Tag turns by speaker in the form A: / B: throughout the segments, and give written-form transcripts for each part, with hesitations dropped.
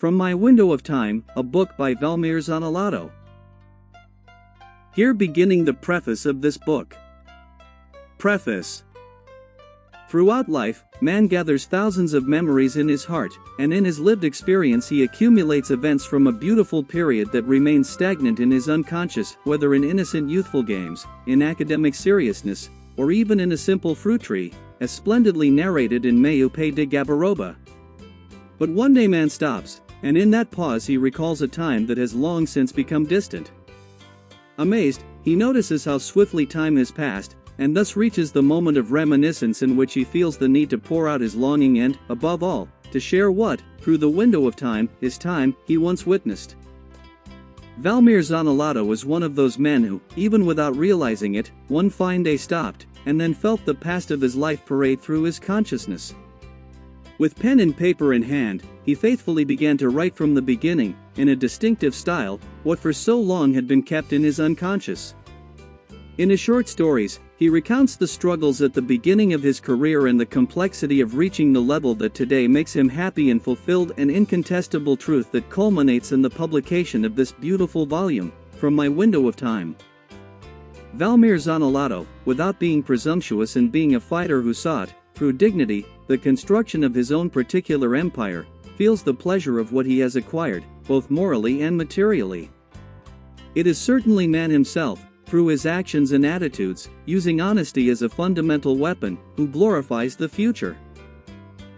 A: From My Window of Time, a book by Zanellato. Here beginning the preface of this book. Preface. Throughout life, man gathers thousands of memories in his heart, and in his lived experience he accumulates events from a beautiful period that remains stagnant in his unconscious, whether in innocent youthful games, in academic seriousness, or even in a simple fruit tree, as splendidly narrated in Minha de Gabaroba. But one day man stops, and in that pause he recalls a time that has long since become distant. Amazed, he notices how swiftly time has passed, and thus reaches the moment of reminiscence in which he feels the need to pour out his longing and, above all, to share what, through the window of time, is time, he once witnessed. Zanellato was one of those men who, even without realizing it, one fine day stopped, and then felt the past of his life parade through his consciousness. With pen and paper in hand, he faithfully began to write from the beginning, in a distinctive style, what for so long had been kept in his unconscious. In his short stories, he recounts the struggles at the beginning of his career and the complexity of reaching the level that today makes him happy and fulfilled, an incontestable truth that culminates in the publication of this beautiful volume, From My Window of Time. Zanellato, without being presumptuous and being a fighter who sought, through dignity, the construction of his own particular empire, feels the pleasure of what he has acquired, both morally and materially. It is certainly man himself, through his actions and attitudes, using honesty as a fundamental weapon, who glorifies the future.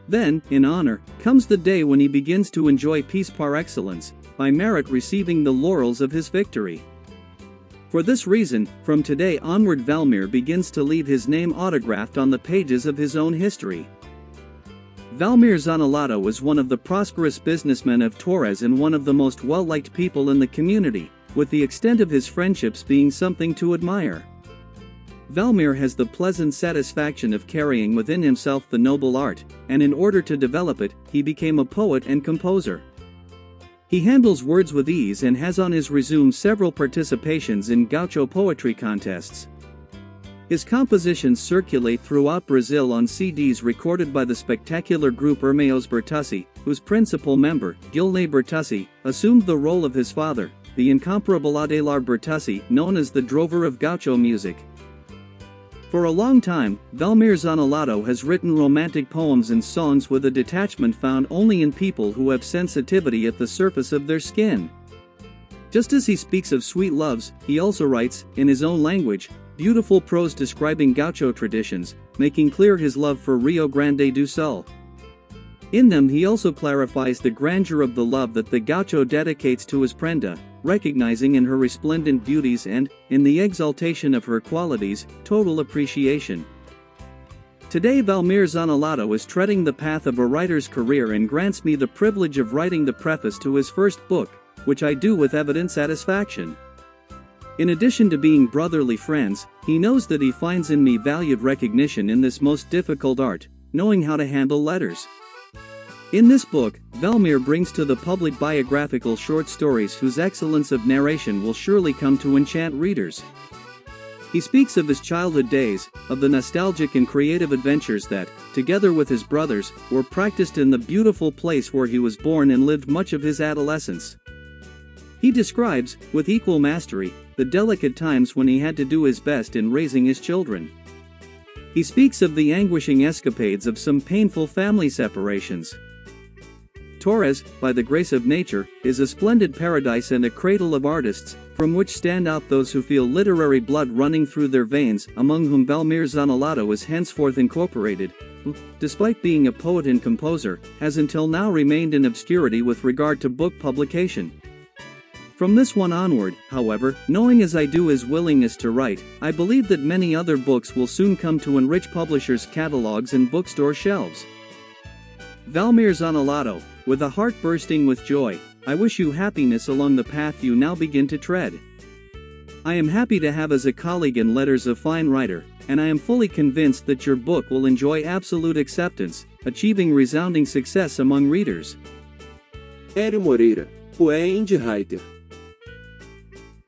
A: Then, in honor, comes the day when he begins to enjoy peace par excellence, by merit receiving the laurels of his victory. For this reason, from today onward Valmir begins to leave his name autographed on the pages of his own history. Zanellato was one of the prosperous businessmen of Torres and one of the most well-liked people in the community, with the extent of his friendships being something to admire. Valmir has the pleasant satisfaction of carrying within himself the noble art, and in order to develop it, he became a poet and composer. He handles words with ease and has on his resume several participations in gaucho poetry contests. His compositions circulate throughout Brazil on CDs recorded by the spectacular group Hermeos Bertussi, whose principal member, Guilherme Bertussi, assumed the role of his father, the incomparable Adelar Bertussi, known as the drover of gaucho music. For a long time, Zanellato has written romantic poems and songs with a detachment found only in people who have sensitivity at the surface of their skin. Just as he speaks of sweet loves, he also writes, in his own language, beautiful prose describing gaucho traditions, making clear his love for Rio Grande do Sul. In them he also clarifies the grandeur of the love that the gaucho dedicates to his prenda, recognizing in her resplendent beauties and, in the exaltation of her qualities, total appreciation. Today Zanellato is treading the path of a writer's career and grants me the privilege of writing the preface to his first book, which I do with evident satisfaction. In addition to being brotherly friends, he knows that he finds in me valued recognition in this most difficult art, knowing how to handle letters. In this book, Valmir brings to the public biographical short stories whose excellence of narration will surely come to enchant readers. He speaks of his childhood days, of the nostalgic and creative adventures that, together with his brothers, were practiced in the beautiful place where he was born and lived much of his adolescence. He describes, with equal mastery, the delicate times when he had to do his best in raising his children. He speaks of the anguishing escapades of some painful family separations. Torres, by the grace of nature, is a splendid paradise and a cradle of artists, from which stand out those who feel literary blood running through their veins, among whom Zanellato is henceforth incorporated, who, despite being a poet and composer, has until now remained in obscurity with regard to book publication. From this one onward, however, knowing as I do his willingness to write, I believe that many other books will soon come to enrich publishers' catalogs and bookstore shelves. Zanellato, with a heart bursting with joy, I wish you happiness along the path you now begin to tread. I am happy to have as a colleague in letters a fine writer, and I am fully convinced that your book will enjoy absolute acceptance, achieving resounding success among readers.
B: Moreira, poet and writer.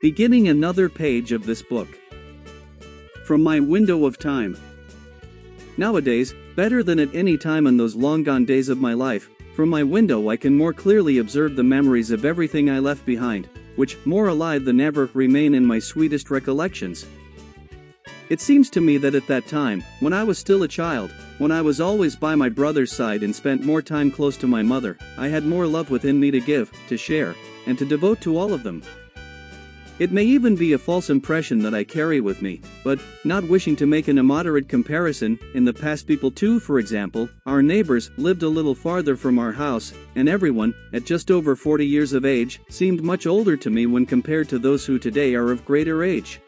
A: Beginning another page of this book. From My Window of Time. Nowadays, better than at any time in those long-gone days of my life, From my window I can more clearly observe the memories of everything I left behind, which, more alive than ever, remain in my sweetest recollections. It seems to me that at that time, when I was still a child, when I was always by my brother's side and spent more time close to my mother, I had more love within me to give, to share, and to devote to all of them. It may even be a false impression that I carry with me, but, not wishing to make an immoderate comparison, in the past people too, for example, our neighbors, lived a little farther from our house, and everyone, at just over 40 years of age, seemed much older to me when compared to those who today are of greater age.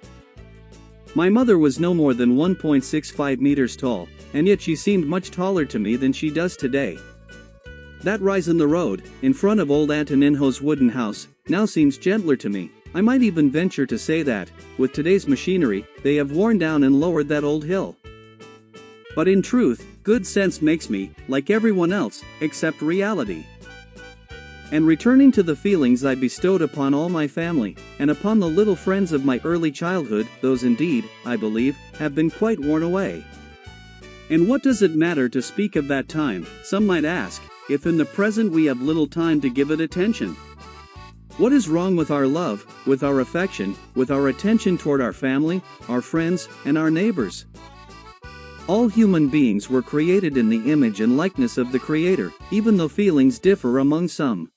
A: My mother was no more than 1.65 meters tall, and yet she seemed much taller to me than she does today. That rise in the road, in front of old Aunt Ninho's wooden house, now seems gentler to me. I might even venture to say that, with today's machinery, they have worn down and lowered that old hill. But in truth, good sense makes me, like everyone else, accept reality. And returning to the feelings I bestowed upon all my family, and upon the little friends of my early childhood, those indeed, I believe, have been quite worn away. And what does it matter to speak of that time, some might ask, if in the present we have little time to give it attention? What is wrong with our love, with our affection, with our attention toward our family, our friends, and our neighbors? All human beings were created in the image and likeness of the Creator, even though feelings differ among some.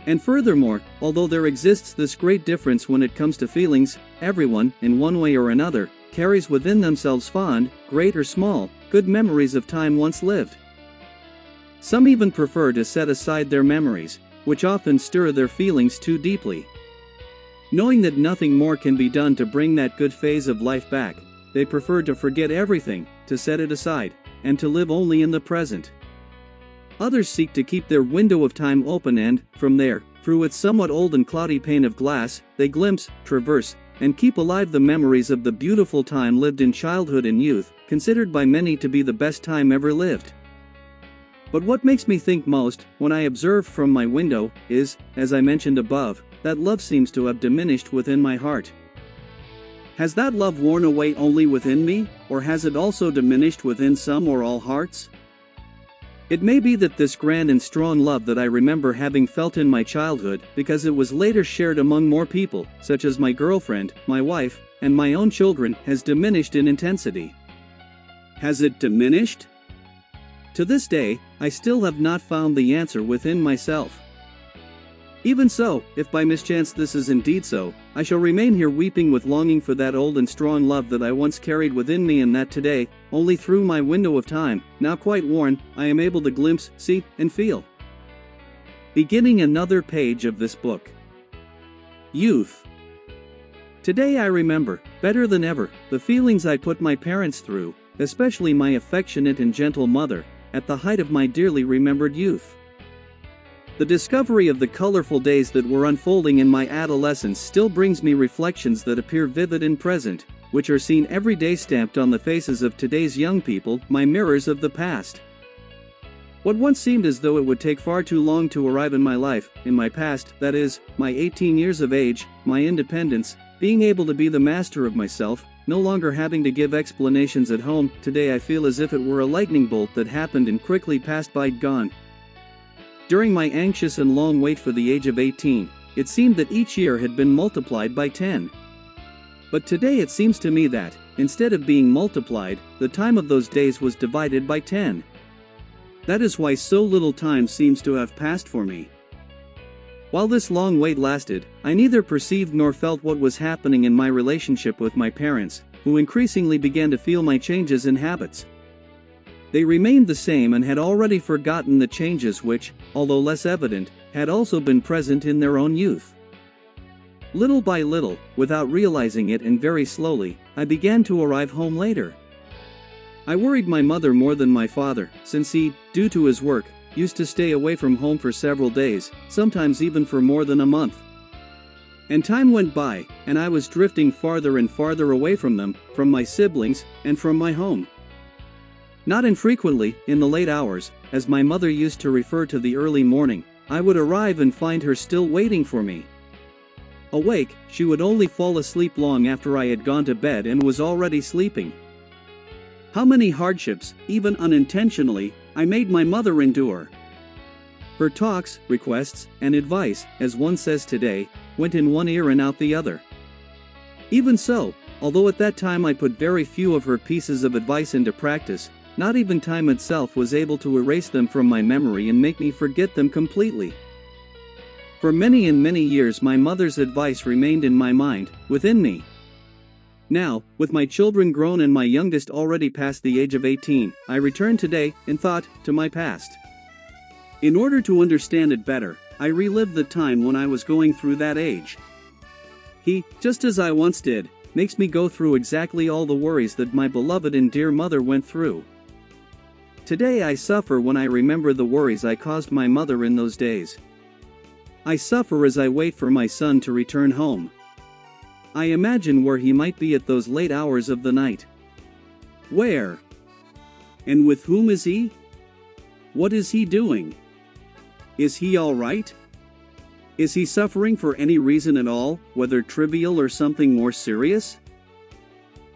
A: And furthermore, although there exists this great difference when it comes to feelings, everyone, in one way or another, carries within themselves fond, great or small, good memories of time once lived. Some even prefer to set aside their memories, which often stir their feelings too deeply. Knowing that nothing more can be done to bring that good phase of life back, they prefer to forget everything, to set it aside, and to live only in the present. Others seek to keep their window of time open and, from there, through its somewhat old and cloudy pane of glass, they glimpse, traverse, and keep alive the memories of the beautiful time lived in childhood and youth, considered by many to be the best time ever lived. But what makes me think most, when I observe from my window, is, as I mentioned above, that love seems to have diminished within my heart. Has that love worn away only within me, or has it also diminished within some or all hearts? It may be that this grand and strong love that I remember having felt in my childhood, because it was later shared among more people, such as my girlfriend, my wife, and my own children, has diminished in intensity. Has it diminished? To this day, I still have not found the answer within myself. Even so, if by mischance this is indeed so, I shall remain here weeping with longing for that old and strong love that I once carried within me, and that today, only through my window of time, now quite worn, I am able to glimpse, see, and feel. Beginning another page of this book. Youth. Today I remember, better than ever, the feelings I put my parents through, especially my affectionate and gentle mother, at the height of my dearly remembered youth. The discovery of the colorful days that were unfolding in my adolescence still brings me reflections that appear vivid and present, which are seen every day stamped on the faces of today's young people, my mirrors of the past. What once seemed as though it would take far too long to arrive in my life, in my past, that is, my 18 years of age, my independence, being able to be the master of myself, no longer having to give explanations at home, today I feel as if it were a lightning bolt that happened and quickly passed by, gone. During my anxious and long wait for the age of 18, it seemed that each year had been multiplied by 10. But today it seems to me that, instead of being multiplied, the time of those days was divided by 10. That is why so little time seems to have passed for me. While this long wait lasted, I neither perceived nor felt what was happening in my relationship with my parents, who increasingly began to feel my changes in habits. They remained the same and had already forgotten the changes which, although less evident, had also been present in their own youth. Little by little, without realizing it and very slowly, I began to arrive home later. I worried my mother more than my father, since he, due to his work, used to stay away from home for several days, sometimes even for more than a month. And time went by, and I was drifting farther and farther away from them, from my siblings, and from my home. Not infrequently, in the late hours, as my mother used to refer to the early morning, I would arrive and find her still waiting for me. Awake, she would only fall asleep long after I had gone to bed and was already sleeping. How many hardships, even unintentionally, I made my mother endure. Her talks, requests, and advice, as one says today, went in one ear and out the other. Even so, although at that time I put very few of her pieces of advice into practice, not even time itself was able to erase them from my memory and make me forget them completely. For many and many years my mother's advice remained in my mind, within me. Now, with my children grown and my youngest already past the age of 18, I return today, in thought, to my past. In order to understand it better, I relived the time when I was going through that age. He, just as I once did, makes me go through exactly all the worries that my beloved and dear mother went through. Today I suffer when I remember the worries I caused my mother in those days. I suffer as I wait for my son to return home. I imagine where he might be at those late hours of the night. Where? And with whom is he? What is he doing? Is he all right? Is he suffering for any reason at all, whether trivial or something more serious?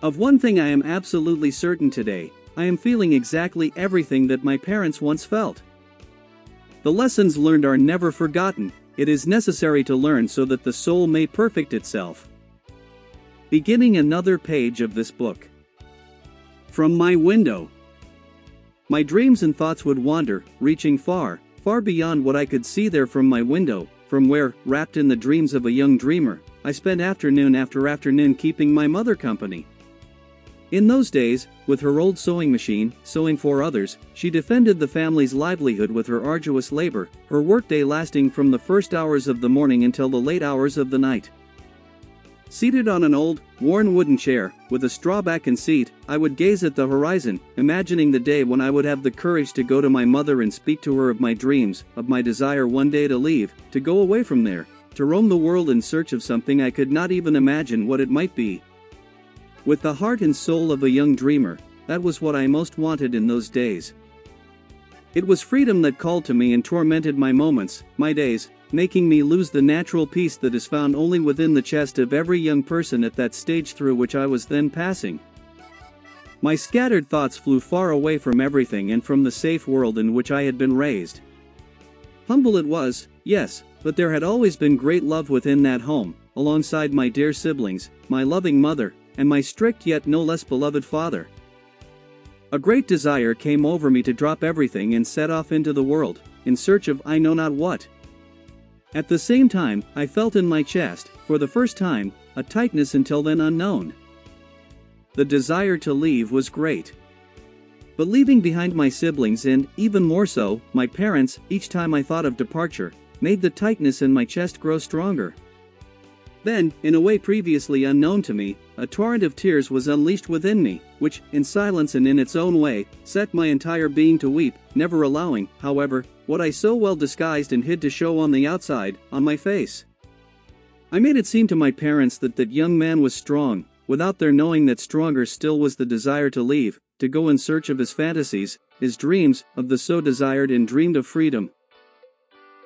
A: Of one thing I am absolutely certain today, I am feeling exactly everything that my parents once felt. The lessons learned are never forgotten. It is necessary to learn so that the soul may perfect itself. Beginning another page of this book. From my window. My dreams and thoughts would wander, reaching far, far beyond what I could see there from my window, from where, wrapped in the dreams of a young dreamer, I spent afternoon after afternoon keeping my mother company. In those days, with her old sewing machine, sewing for others, she defended the family's livelihood with her arduous labor, her workday lasting from the first hours of the morning until the late hours of the night. Seated on an old, worn wooden chair, with a straw back and seat, I would gaze at the horizon, imagining the day when I would have the courage to go to my mother and speak to her of my dreams, of my desire one day to leave, to go away from there, to roam the world in search of something I could not even imagine what it might be. With the heart and soul of a young dreamer, that was what I most wanted in those days. It was freedom that called to me and tormented my moments, my days, making me lose the natural peace that is found only within the chest of every young person at that stage through which I was then passing. My scattered thoughts flew far away from everything and from the safe world in which I had been raised. Humble it was, yes, but there had always been great love within that home, alongside my dear siblings, my loving mother, and my strict yet no less beloved father. A great desire came over me to drop everything and set off into the world, in search of I know not what. At the same time, I felt in my chest, for the first time, a tightness until then unknown. The desire to leave was great. But leaving behind my siblings and, even more so, my parents, each time I thought of departure, made the tightness in my chest grow stronger. Then, in a way previously unknown to me, a torrent of tears was unleashed within me, which, in silence and in its own way, set my entire being to weep, never allowing, however, what I so well disguised and hid to show on the outside, on my face. I made it seem to my parents that that young man was strong, without their knowing that stronger still was the desire to leave, to go in search of his fantasies, his dreams, of the so desired and dreamed of freedom.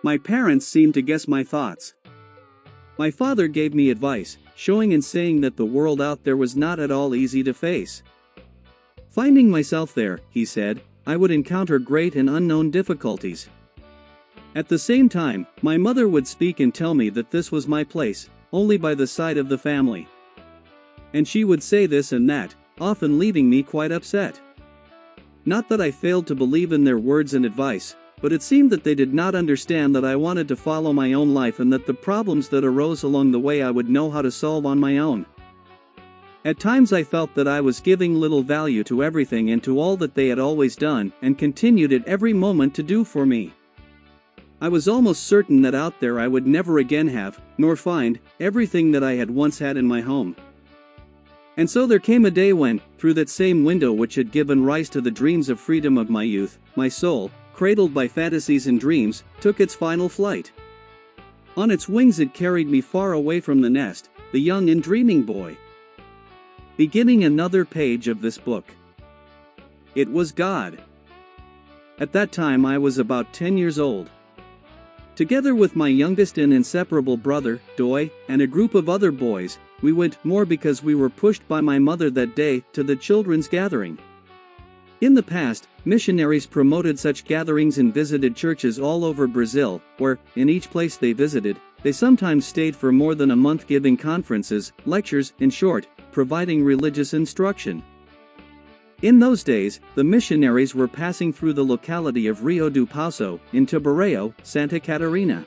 A: My parents seemed to guess my thoughts. My father gave me advice, showing and saying that the world out there was not at all easy to face. Finding myself there, he said, I would encounter great and unknown difficulties. At the same time, my mother would speak and tell me that this was my place, only by the side of the family. And she would say this and that, often leaving me quite upset. Not that I failed to believe in their words and advice, but it seemed that they did not understand that I wanted to follow my own life and that the problems that arose along the way I would know how to solve on my own. At times I felt that I was giving little value to everything and to all that they had always done and continued at every moment to do for me. I was almost certain that out there I would never again have, nor find, everything that I had once had in my home. And so there came a day when, through that same window which had given rise to the dreams of freedom of my youth, my soul, cradled by fantasies and dreams, took its final flight. On its wings it carried me far away from the nest, the young and dreaming boy. Beginning another page of this book. It was God. At that time I was about 10 years old. Together with my youngest and inseparable brother, Doy, and a group of other boys, we went, more because we were pushed by my mother that day, to the children's gathering. In the past, missionaries promoted such gatherings and visited churches all over Brazil, where, in each place they visited, they sometimes stayed for more than a month giving conferences, lectures, in short, providing religious instruction. In those days, the missionaries were passing through the locality of Rio do Passo, in Tubarão, Santa Catarina.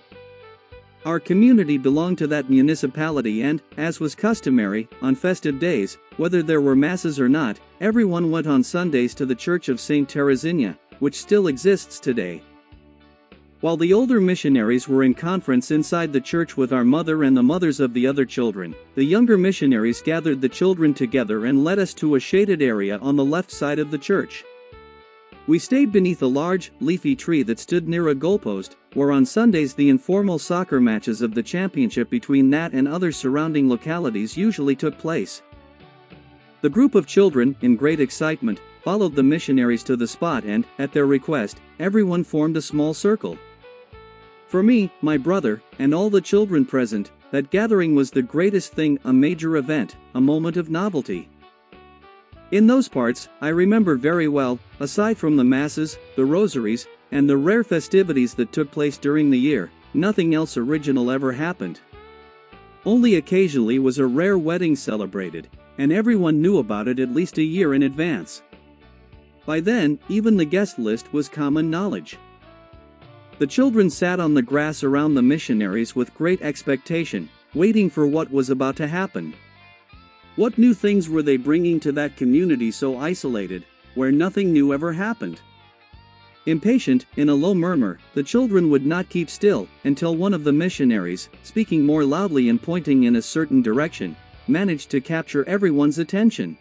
A: Our community belonged to that municipality and, as was customary, on festive days, whether there were masses or not, everyone went on Sundays to the Church of St. Teresinha, which still exists today. While the older missionaries were in conference inside the church with our mother and the mothers of the other children, the younger missionaries gathered the children together and led us to a shaded area on the left side of the church. We stayed beneath a large, leafy tree that stood near a goalpost, where on Sundays the informal soccer matches of the championship between that and other surrounding localities usually took place. The group of children, in great excitement, followed the missionaries to the spot and, at their request, everyone formed a small circle. For me, my brother, and all the children present, that gathering was the greatest thing, a major event, a moment of novelty. In those parts, I remember very well, aside from the masses, the rosaries, and the rare festivities that took place during the year, nothing else original ever happened. Only occasionally was a rare wedding celebrated, and everyone knew about it at least a year in advance. By then, even the guest list was common knowledge. The children sat on the grass around the missionaries with great expectation, waiting for what was about to happen. What new things were they bringing to that community so isolated, where nothing new ever happened? Impatient, in a low murmur, the children would not keep still, until one of the missionaries, speaking more loudly and pointing in a certain direction, managed to capture everyone's attention.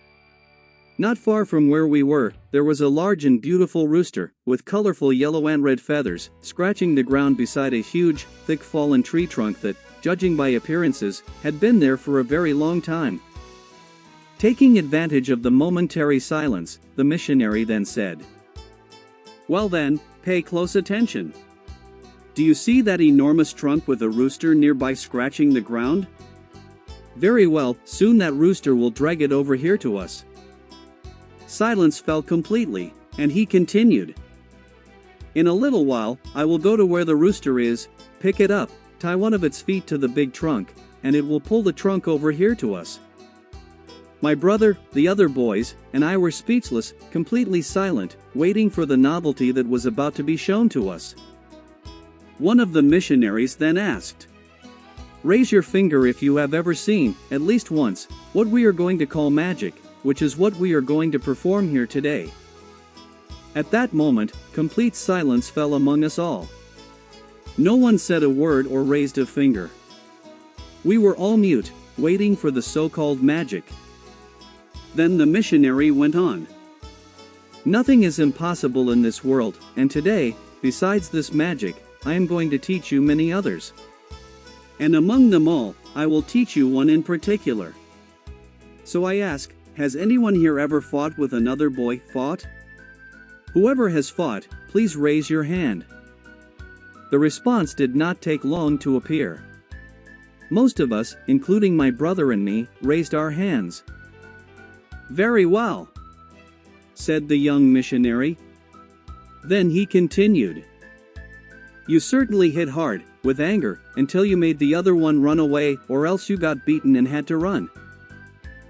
A: Not far from where we were, there was a large and beautiful rooster, with colorful yellow and red feathers, scratching the ground beside a huge, thick fallen tree trunk that, judging by appearances, had been there for a very long time. Taking advantage of the momentary silence, the missionary then said, "Well then, pay close attention. Do you see that enormous trunk with a rooster nearby scratching the ground? Very well, soon that rooster will drag it over here to us." Silence fell completely, and he continued, "In a little while, I will go to where the rooster is, pick it up, tie one of its feet to the big trunk, and it will pull the trunk over here to us." My brother, the other boys, and I were speechless, completely silent, waiting for the novelty that was about to be shown to us. One of the missionaries then asked, "Raise your finger if you have ever seen, at least once, what we are going to call magic, which is what we are going to perform here today." At that moment, complete silence fell among us all. No one said a word or raised a finger. We were all mute, waiting for the so-called magic. Then the missionary went on. "Nothing is impossible in this world, and today, besides this magic, I am going to teach you many others. And among them all, I will teach you one in particular. So I ask, has anyone here ever fought with another boy? Fought? Whoever has fought, please raise your hand." The response did not take long to appear. Most of us, including my brother and me, raised our hands. "Very well," said the young missionary. Then he continued, "You certainly hit hard, with anger, until you made the other one run away, or else you got beaten and had to run.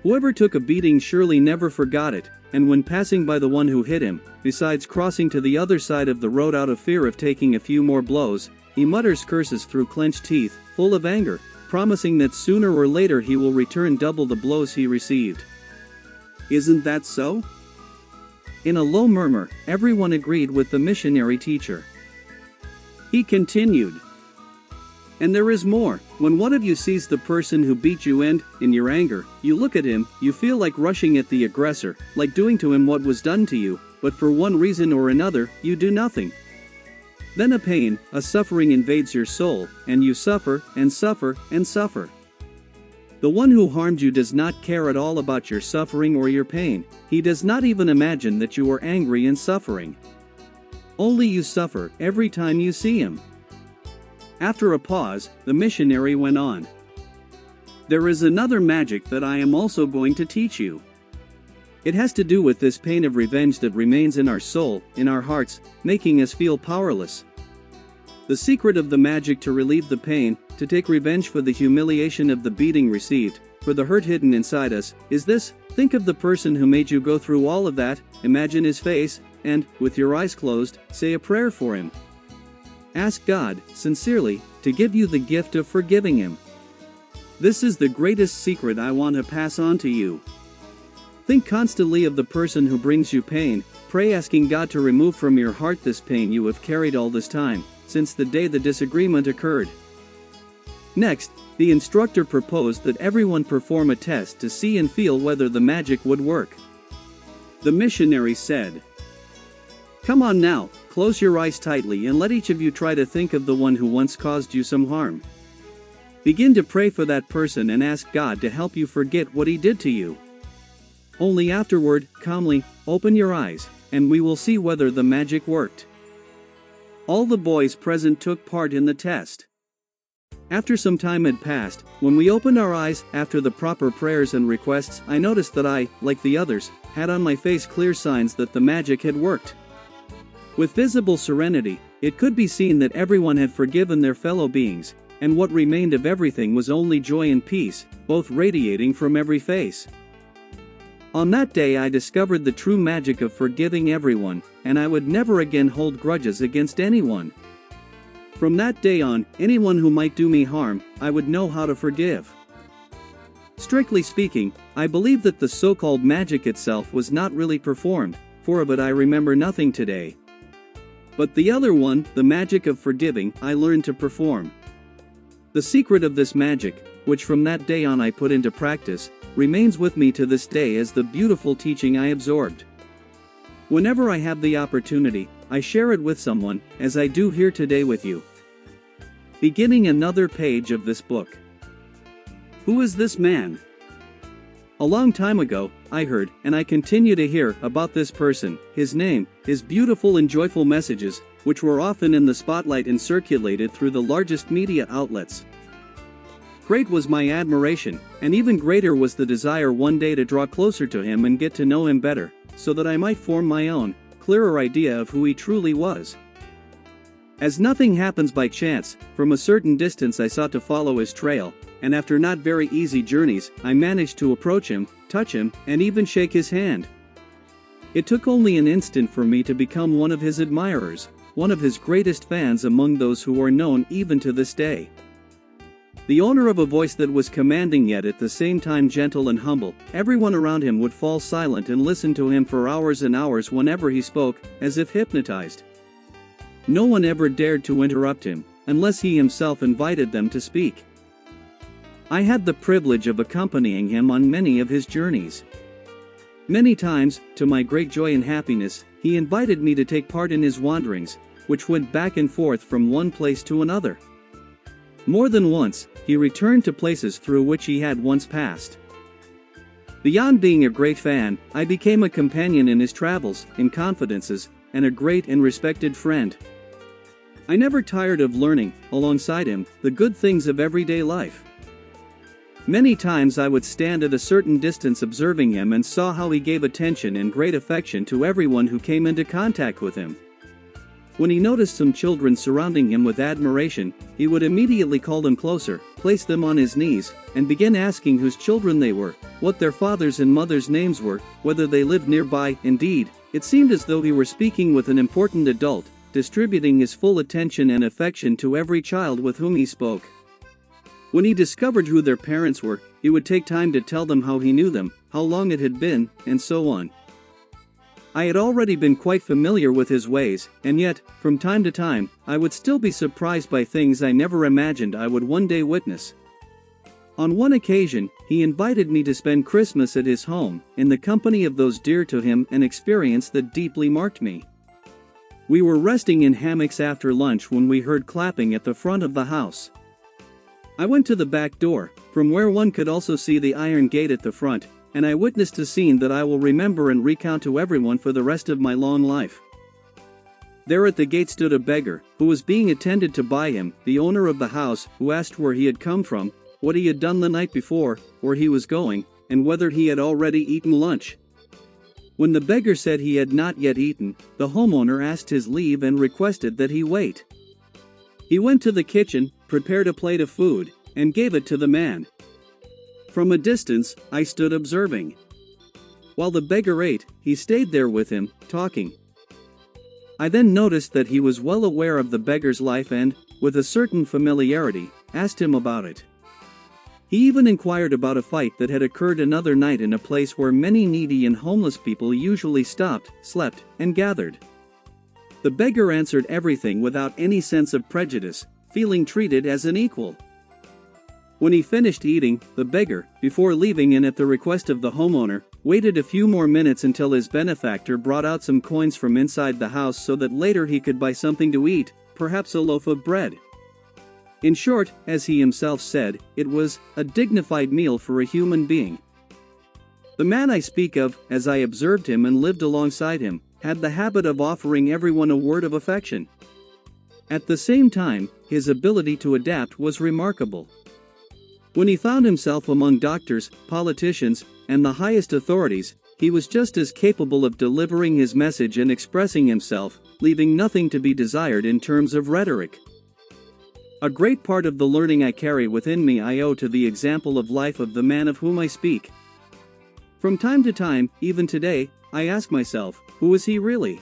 A: Whoever took a beating surely never forgot it, and when passing by the one who hit him, besides crossing to the other side of the road out of fear of taking a few more blows, he mutters curses through clenched teeth, full of anger, promising that sooner or later he will return double the blows he received. Isn't that so?" In a low murmur, everyone agreed with the missionary teacher. He continued, "And there is more. When one of you sees the person who beat you and, in your anger, you look at him, you feel like rushing at the aggressor, like doing to him what was done to you, but for one reason or another, you do nothing. Then a pain, a suffering invades your soul, and you suffer, and suffer, and suffer. The one who harmed you does not care at all about your suffering or your pain, he does not even imagine that you are angry and suffering. Only you suffer every time you see him." After a pause, the missionary went on, "There is another magic that I am also going to teach you. It has to do with this pain of revenge that remains in our soul, in our hearts, making us feel powerless. The secret of the magic to relieve the pain, to take revenge for the humiliation of the beating received, for the hurt hidden inside us, is this: think of the person who made you go through all of that, imagine his face, and, with your eyes closed, say a prayer for him. Ask God, sincerely, to give you the gift of forgiving him. This is the greatest secret I want to pass on to you. Think constantly of the person who brings you pain, pray asking God to remove from your heart this pain you have carried all this time, since the day the disagreement occurred. Next, the instructor proposed that everyone perform a test to see and feel whether the magic would work. The missionary said, "Come on now, close your eyes tightly and let each of you try to think of the one who once caused you some harm. Begin to pray for that person and ask God to help you forget what he did to you. Only afterward, calmly, open your eyes, and we will see whether the magic worked." All the boys present took part in the test. After some time had passed, when we opened our eyes, after the proper prayers and requests, I noticed that I, like the others, had on my face clear signs that the magic had worked. With visible serenity, it could be seen that everyone had forgiven their fellow beings, and what remained of everything was only joy and peace, both radiating from every face. On that day I discovered the true magic of forgiving everyone, and I would never again hold grudges against anyone. From that day on, anyone who might do me harm, I would know how to forgive. Strictly speaking, I believe that the so-called magic itself was not really performed, for of it I remember nothing today. But the other one, the magic of forgiving, I learned to perform. The secret of this magic, which from that day on I put into practice, remains with me to this day as the beautiful teaching I absorbed. Whenever I have the opportunity, I share it with someone, as I do here today with you. Beginning another page of this book. Who is this man? A long time ago, I heard, and I continue to hear, about this person, his name, his beautiful and joyful messages, which were often in the spotlight and circulated through the largest media outlets. Great was my admiration, and even greater was the desire one day to draw closer to him and get to know him better, so that I might form my own, clearer idea of who he truly was. As nothing happens by chance, from a certain distance I sought to follow his trail, and after not very easy journeys, I managed to approach him, touch him, and even shake his hand. It took only an instant for me to become one of his admirers, one of his greatest fans among those who are known even to this day. The owner of a voice that was commanding yet at the same time gentle and humble, everyone around him would fall silent and listen to him for hours and hours whenever he spoke, as if hypnotized. No one ever dared to interrupt him, unless he himself invited them to speak. I had the privilege of accompanying him on many of his journeys. Many times, to my great joy and happiness, he invited me to take part in his wanderings, which went back and forth from one place to another. More than once, he returned to places through which he had once passed. Beyond being a great fan, I became a companion in his travels, in confidences, and a great and respected friend. I never tired of learning, alongside him, the good things of everyday life. Many times I would stand at a certain distance observing him and saw how he gave attention and great affection to everyone who came into contact with him. When he noticed some children surrounding him with admiration, he would immediately call them closer, place them on his knees, and begin asking whose children they were, what their fathers' and mothers' names were, whether they lived nearby. Indeed, it seemed as though he were speaking with an important adult, distributing his full attention and affection to every child with whom he spoke. When he discovered who their parents were, he would take time to tell them how he knew them, how long it had been, and so on. I had already been quite familiar with his ways, and yet, from time to time, I would still be surprised by things I never imagined I would one day witness. On one occasion, he invited me to spend Christmas at his home, in the company of those dear to him, an experience that deeply marked me. We were resting in hammocks after lunch when we heard clapping at the front of the house. I went to the back door, from where one could also see the iron gate at the front, and I witnessed a scene that I will remember and recount to everyone for the rest of my long life. There at the gate stood a beggar, who was being attended to by him, the owner of the house, who asked where he had come from, what he had done the night before, where he was going, and whether he had already eaten lunch. When the beggar said he had not yet eaten, the homeowner asked his leave and requested that he wait. He went to the kitchen, prepared a plate of food, and gave it to the man. From a distance, I stood observing. While the beggar ate, he stayed there with him, talking. I then noticed that he was well aware of the beggar's life and, with a certain familiarity, asked him about it. He even inquired about a fight that had occurred another night in a place where many needy and homeless people usually stopped, slept, and gathered. The beggar answered everything without any sense of prejudice, feeling treated as an equal. When he finished eating, the beggar, before leaving and at the request of the homeowner, waited a few more minutes until his benefactor brought out some coins from inside the house so that later he could buy something to eat, perhaps a loaf of bread. In short, as he himself said, it was a dignified meal for a human being. The man I speak of, as I observed him and lived alongside him, had the habit of offering everyone a word of affection. At the same time, his ability to adapt was remarkable. When he found himself among doctors, politicians, and the highest authorities, he was just as capable of delivering his message and expressing himself, leaving nothing to be desired in terms of rhetoric. A great part of the learning I carry within me I owe to the example of life of the man of whom I speak. From time to time, even today, I ask myself, who is he really?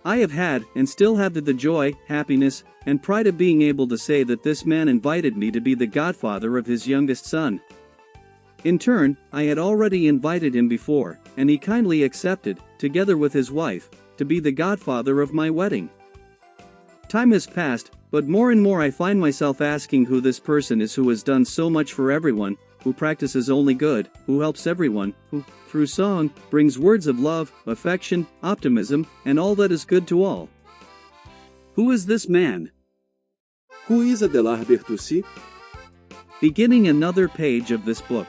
A: I have had, and still have the joy, happiness, and pride of being able to say that this man invited me to be the godfather of his youngest son. In turn, I had already invited him before, and he kindly accepted, together with his wife, to be the godfather of my wedding. Time has passed, but more and more I find myself asking who this person is who has done so much for everyone, who practices only good, who helps everyone, who, through song, brings words of love, affection, optimism, and all that is good to all. Who is this man?
B: Who is Adelar Bertucci?
A: Beginning another page of this book.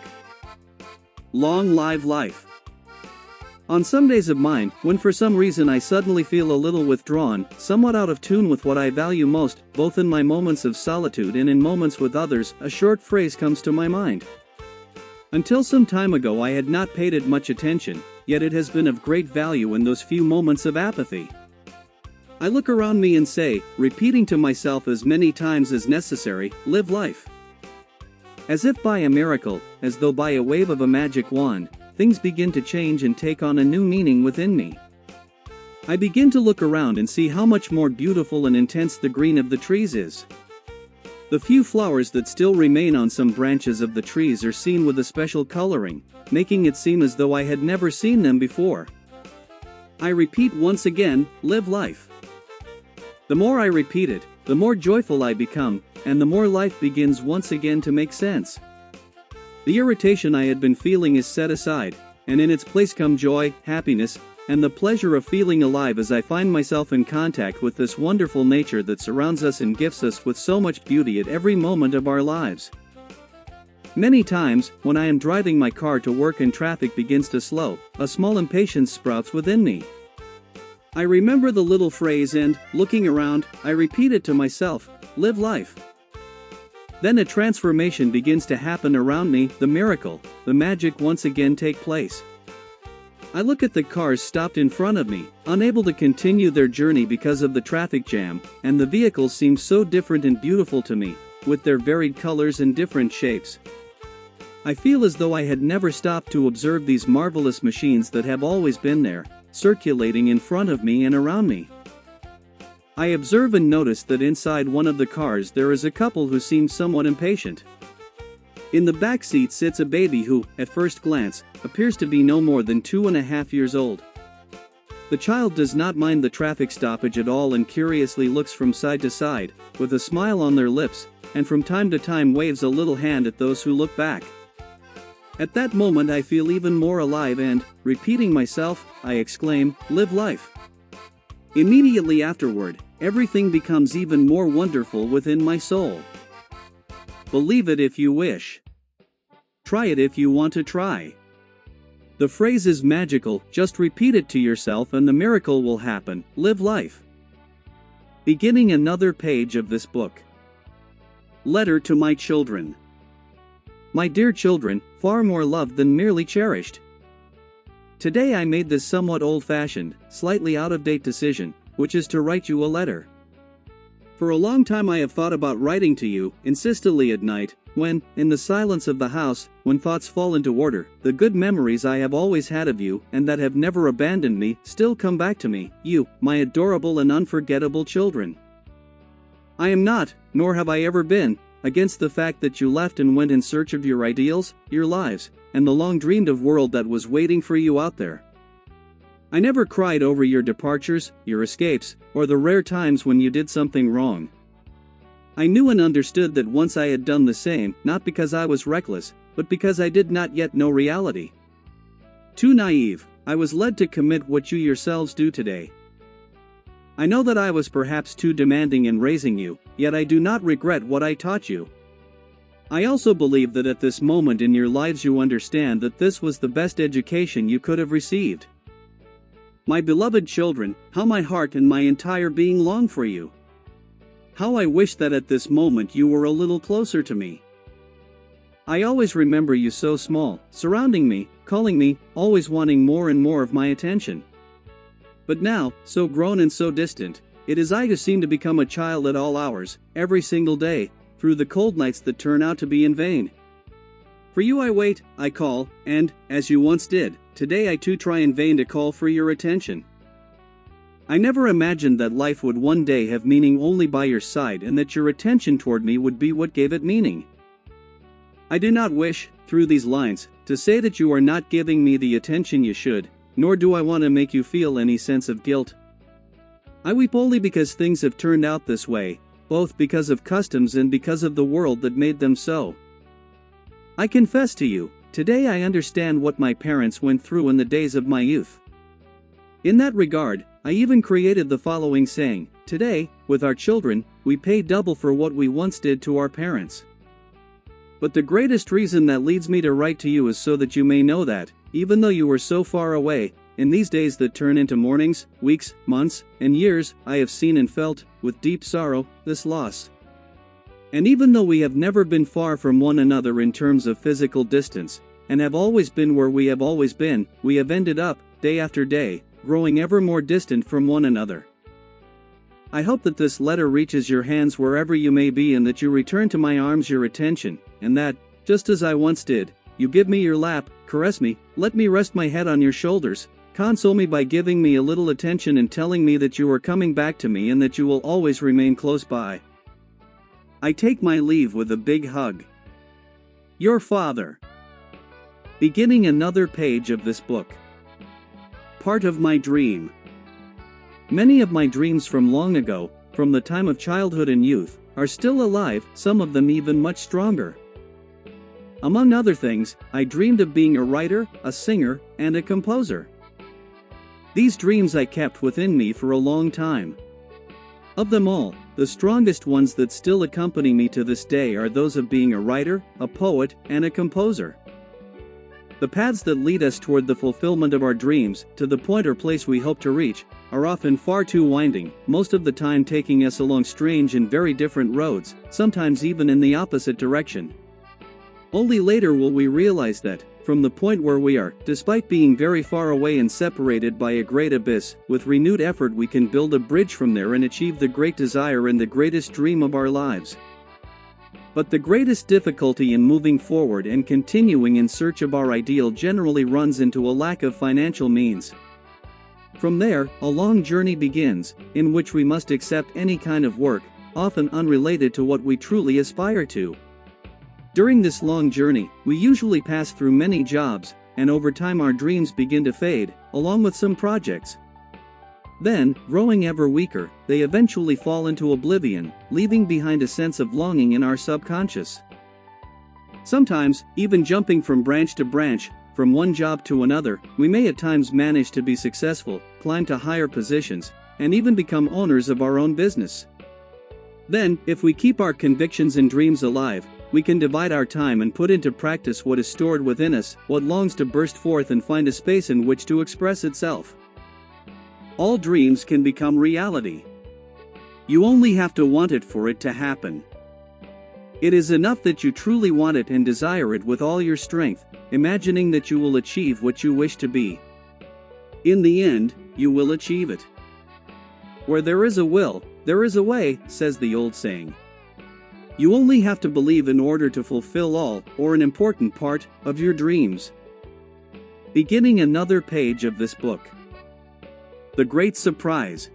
A: Long live life. On some days of mine, when for some reason I suddenly feel a little withdrawn, somewhat out of tune with what I value most, both in my moments of solitude and in moments with others, a short phrase comes to my mind. Until some time ago I had not paid it much attention, yet it has been of great value in those few moments of apathy. I look around me and say, repeating to myself as many times as necessary, live life. As if by a miracle, as though by a wave of a magic wand, things begin to change and take on a new meaning within me. I begin to look around and see how much more beautiful and intense the green of the trees is. The few flowers that still remain on some branches of the trees are seen with a special coloring, making it seem as though I had never seen them before. I repeat once again, live life. The more I repeat it, the more joyful I become, and the more life begins once again to make sense. The irritation I had been feeling is set aside, and in its place come joy, happiness, and the pleasure of feeling alive as I find myself in contact with this wonderful nature that surrounds us and gifts us with so much beauty at every moment of our lives. Many times, when I am driving my car to work and traffic begins to slow, a small impatience sprouts within me. I remember the little phrase and, looking around, I repeat it to myself, live life. Then a transformation begins to happen around me, the miracle, the magic once again take place. I look at the cars stopped in front of me, unable to continue their journey because of the traffic jam, and the vehicles seem so different and beautiful to me, with their varied colors and different shapes. I feel as though I had never stopped to observe these marvelous machines that have always been there, circulating in front of me and around me. I observe and notice that inside one of the cars there is a couple who seem somewhat impatient. In the back seat sits a baby who, at first glance, appears to be no more than 2.5 years old. The child does not mind the traffic stoppage at all and curiously looks from side to side, with a smile on their lips, and from time to time waves a little hand at those who look back. At that moment I feel even more alive and, repeating myself, I exclaim, live life. Immediately afterward, everything becomes even more wonderful within my soul. Believe it if you wish. Try it if you want to try. The phrase is magical, just repeat it to yourself and the miracle will happen, live life. Beginning another page of this book. Letter to my children. My dear children, far more loved than merely cherished. Today I made this somewhat old-fashioned, slightly out-of-date decision, which is to write you a letter. For a long time I have thought about writing to you, insistently at night, when, in the silence of the house, when thoughts fall into order, the good memories I have always had of you, and that have never abandoned me, still come back to me, you, my adorable and unforgettable children. I am not, nor have I ever been, against the fact that you left and went in search of your ideals, your lives, and the long-dreamed-of world that was waiting for you out there. I never cried over your departures, your escapes, or the rare times when you did something wrong. I knew and understood that once I had done the same, not because I was reckless, but because I did not yet know reality. Too naive, I was led to commit what you yourselves do today. I know that I was perhaps too demanding in raising you, yet I do not regret what I taught you. I also believe that at this moment in your lives you understand that this was the best education you could have received. My beloved children, how my heart and my entire being long for you. How I wish that at this moment you were a little closer to me. I always remember you so small, surrounding me, calling me, always wanting more and more of my attention. But now, so grown and so distant, it is I who seem to become a child at all hours, every single day, through the cold nights that turn out to be in vain. For you I wait, I call, and, as you once did, today I too try in vain to call for your attention. I never imagined that life would one day have meaning only by your side and that your attention toward me would be what gave it meaning. I do not wish, through these lines, to say that you are not giving me the attention you should, nor do I want to make you feel any sense of guilt. I weep only because things have turned out this way, both because of customs and because of the world that made them so. I confess to you, today I understand what my parents went through in the days of my youth. In that regard, I even created the following saying, today, with our children, we pay double for what we once did to our parents. But the greatest reason that leads me to write to you is so that you may know that, even though you were so far away, in these days that turn into mornings, weeks, months, and years, I have seen and felt, with deep sorrow, this loss. And even though we have never been far from one another in terms of physical distance, and have always been where we have always been, we have ended up, day after day, growing ever more distant from one another. I hope that this letter reaches your hands wherever you may be and that you return to my arms your attention, and that, just as I once did, you give me your lap, caress me, let me rest my head on your shoulders, console me by giving me a little attention and telling me that you are coming back to me and that you will always remain close by. I take my leave with a big hug. Your father. Beginning another page of this book. Part of my dream. Many of my dreams from long ago, from the time of childhood and youth, are still alive, some of them even much stronger. Among other things, I dreamed of being a writer, a singer, and a composer. These dreams I kept within me for a long time. Of them all, the strongest ones that still accompany me to this day are those of being a writer, a poet, and a composer. The paths that lead us toward the fulfillment of our dreams, to the point or place we hope to reach, are often far too winding, most of the time taking us along strange and very different roads, sometimes even in the opposite direction. Only later will we realize that, from the point where we are, despite being very far away and separated by a great abyss, with renewed effort we can build a bridge from there and achieve the great desire and the greatest dream of our lives. But the greatest difficulty in moving forward and continuing in search of our ideal generally runs into a lack of financial means. From there, a long journey begins, in which we must accept any kind of work, often unrelated to what we truly aspire to. During this long journey, we usually pass through many jobs, and over time our dreams begin to fade, along with some projects. Then, growing ever weaker, they eventually fall into oblivion, leaving behind a sense of longing in our subconscious. Sometimes, even jumping from branch to branch, from one job to another, we may at times manage to be successful, climb to higher positions, and even become owners of our own business. Then, if we keep our convictions and dreams alive, we can divide our time and put into practice what is stored within us, what longs to burst forth and find a space in which to express itself. All dreams can become reality. You only have to want it for it to happen. It is enough that you truly want it and desire it with all your strength, imagining that you will achieve what you wish to be. In the end, you will achieve it. Where there is a will, there is a way, says the old saying. You only have to believe in order to fulfill all, or an important part, of your dreams. Beginning another page of this book. The Great Surprise.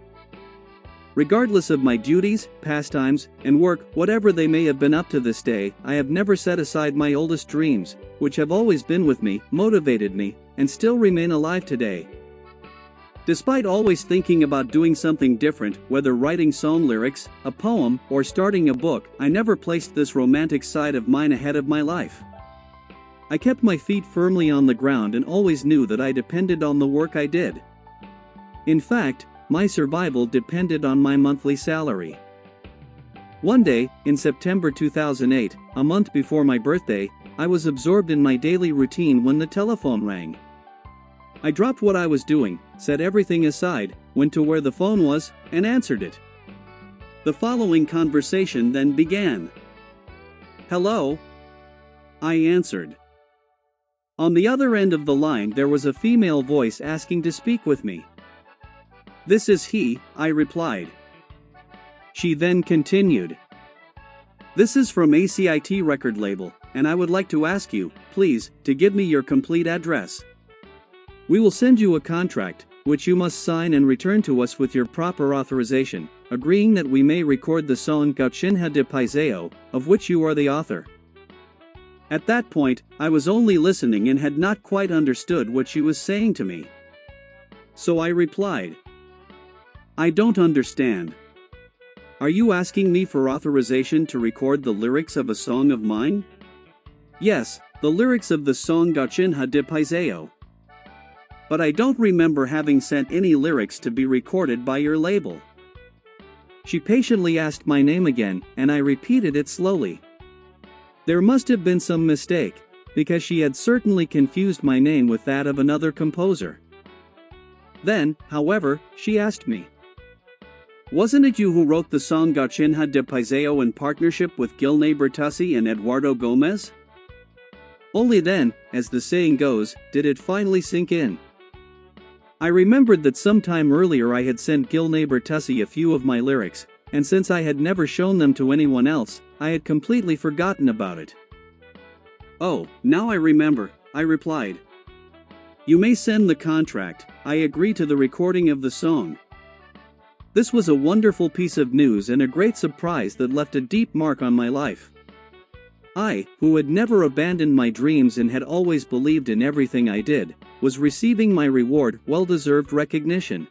A: Regardless of my duties, pastimes, and work, whatever they may have been up to this day, I have never set aside my oldest dreams, which have always been with me, motivated me, and still remain alive today. Despite always thinking about doing something different, whether writing song lyrics, a poem, or starting a book, I never placed this romantic side of mine ahead of my life. I kept my feet firmly on the ground and always knew that I depended on the work I did. In fact, my survival depended on my monthly salary. One day, in September 2008, a month before my birthday, I was absorbed in my daily routine when the telephone rang. I dropped what I was doing, set everything aside, went to where the phone was, and answered it. The following conversation then began. "Hello?" I answered. On the other end of the line there was a female voice asking to speak with me. "This is he," I replied. She then continued. "This is from ACIT record label, and I would like to ask you, please, to give me your complete address. We will send you a contract, which you must sign and return to us with your proper authorization, agreeing that we may record the song Gauchinha de Paiseo, of which you are the author." At that point, I was only listening and had not quite understood what she was saying to me. So I replied, "I don't understand. Are you asking me for authorization to record the lyrics of a song of mine?" "Yes, the lyrics of the song Gauchinha de Paiseo. But I don't remember having sent any lyrics to be recorded by your label." She patiently asked my name again, and I repeated it slowly. There must have been some mistake, because she had certainly confused my name with that of another composer. Then, however, she asked me, "Wasn't it you who wrote the song Gauchinha de Paiseo in partnership with Gilney Bertussi and Eduardo Gomez?" Only then, as the saying goes, did it finally sink in. I remembered that sometime earlier I had sent Gilney Bertussi a few of my lyrics, and since I had never shown them to anyone else, I had completely forgotten about it. "Oh, now I remember," I replied. "You may send the contract. I agree to the recording of the song." This was a wonderful piece of news and a great surprise that left a deep mark on my life. I, who had never abandoned my dreams and had always believed in everything I did, was receiving my reward, well-deserved recognition.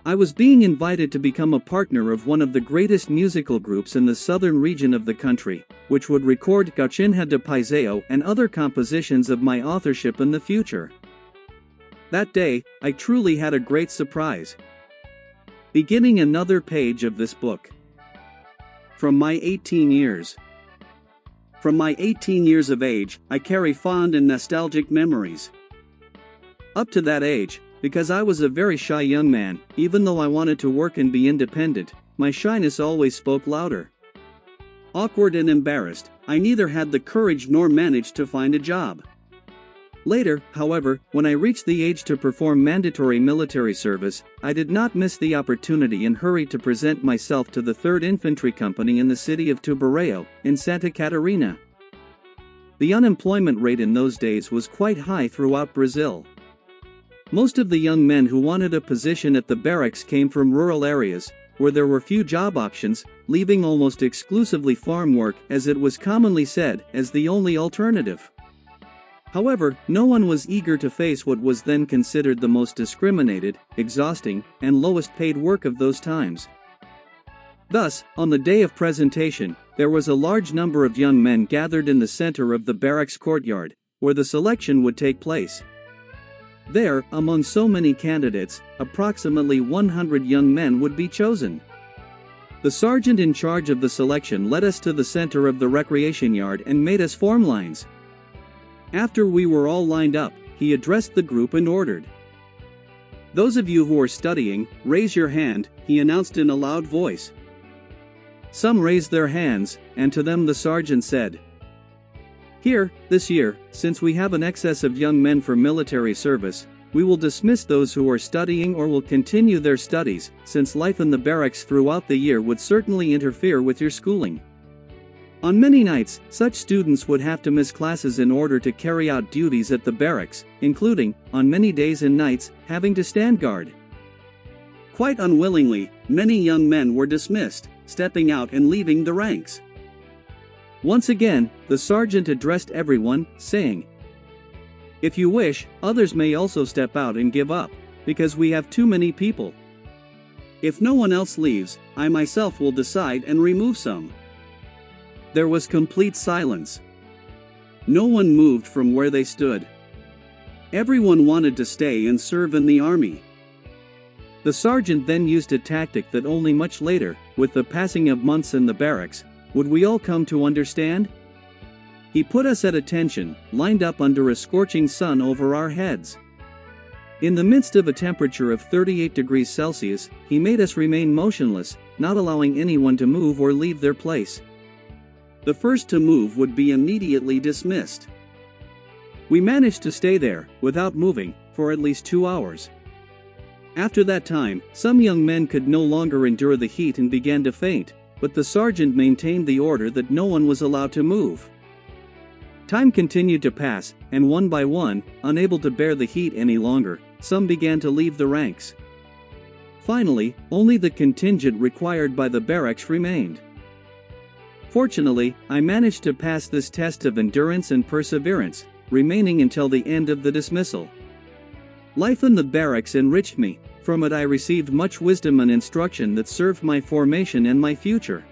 A: I was being invited to become a partner of one of the greatest musical groups in the southern region of the country, which would record Gauchinha de Paiseo and other compositions of my authorship in the future. That day, I truly had a great surprise. Beginning another page of this book. From my 18 years. From my 18 years of age, I carry fond and nostalgic memories. Up to that age, because I was a very shy young man, even though I wanted to work and be independent, my shyness always spoke louder. Awkward and embarrassed, I neither had the courage nor managed to find a job. Later, however, when I reached the age to perform mandatory military service, I did not miss the opportunity and hurried to present myself to the 3rd Infantry Company in the city of Tubarão, in Santa Catarina. The unemployment rate in those days was quite high throughout Brazil. Most of the young men who wanted a position at the barracks came from rural areas, where there were few job options, leaving almost exclusively farm work, as it was commonly said, as the only alternative. However, no one was eager to face what was then considered the most discriminated, exhausting, and lowest paid work of those times. Thus, on the day of presentation, there was a large number of young men gathered in the center of the barracks courtyard, where the selection would take place. There, among so many candidates, approximately 100 young men would be chosen. The sergeant in charge of the selection led us to the center of the recreation yard and made us form lines. After we were all lined up, he addressed the group and ordered, "Those of you who are studying, raise your hand," he announced in a loud voice. Some raised their hands, and to them the sergeant said, "Here, this year, since we have an excess of young men for military service, We will dismiss those who are studying or will continue their studies, since life in the barracks throughout the year would certainly interfere with your schooling. On many nights, such students would have to miss classes in order to carry out duties at the barracks, including, on many days and nights, having to stand guard. Quite unwillingly, many young men were dismissed, stepping out and leaving the ranks. Once again, the sergeant addressed everyone, saying, "If you wish, others may also step out and give up, because we have too many people. If no one else leaves, I myself will decide and remove some." There was complete silence. No one moved from where they stood. Everyone wanted to stay and serve in the army. The sergeant then used a tactic that only much later, with the passing of months in the barracks, would we all come to understand. He put us at attention, lined up under a scorching sun over our heads. In the midst of a temperature of 38 degrees Celsius, he made us remain motionless, not allowing anyone to move or leave their place. The first to move would be immediately dismissed. We managed to stay there, without moving, for at least 2 hours. After that time, some young men could no longer endure the heat and began to faint, but the sergeant maintained the order that no one was allowed to move. Time continued to pass, and one by one, unable to bear the heat any longer, some began to leave the ranks. Finally, only the contingent required by the barracks remained. Fortunately, I managed to pass this test of endurance and perseverance, remaining until the end of the dismissal. Life in the barracks enriched me. From it I received much wisdom and instruction that served my formation and my future.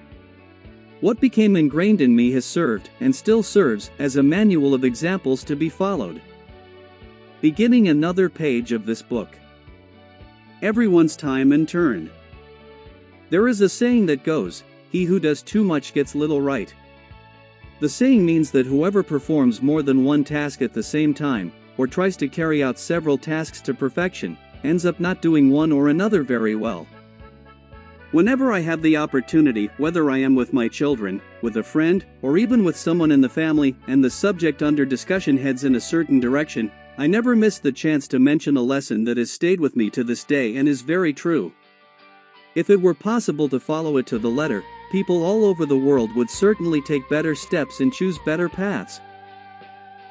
A: What became ingrained in me has served, and still serves, as a manual of examples to be followed. Beginning another page of this book. Everyone's time and turn. There is a saying that goes, "He who does too much gets little right." The saying means that whoever performs more than one task at the same time, or tries to carry out several tasks to perfection, ends up not doing one or another very well. Whenever I have the opportunity, whether I am with my children, with a friend, or even with someone in the family, and the subject under discussion heads in a certain direction, I never miss the chance to mention a lesson that has stayed with me to this day and is very true. If it were possible to follow it to the letter, people all over the world would certainly take better steps and choose better paths.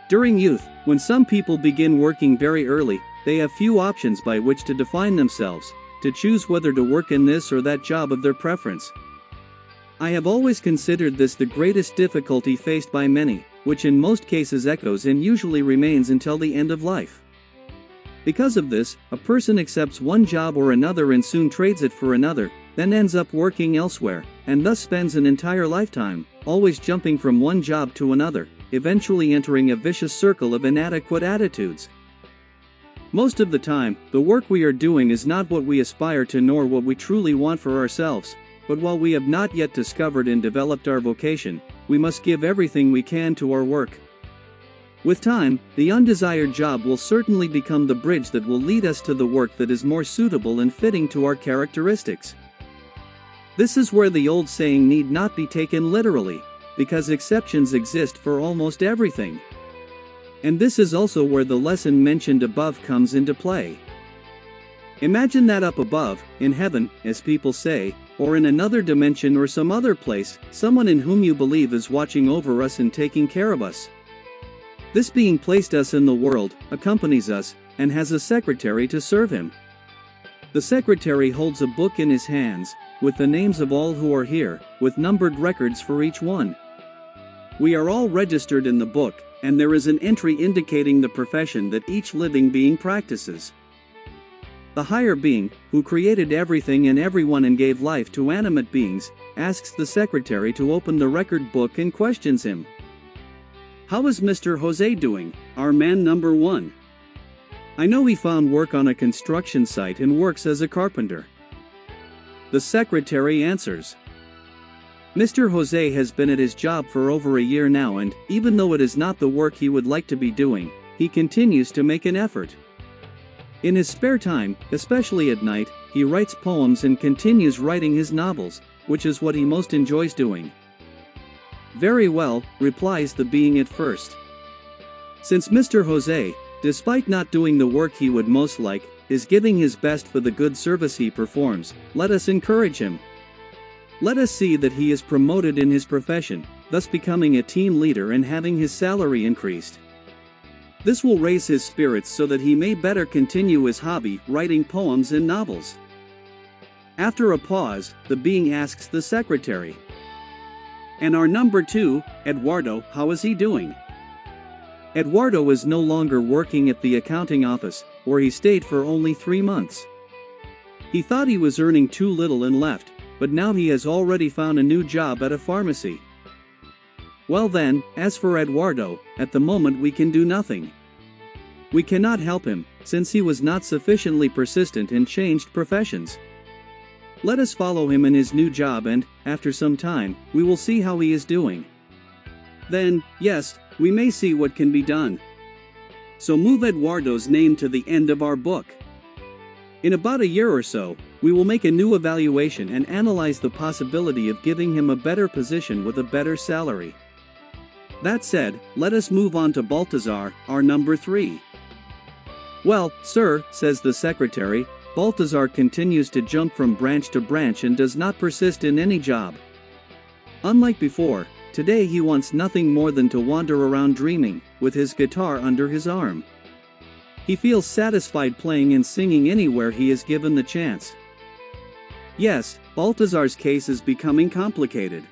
A: During youth, when some people begin working very early, they have few options by which to define themselves, to choose whether to work in this or that job of their preference. I have always considered this the greatest difficulty faced by many, which in most cases echoes and usually remains until the end of life. Because of this, a person accepts one job or another and soon trades it for another, then ends up working elsewhere, and thus spends an entire lifetime, always jumping from one job to another, eventually entering a vicious circle of inadequate attitudes. Most of the time, the work we are doing is not what we aspire to nor what we truly want for ourselves, but while we have not yet discovered and developed our vocation, we must give everything we can to our work. With time, the undesired job will certainly become the bridge that will lead us to the work that is more suitable and fitting to our characteristics. This is where the old saying need not be taken literally, because exceptions exist for almost everything. And this is also where the lesson mentioned above comes into play. Imagine that up above, in heaven, as people say, or in another dimension or some other place, someone in whom you believe is watching over us and taking care of us. This being placed us in the world, accompanies us, and has a secretary to serve him. The secretary holds a book in his hands, with the names of all who are here, with numbered records for each one. We are all registered in the book, and there is an entry indicating the profession that each living being practices. The higher being, who created everything and everyone and gave life to animate beings, asks the secretary to open the record book and questions him. "How is Mr. Jose doing, our man number 1? I know he found work on a construction site and works as a carpenter." The secretary answers, "Mr. Jose has been at his job for over a year now, and, even though it is not the work he would like to be doing, he continues to make an effort. In his spare time, especially at night, he writes poems and continues writing his novels, which is what he most enjoys doing." "Very well," replies the being at first. "Since Mr. Jose, Despite not doing the work he would most like, is giving his best for the good service he performs. Let us encourage him. Let us see that he is promoted in his profession, thus becoming a team leader and having his salary increased. This will raise his spirits so that he may better continue his hobby, writing poems and novels. After a pause, the being asks the secretary, "And our number 2, Eduardo, how is he doing?" Eduardo is no longer working at the accounting office, where he stayed for only 3 months. He thought he was earning too little and left, but now he has already found a new job at a pharmacy. Well then, as for Eduardo, at the moment we can do nothing. We cannot help him, since he was not sufficiently persistent and changed professions. Let us follow him in his new job and, after some time, we will see how he is doing. Then, yes, we may see what can be done. So move Eduardo's name to the end of our book. In about a year or so, we will make a new evaluation and analyze the possibility of giving him a better position with a better salary. That said, let us move on to Baltazar, our number 3. "Well, sir," says the secretary, Baltazar continues to jump from branch to branch and does not persist in any job. Unlike before, today he wants nothing more than to wander around dreaming, with his guitar under his arm. He feels satisfied playing and singing anywhere he is given the chance. Yes, Baltazar's case is becoming complicated.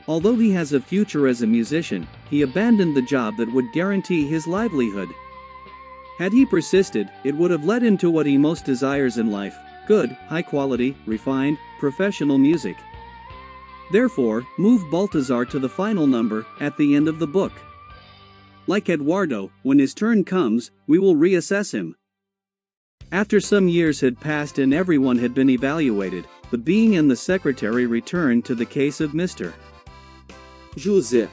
A: Although he has a future as a musician, he abandoned the job that would guarantee his livelihood. Had he persisted, it would have led him to what he most desires in life: good, high-quality, refined, professional music. Therefore, move Baltazar to the final number, at the end of the book. Like Eduardo, when his turn comes, we will reassess him. After some years had passed and everyone had been evaluated, the being and the secretary returned to the case of Mr.
B: José.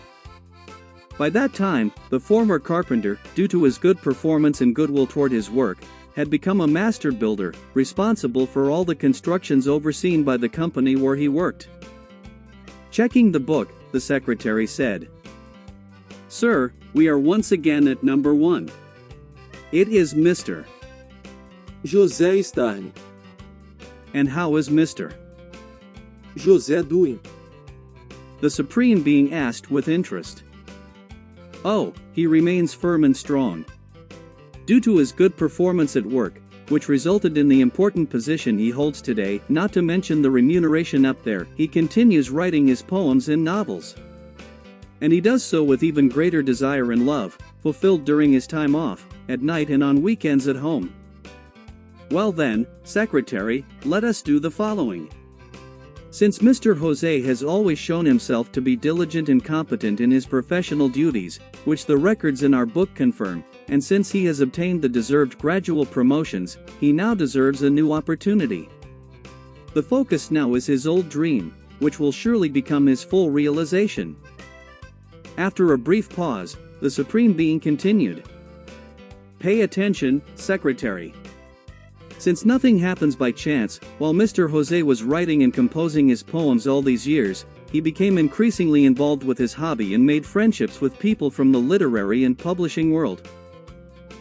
A: By that time, the former carpenter, due to his good performance and goodwill toward his work, had become a master builder, responsible for all the constructions overseen by the company where he worked. Checking the book, the secretary said, "Sir, we are once again at number 1. It is Mr.
B: José Starne.
A: And how is Mr.
B: José doing?"
A: The supreme being asked with interest. "Oh, he remains firm and strong. Due to his good performance at work, which resulted in the important position he holds today, not to mention the remuneration up there, he continues writing his poems and novels. And he does so with even greater desire and love, fulfilled during his time off, at night and on weekends at home. Well then, secretary, let us do the following. Since Mr. José has always shown himself to be diligent and competent in his professional duties, which the records in our book confirm, and since he has obtained the deserved gradual promotions, he now deserves a new opportunity. The focus now is his old dream, which will surely become his full realization." After a brief pause, the Supreme Being continued. "Pay attention, secretary. Since nothing happens by chance, while Mr. José was writing and composing his poems all these years, he became increasingly involved with his hobby and made friendships with people from the literary and publishing world.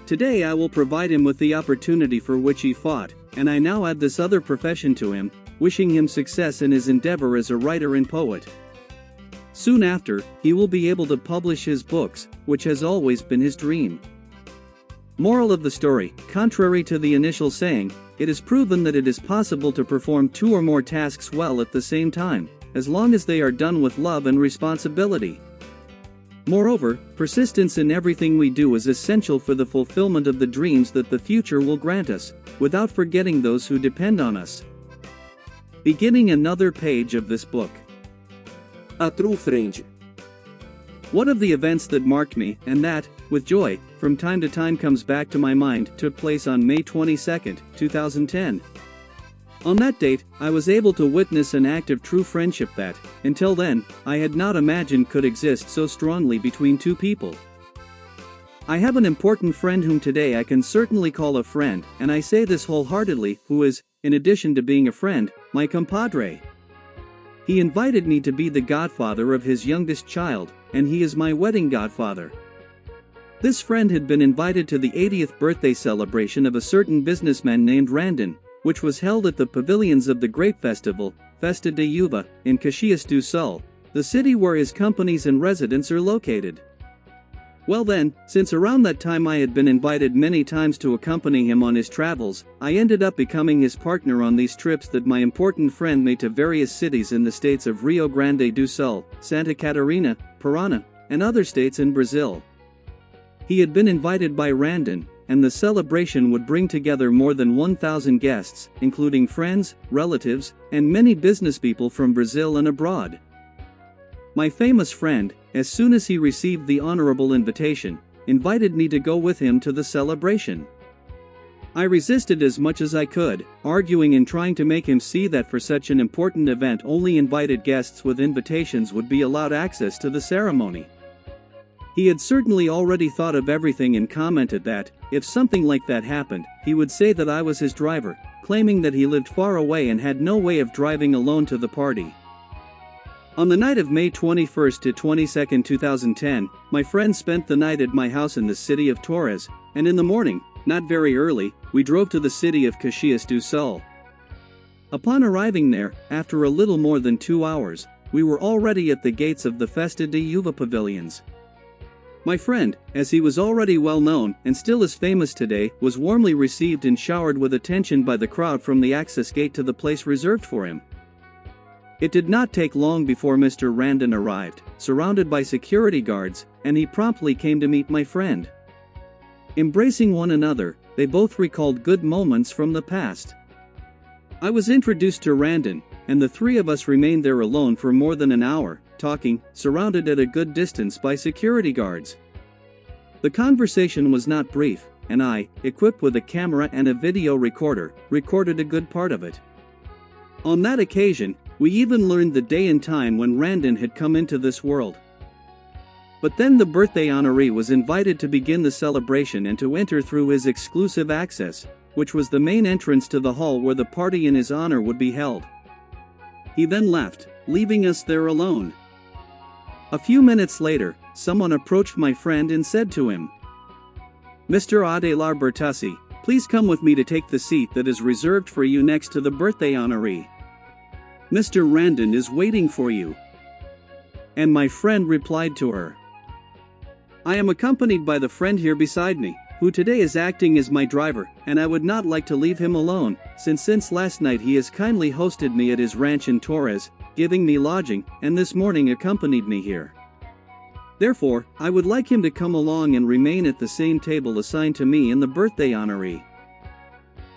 A: Today I will provide him with the opportunity for which he fought, and I now add this other profession to him, wishing him success in his endeavor as a writer and poet. Soon after, he will be able to publish his books, which has always been his dream." Moral of the story: contrary to the initial saying, it is proven that it is possible to perform 2 or more tasks well at the same time, as long as they are done with love and responsibility. Moreover, persistence in everything we do is essential for the fulfillment of the dreams that the future will grant us, without forgetting those who depend on us. Beginning another page of this book.
B: A true friend.
A: One of the events that marked me, and that, with joy, from time to time comes back to my mind, took place on May 22, 2010. On that date, I was able to witness an act of true friendship that, until then, I had not imagined could exist so strongly between two people. I have an important friend whom today I can certainly call a friend, and I say this wholeheartedly, who is, in addition to being a friend, my compadre. He invited me to be the godfather of his youngest child, and he is my wedding godfather. This friend had been invited to the 80th birthday celebration of a certain businessman named Randon, which was held at the pavilions of the Grape Festival, Festa de Uva, in Caxias do Sul, the city where his companies and residents are located. Well then, since around that time I had been invited many times to accompany him on his travels, I ended up becoming his partner on these trips that my important friend made to various cities in the states of Rio Grande do Sul, Santa Catarina, Paraná, and other states in Brazil. He had been invited by Randon, and the celebration would bring together more than 1,000 guests, including friends, relatives, and many businesspeople from Brazil and abroad. My famous friend, as soon as he received the honorable invitation, invited me to go with him to the celebration. I resisted as much as I could, arguing and trying to make him see that for such an important event only invited guests with invitations would be allowed access to the ceremony. He had certainly already thought of everything and commented that, if something like that happened, he would say that I was his driver, claiming that he lived far away and had no way of driving alone to the party. On the night of May 21 to 22, 2010, my friend spent the night at my house in the city of Torres, and in the morning, not very early, we drove to the city of Caxias do Sul. Upon arriving there, after a little more than 2 hours, we were already at the gates of the Festa de Uva pavilions. My friend, as he was already well known and still is famous today, was warmly received and showered with attention by the crowd from the access gate to the place reserved for him. It did not take long before Mr. Randon arrived, surrounded by security guards, and he promptly came to meet my friend. Embracing one another, they both recalled good moments from the past. I was introduced to Randon, and the three of us remained there alone for more than an hour, talking, surrounded at a good distance by security guards. The conversation was not brief, and I, equipped with a camera and a video recorder, recorded a good part of it. On that occasion, we even learned the day and time when Randon had come into this world. But then the birthday honoree was invited to begin the celebration and to enter through his exclusive access, which was the main entrance to the hall where the party in his honor would be held. He then left, leaving us there alone. A few minutes later, someone approached my friend and said to him, "Mr. Adelar Bertussi, please come with me to take the seat that is reserved for you next to the birthday honoree. Mr. Randon is waiting for you." And my friend replied to her, "I am accompanied by the friend here beside me, who today is acting as my driver, and I would not like to leave him alone, since last night he has kindly hosted me at his ranch in Torres, giving me lodging, and this morning accompanied me here. Therefore, I would like him to come along and remain at the same table assigned to me and the birthday honoree."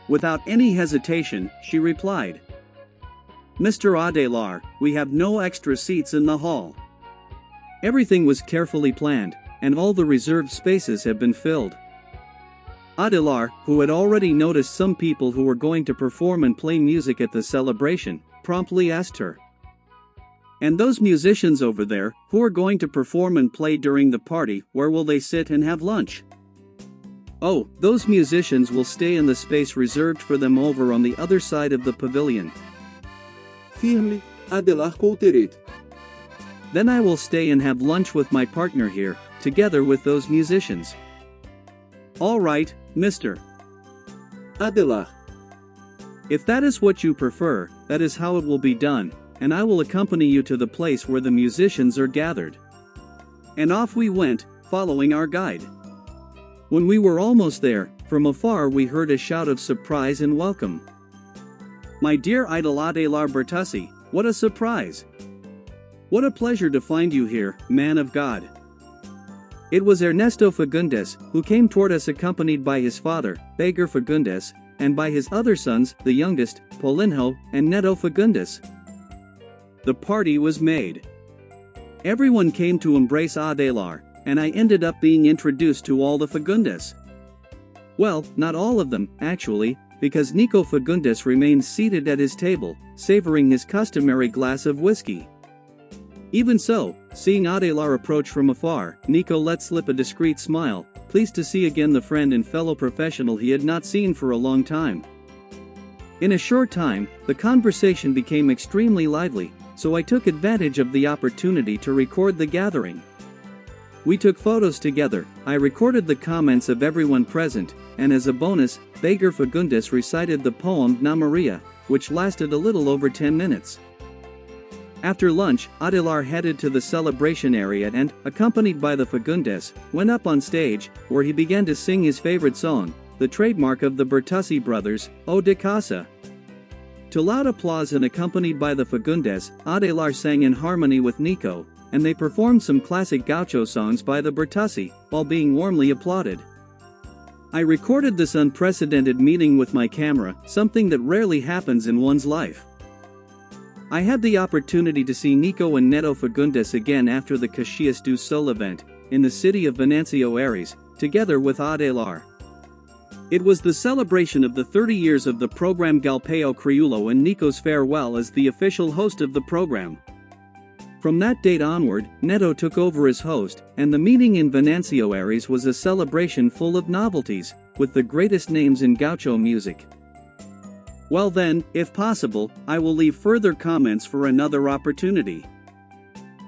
A: Without any hesitation, she replied, "Mr. Adelar, we have no extra seats in the hall. Everything was carefully planned, and all the reserved spaces have been filled." Adelar, who had already noticed some people who were going to perform and play music at the celebration, promptly asked her, "And those musicians over there, who are going to perform and play during the party, where will they sit and have lunch?" "Oh, those musicians will stay in the space reserved for them over on the other side of the pavilion."
B: Firme, Adelar Couterete.
A: "Then I will stay and have lunch with my partner here, together with those musicians." "All right, Mr.
B: Adelar.
A: If that is what you prefer, that is how it will be done, and I will accompany you to the place where the musicians are gathered." And off we went, following our guide. When we were almost there, from afar we heard a shout of surprise and welcome. "My dear idol Adelar Bertussi, what a surprise! What a pleasure to find you here, man of God." It was Ernesto Fagundes, who came toward us accompanied by his father, Beggar Fagundes, and by his other sons, the youngest, Paulinho, and Neto Fagundes. The party was made. Everyone came to embrace Adelar, and I ended up being introduced to all the Fagundes. Well, not all of them, actually, because Nico Fagundes remained seated at his table, savoring his customary glass of whiskey. Even so, seeing Adelar approach from afar, Nico let slip a discreet smile, pleased to see again the friend and fellow professional he had not seen for a long time. In a short time, the conversation became extremely lively, so I took advantage of the opportunity to record the gathering. We took photos together, I recorded the comments of everyone present, and as a bonus, Beggar Fagundes recited the poem Na Maria, which lasted a little over 10 minutes. After lunch, Adelar headed to the celebration area and, accompanied by the Fagundes, went up on stage, where he began to sing his favorite song, the trademark of the Bertussi brothers, O de Casa. To loud applause and accompanied by the Fagundes, Adelar sang in harmony with Nico, and they performed some classic gaucho songs by the Bertussi, while being warmly applauded. I recorded this unprecedented meeting with my camera, something that rarely happens in one's life. I had the opportunity to see Nico and Neto Fagundes again after the Caxias do Sul event, in the city of Venancio Aires, together with Adelar. It was the celebration of the 30 years of the program Galpeo Criollo and Nico's farewell as the official host of the program. From that date onward, Neto took over as host, and the meeting in Venancio Aires was a celebration full of novelties, with the greatest names in gaucho music. Well then, if possible, I will leave further comments for another opportunity.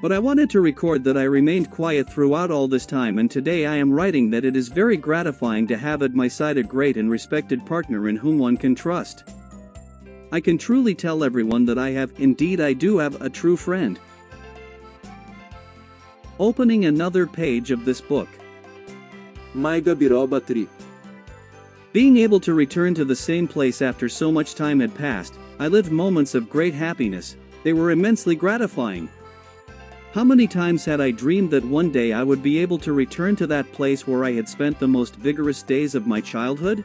A: But I wanted to record that I remained quiet throughout all this time, and today I am writing that it is very gratifying to have at my side a great and respected partner in whom one can trust. I can truly tell everyone that I do have a true friend. Opening another page of this book.
B: Mai Gabiroba Tri.
A: Being able to return to the same place after so much time had passed, I lived moments of great happiness. They were immensely gratifying. How many times had I dreamed that one day I would be able to return to that place where I had spent the most vigorous days of my childhood?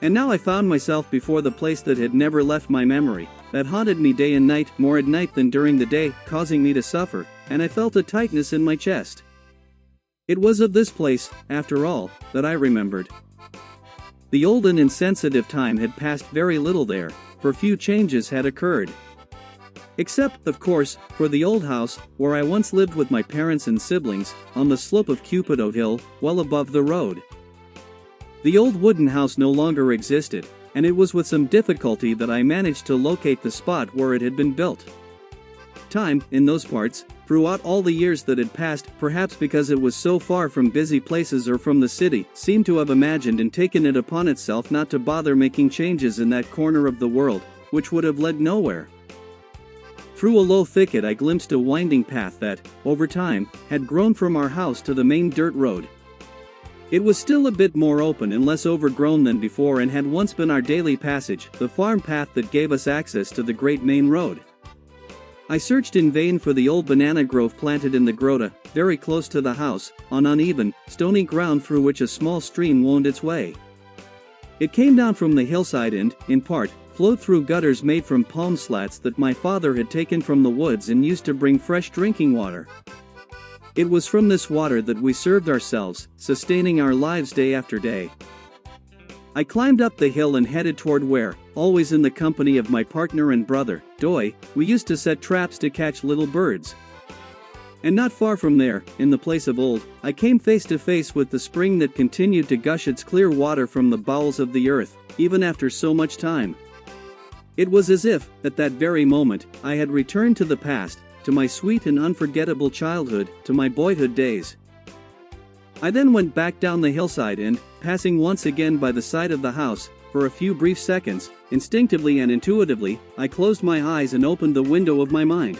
A: And now I found myself before the place that had never left my memory, that haunted me day and night, more at night than during the day, causing me to suffer, and I felt a tightness in my chest. It was of this place, after all, that I remembered. The old and insensitive time had passed very little there, for few changes had occurred. Except, of course, for the old house, where I once lived with my parents and siblings, on the slope of Cupido Hill, well above the road. The old wooden house no longer existed, and it was with some difficulty that I managed to locate the spot where it had been built. Time, in those parts, throughout all the years that had passed, perhaps because it was so far from busy places or from the city, seemed to have imagined and taken it upon itself not to bother making changes in that corner of the world, which would have led nowhere. Through a low thicket I glimpsed a winding path that, over time, had grown from our house to the main dirt road. It was still a bit more open and less overgrown than before, and had once been our daily passage, the farm path that gave us access to the great main road. I searched in vain for the old banana grove planted in the grota, very close to the house, on uneven, stony ground through which a small stream wound its way. It came down from the hillside and, in part, flowed through gutters made from palm slats that my father had taken from the woods and used to bring fresh drinking water. It was from this water that we served ourselves, sustaining our lives day after day. I climbed up the hill and headed toward where, always in the company of my partner and brother, Doi, we used to set traps to catch little birds. And not far from there, in the place of old, I came face to face with the spring that continued to gush its clear water from the bowels of the earth, even after so much time. It was as if, at that very moment, I had returned to the past, to my sweet and unforgettable childhood, to my boyhood days. I then went back down the hillside and, passing once again by the side of the house, for a few brief seconds, instinctively and intuitively, I closed my eyes and opened the window of my mind.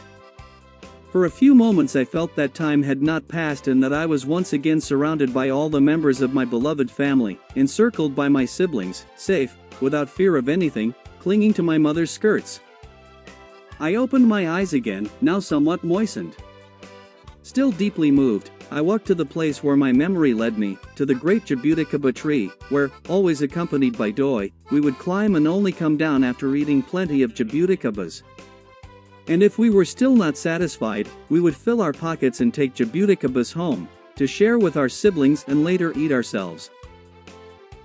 A: For a few moments I felt that time had not passed and that I was once again surrounded by all the members of my beloved family, encircled by my siblings, safe, without fear of anything, clinging to my mother's skirts. I opened my eyes again, now somewhat moistened. Still deeply moved, I walked to the place where my memory led me, to the great jabuticaba tree, where, always accompanied by Doi, we would climb and only come down after eating plenty of jabuticabas. And if we were still not satisfied, we would fill our pockets and take jabuticabas home, to share with our siblings and later eat ourselves.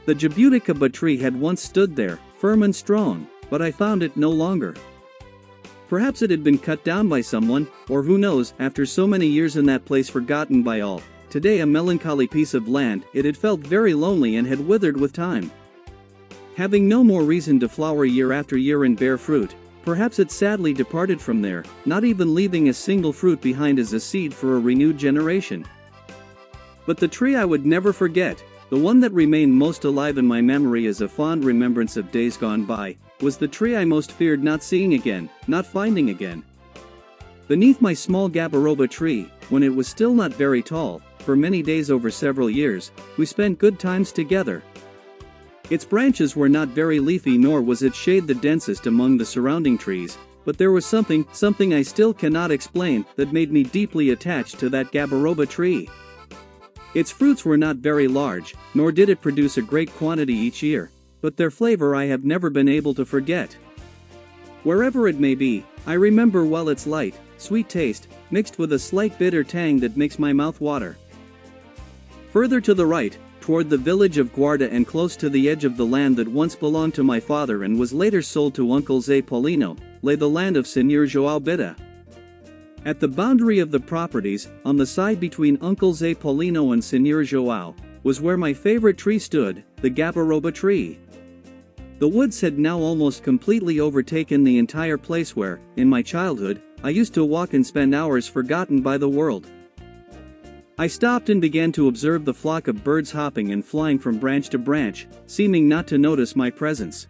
A: The jabuticaba tree had once stood there, firm and strong, but I found it no longer. Perhaps it had been cut down by someone, or who knows, after so many years in that place forgotten by all. Today a melancholy piece of land, it had felt very lonely and had withered with time. Having no more reason to flower year after year and bear fruit, perhaps it sadly departed from there, not even leaving a single fruit behind as a seed for a renewed generation. But the tree I would never forget, the one that remained most alive in my memory as a fond remembrance of days gone by, was the tree I most feared not seeing again, not finding again. Beneath my small gabaroba tree, when it was still not very tall, for many days over several years, we spent good times together. Its branches were not very leafy, nor was its shade the densest among the surrounding trees, but there was something I still cannot explain, that made me deeply attached to that gabaroba tree. Its fruits were not very large, nor did it produce a great quantity each year, but their flavor I have never been able to forget. Wherever it may be, I remember well its light, sweet taste, mixed with a slight bitter tang that makes my mouth water. Further to the right, toward the village of Guarda and close to the edge of the land that once belonged to my father and was later sold to Uncle Zé Paulino, lay the land of Senhor João Bida. At the boundary of the properties, on the side between Uncle Zé Paulino and Senhor João, was where my favorite tree stood, the gabaroba tree. The woods had now almost completely overtaken the entire place where, in my childhood, I used to walk and spend hours forgotten by the world. I stopped and began to observe the flock of birds hopping and flying from branch to branch, seeming not to notice my presence.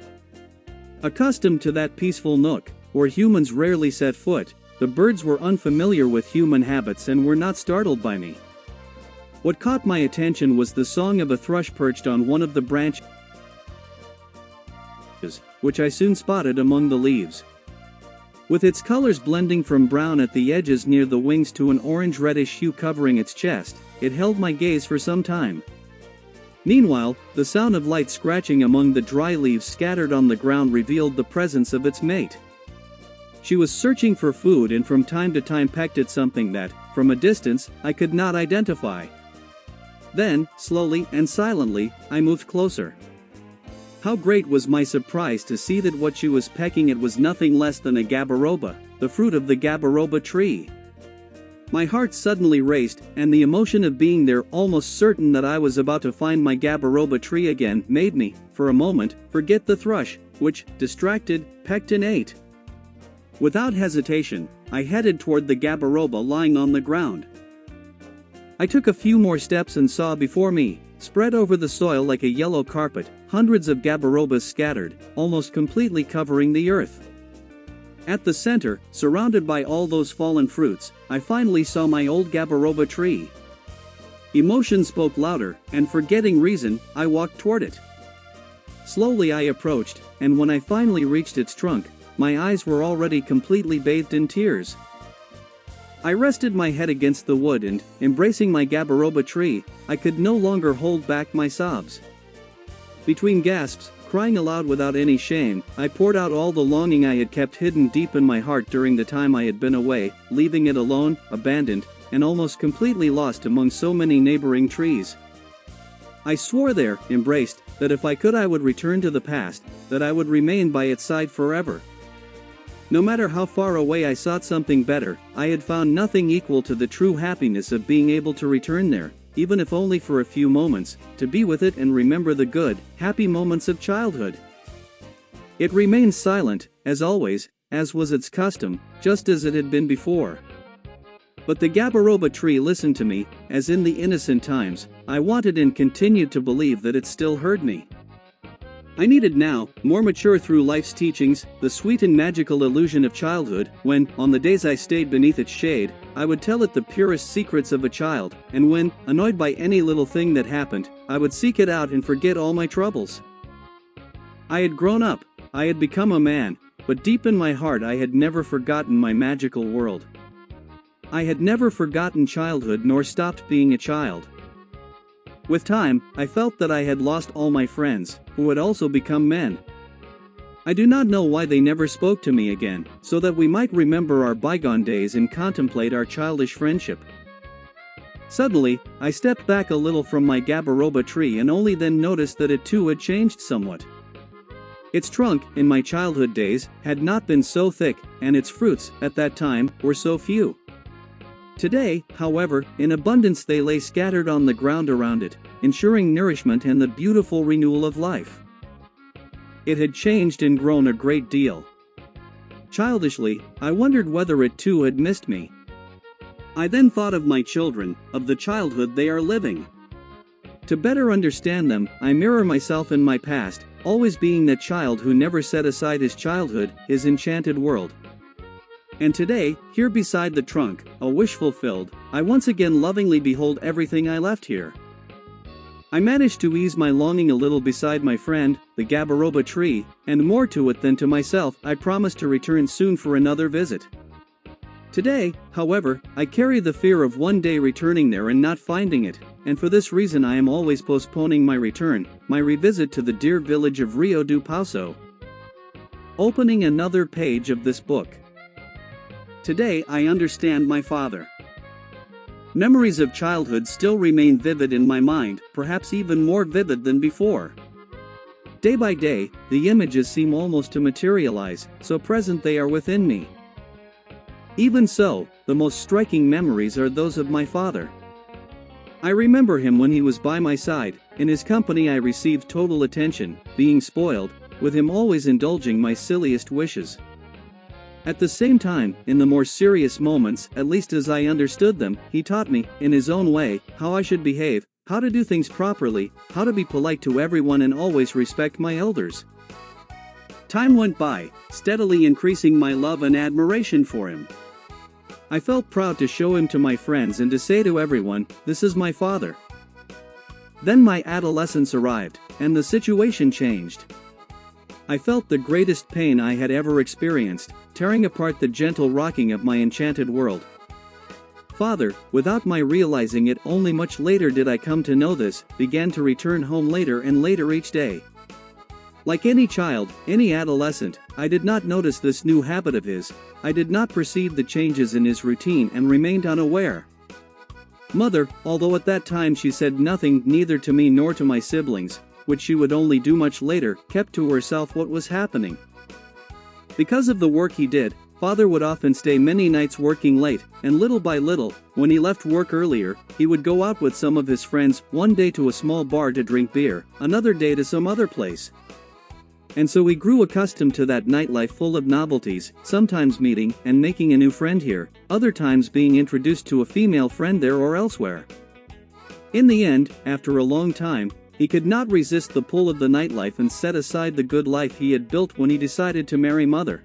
A: Accustomed to that peaceful nook, where humans rarely set foot, the birds were unfamiliar with human habits and were not startled by me. What caught my attention was the song of a thrush perched on one of the branches, which I soon spotted among the leaves. With its colors blending from brown at the edges near the wings to an orange-reddish hue covering its chest, it held my gaze for some time. Meanwhile, the sound of light scratching among the dry leaves scattered on the ground revealed the presence of its mate. She was searching for food and from time to time pecked at something that, from a distance, I could not identify. Then, slowly and silently, I moved closer. How great was my surprise to see that what she was pecking at was nothing less than a gabaroba, the fruit of the gabaroba tree. My heart suddenly raced, and the emotion of being there, almost certain that I was about to find my gabaroba tree again, made me, for a moment, forget the thrush, which, distracted, pecked and ate. Without hesitation, I headed toward the gabaroba lying on the ground. I took a few more steps and saw before me, spread over the soil like a yellow carpet, hundreds of gabarobas scattered, almost completely covering the earth. At the center, surrounded by all those fallen fruits, I finally saw my old gabaroba tree. Emotion spoke louder, and forgetting reason, I walked toward it. Slowly I approached, and when I finally reached its trunk, my eyes were already completely bathed in tears. I rested my head against the wood and, embracing my gabaroba tree, I could no longer hold back my sobs. Between gasps, crying aloud without any shame, I poured out all the longing I had kept hidden deep in my heart during the time I had been away, leaving it alone, abandoned, and almost completely lost among so many neighboring trees. I swore there, embraced, that if I could I would return to the past, that I would remain by its side forever. No matter how far away I sought something better, I had found nothing equal to the true happiness of being able to return there, even if only for a few moments, to be with it and remember the good, happy moments of childhood. It remained silent, as always, as was its custom, just as it had been before. But the gabaroba tree listened to me, as in the innocent times, I wanted and continued to believe that it still heard me. I needed now, more mature through life's teachings, the sweet and magical illusion of childhood, when, on the days I stayed beneath its shade, I would tell it the purest secrets of a child, and when, annoyed by any little thing that happened, I would seek it out and forget all my troubles. I had grown up, I had become a man, but deep in my heart I had never forgotten my magical world. I had never forgotten childhood nor stopped being a child. With time, I felt that I had lost all my friends, who had also become men. I do not know why they never spoke to me again, so that we might remember our bygone days and contemplate our childish friendship. Suddenly, I stepped back a little from my gabaroba tree and only then noticed that it too had changed somewhat. Its trunk, in my childhood days, had not been so thick, and its fruits, at that time, were so few. Today, however, in abundance they lay scattered on the ground around it, ensuring nourishment and the beautiful renewal of life. It had changed and grown a great deal. Childishly, I wondered whether it too had missed me. I then thought of my children, of the childhood they are living. To better understand them, I mirror myself in my past, always being that child who never set aside his childhood, his enchanted world. And today, here beside the trunk, a wish fulfilled, I once again lovingly behold everything I left here. I managed to ease my longing a little beside my friend, the gabiroba tree, and more to it than to myself. I promise to return soon for another visit. Today, however, I carry the fear of one day returning there and not finding it, and for this reason I am always postponing my return, my revisit to the dear village of Rio do Passo. Opening another page of this book. Today I understand my father. Memories of childhood still remain vivid in my mind, perhaps even more vivid than before. Day by day, the images seem almost to materialize, so present they are within me. Even so, the most striking memories are those of my father. I remember him when he was by my side. In his company I received total attention, being spoiled, with him always indulging my silliest wishes. At the same time, in the more serious moments, at least as I understood them, he taught me, in his own way, how I should behave, how to do things properly, how to be polite to everyone and always respect my elders. Time went by, steadily increasing my love and admiration for him. I felt proud to show him to my friends and to say to everyone, "This is my father." Then my adolescence arrived, and the situation changed. I felt the greatest pain I had ever experienced, tearing apart the gentle rocking of my enchanted world. Father, without my realizing it only much later did I come to know this, began to return home later and later each day. Like any child, any adolescent, I did not notice this new habit of his. I did not perceive the changes in his routine and remained unaware. Mother, although at that time she said nothing neither to me nor to my siblings, which she would only do much later, kept to herself what was happening. Because of the work he did, Father would often stay many nights working late, and little by little, when he left work earlier, he would go out with some of his friends, one day to a small bar to drink beer, another day to some other place. And so we grew accustomed to that nightlife full of novelties, sometimes meeting and making a new friend here, other times being introduced to a female friend there or elsewhere. In the end, after a long time, he could not resist the pull of the nightlife and set aside the good life he had built when he decided to marry Mother.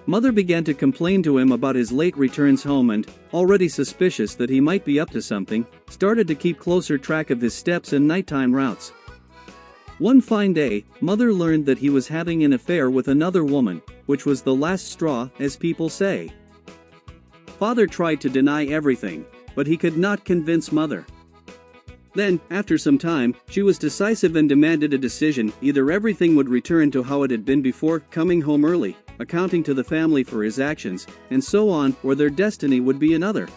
A: Mother began to complain to him about his late returns home and, already suspicious that he might be up to something, started to keep closer track of his steps and nighttime routes. One fine day, Mother learned that he was having an affair with another woman, which was the last straw, as people say. Father tried to deny everything, but he could not convince Mother. Then, after some time, she was decisive and demanded a decision. Either everything would return to how it had been before, coming home early, accounting to the family for his actions, and so on, or their destiny would be another.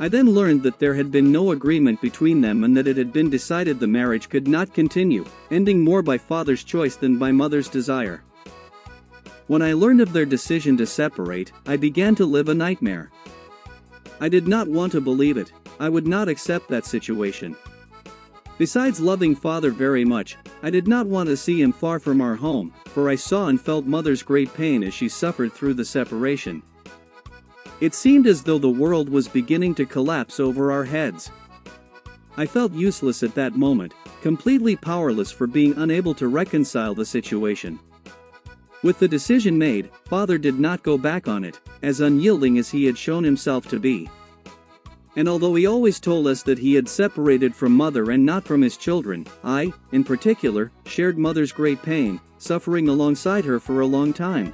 A: I then learned that there had been no agreement between them and that it had been decided the marriage could not continue, ending more by Father's choice than by Mother's desire. When I learned of their decision to separate, I began to live a nightmare. I did not want to believe it. I would not accept that situation. Besides loving Father very much, I did not want to see him far from our home, for I saw and felt Mother's great pain as she suffered through the separation. It seemed as though the world was beginning to collapse over our heads. I felt useless at that moment, completely powerless for being unable to reconcile the situation. With the decision made, Father did not go back on it, as unyielding as he had shown himself to be. And although he always told us that he had separated from Mother and not from his children, I, in particular, shared Mother's great pain, suffering alongside her for a long time.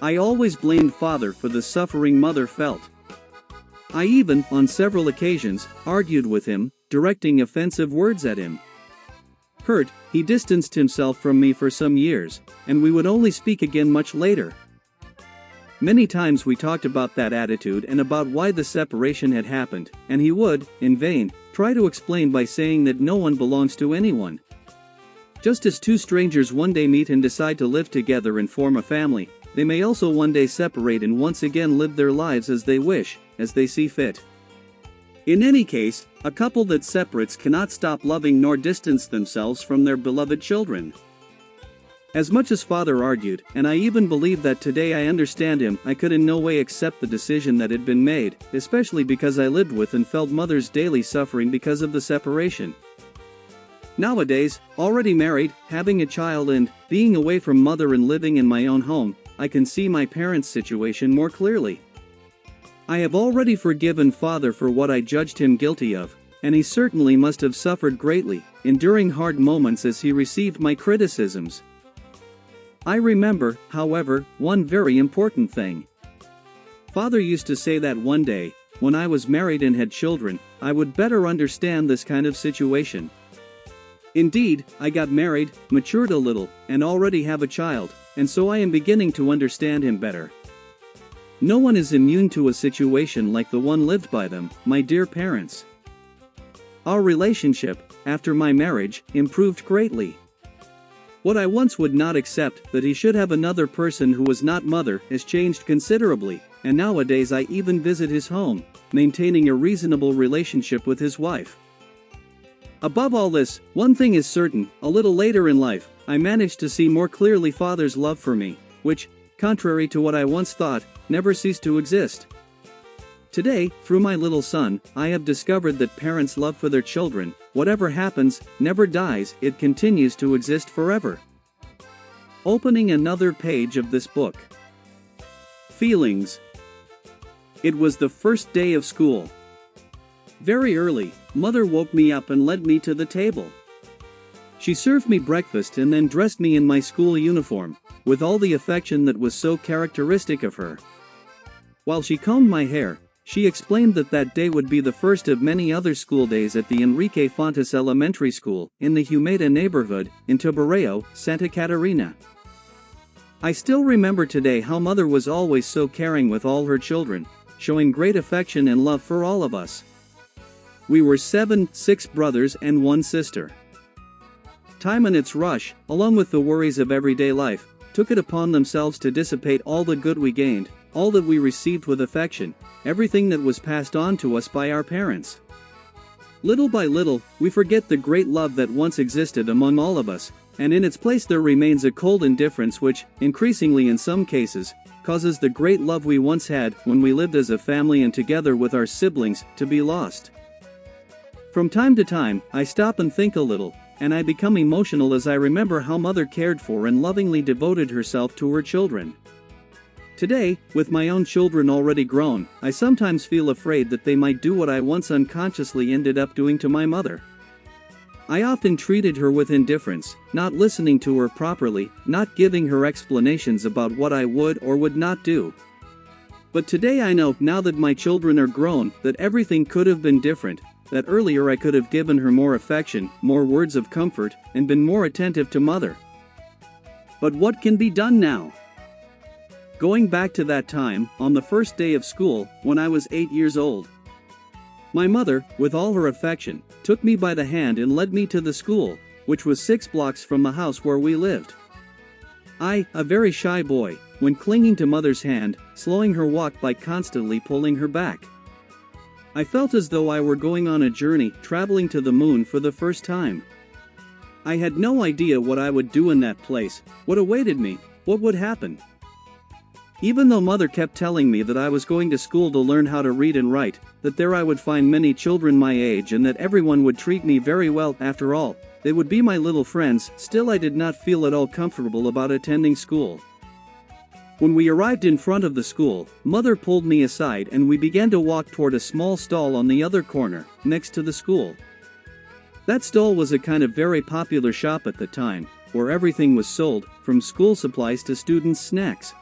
A: I always blamed Father for the suffering Mother felt. I even, on several occasions, argued with him, directing offensive words at him. Hurt, he distanced himself from me for some years, and we would only speak again much later. Many times we talked about that attitude and about why the separation had happened, and he would, in vain, try to explain by saying that no one belongs to anyone. Just as two strangers one day meet and decide to live together and form a family, they may also one day separate and once again live their lives as they wish, as they see fit. In any case, a couple that separates cannot stop loving nor distance themselves from their beloved children. As much as father argued, and I even believe that today I understand him, I could in no way accept the decision that had been made, especially because I lived with and felt mother's daily suffering because of the separation. Nowadays, already married, having a child and being away from mother and living in my own home, I can see my parents' situation more clearly. I have already forgiven father for what I judged him guilty of, and he certainly must have suffered greatly, enduring hard moments as he received my criticisms. I remember, however, one very important thing. Father used to say that one day, when I was married and had children, I would better understand this kind of situation. Indeed, I got married, matured a little, and already have a child, and so I am beginning to understand him better. No one is immune to a situation like the one lived by them, my dear parents. Our relationship, after my marriage, improved greatly. What I once would not accept, that he should have another person who was not mother, has changed considerably, and nowadays I even visit his home, maintaining a reasonable relationship with his wife. Above all this, one thing is certain, a little later in life, I managed to see more clearly father's love for me, which, contrary to what I once thought, never ceased to exist. Today, through my little son, I have discovered that parents' love for their children, whatever happens, never dies, it continues to exist forever. Opening another page of this book. Feelings. It was the first day of school. Very early, mother woke me up and led me to the table. She served me breakfast and then dressed me in my school uniform, with all the affection that was so characteristic of her. While she combed my hair, she explained that that day would be the first of many other school days at the Enrique Fontes Elementary School, in the Humeda neighborhood, in Tubarao, Santa Catarina. I still remember today how mother was always so caring with all her children, showing great affection and love for all of us. We were 6 brothers and 1 sister. Time and its rush, along with the worries of everyday life, took it upon themselves to dissipate all the good we gained, all that we received with affection, everything that was passed on to us by our parents. Little by little, we forget the great love that once existed among all of us, and in its place there remains a cold indifference which, increasingly in some cases, causes the great love we once had when we lived as a family and together with our siblings, to be lost. From time to time, I stop and think a little, and I become emotional as I remember how mother cared for and lovingly devoted herself to her children. Today, with my own children already grown, I sometimes feel afraid that they might do what I once unconsciously ended up doing to my mother. I often treated her with indifference, not listening to her properly, not giving her explanations about what I would or would not do. But today I know, now that my children are grown, that everything could have been different, that earlier I could have given her more affection, more words of comfort, and been more attentive to mother. But what can be done now? Going back to that time, on the first day of school, when I was 8 years old. My mother, with all her affection, took me by the hand and led me to the school, which was 6 blocks from the house where we lived. I, a very shy boy, went clinging to mother's hand, slowing her walk by constantly pulling her back. I felt as though I were going on a journey, traveling to the moon for the first time. I had no idea what I would do in that place, what awaited me, what would happen. Even though mother kept telling me that I was going to school to learn how to read and write, that there I would find many children my age and that everyone would treat me very well, after all, they would be my little friends, still I did not feel at all comfortable about attending school. When we arrived in front of the school, mother pulled me aside and we began to walk toward a small stall on the other corner, next to the school. That stall was a kind of very popular shop at the time, where everything was sold, from school supplies to students' snacks.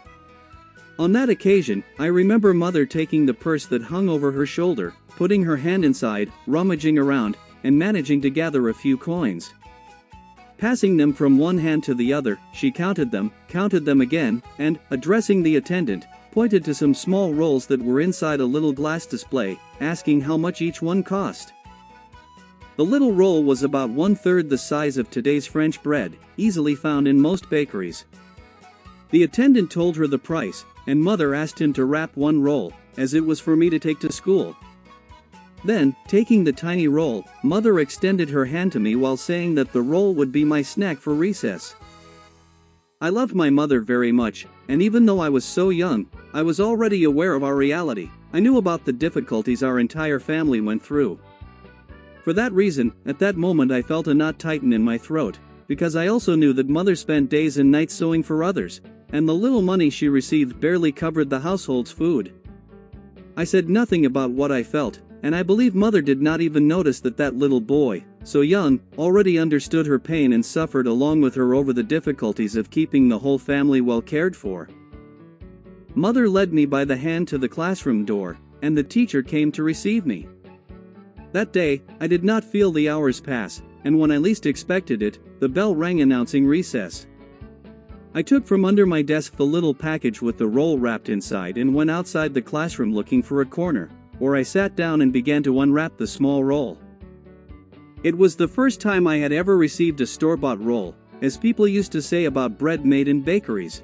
A: On that occasion, I remember mother taking the purse that hung over her shoulder, putting her hand inside, rummaging around, and managing to gather a few coins. Passing them from one hand to the other, she counted them again, and, addressing the attendant, pointed to some small rolls that were inside a little glass display, asking how much each one cost. The little roll was about 1/3 the size of today's French bread, easily found in most bakeries. The attendant told her the price, and mother asked him to wrap one roll, as it was for me to take to school. Then, taking the tiny roll, mother extended her hand to me while saying that the roll would be my snack for recess. I loved my mother very much, and even though I was so young, I was already aware of our reality. I knew about the difficulties our entire family went through. For that reason, at that moment I felt a knot tighten in my throat, because I also knew that mother spent days and nights sewing for others, and the little money she received barely covered the household's food. I said nothing about what I felt, and I believe mother did not even notice that that little boy, so young, already understood her pain and suffered along with her over the difficulties of keeping the whole family well cared for. Mother led me by the hand to the classroom door, and the teacher came to receive me. That day, I did not feel the hours pass, and when I least expected it, the bell rang announcing recess. I took from under my desk the little package with the roll wrapped inside and went outside the classroom looking for a corner, where I sat down and began to unwrap the small roll. It was the first time I had ever received a store-bought roll, as people used to say about bread made in bakeries.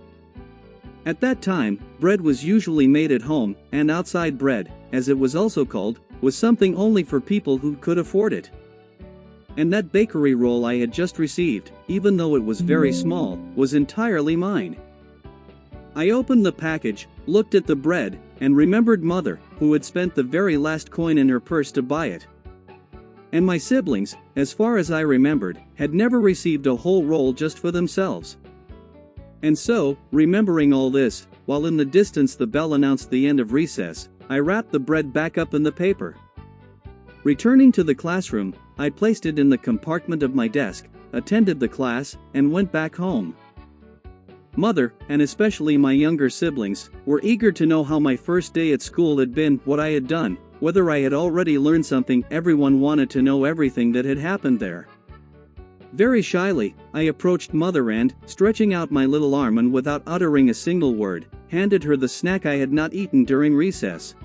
A: At that time, bread was usually made at home, and outside bread, as it was also called, was something only for people who could afford it. And that bakery roll I had just received, even though it was very small, was entirely mine. I opened the package, looked at the bread, and remembered mother, who had spent the very last coin in her purse to buy it. And my siblings, as far as I remembered, had never received a whole roll just for themselves. And so, remembering all this, while in the distance the bell announced the end of recess, I wrapped the bread back up in the paper. Returning to the classroom, I placed it in the compartment of my desk, attended the class, and went back home. Mother, and especially my younger siblings, were eager to know how my first day at school had been, what I had done, whether I had already learned something. Everyone wanted to know everything that had happened there. Very shyly, I approached mother and, stretching out my little arm and without uttering a single word, handed her the snack I had not eaten during recess.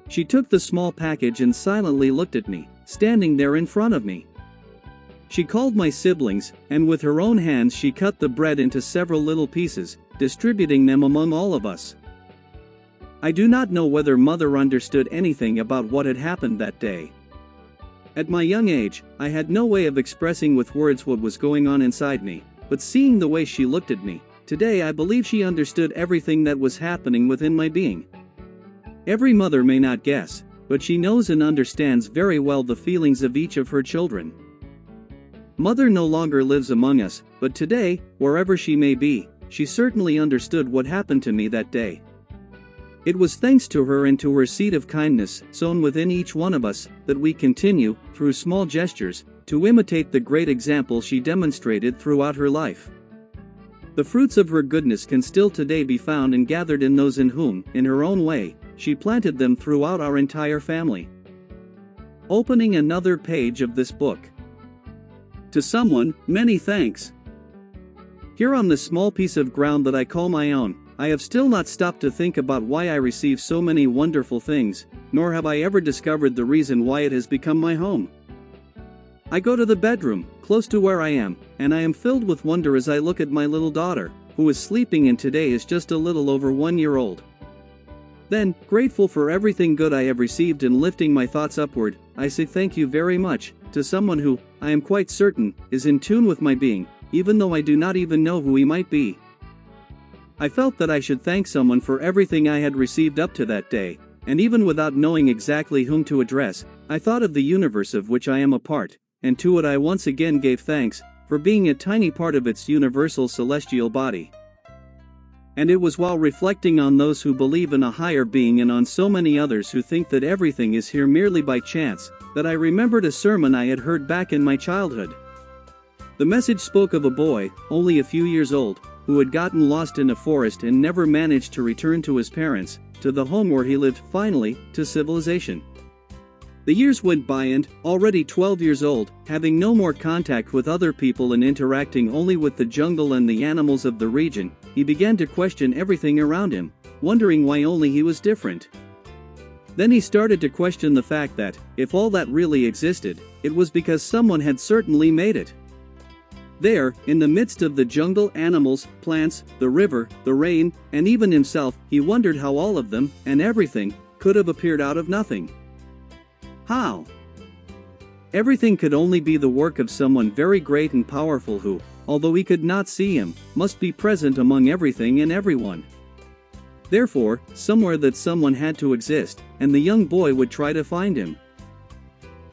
A: She took the small package and silently looked at me, standing there in front of me. She called my siblings, and with her own hands she cut the bread into several little pieces, distributing them among all of us. I do not know whether mother understood anything about what had happened that day. At my young age, I had no way of expressing with words what was going on inside me, but seeing the way she looked at me, today I believe she understood everything that was happening within my being. Every mother may not guess, but she knows and understands very well the feelings of each of her children. Mother no longer lives among us, but today, wherever she may be, she certainly understood what happened to me that day. It was thanks to her and to her seed of kindness, sown within each one of us, that we continue, through small gestures, to imitate the great example she demonstrated throughout her life. The fruits of her goodness can still today be found and gathered in those in whom, in her own way, she planted them throughout our entire family. Opening another page of this book. To someone, many thanks. Here on this small piece of ground that I call my own, I have still not stopped to think about why I receive so many wonderful things, nor have I ever discovered the reason why it has become my home. I go to the bedroom, close to where I am, and I am filled with wonder as I look at my little daughter, who is sleeping and today is just a little over 1 year old. Then, grateful for everything good I have received and lifting my thoughts upward, I say thank you very much, to someone who, I am quite certain, is in tune with my being, even though I do not even know who he might be. I felt that I should thank someone for everything I had received up to that day, and even without knowing exactly whom to address, I thought of the universe of which I am a part, and to it I once again gave thanks, for being a tiny part of its universal celestial body. And it was while reflecting on those who believe in a higher being and on so many others who think that everything is here merely by chance, that I remembered a sermon I had heard back in my childhood. The message spoke of a boy, only a few years old, who had gotten lost in a forest and never managed to return to his parents, to the home where he lived, finally, to civilization. The years went by and, already 12 years old, having no more contact with other people and interacting only with the jungle and the animals of the region, he began to question everything around him, wondering why only he was different. Then he started to question the fact that, if all that really existed, it was because someone had certainly made it. There, in the midst of the jungle, animals, plants, the river, the rain, and even himself, he wondered how all of them, and everything, could have appeared out of nothing. How? Everything could only be the work of someone very great and powerful who, although he could not see him, must be present among everything and everyone. Therefore, somewhere that someone had to exist, and the young boy would try to find him.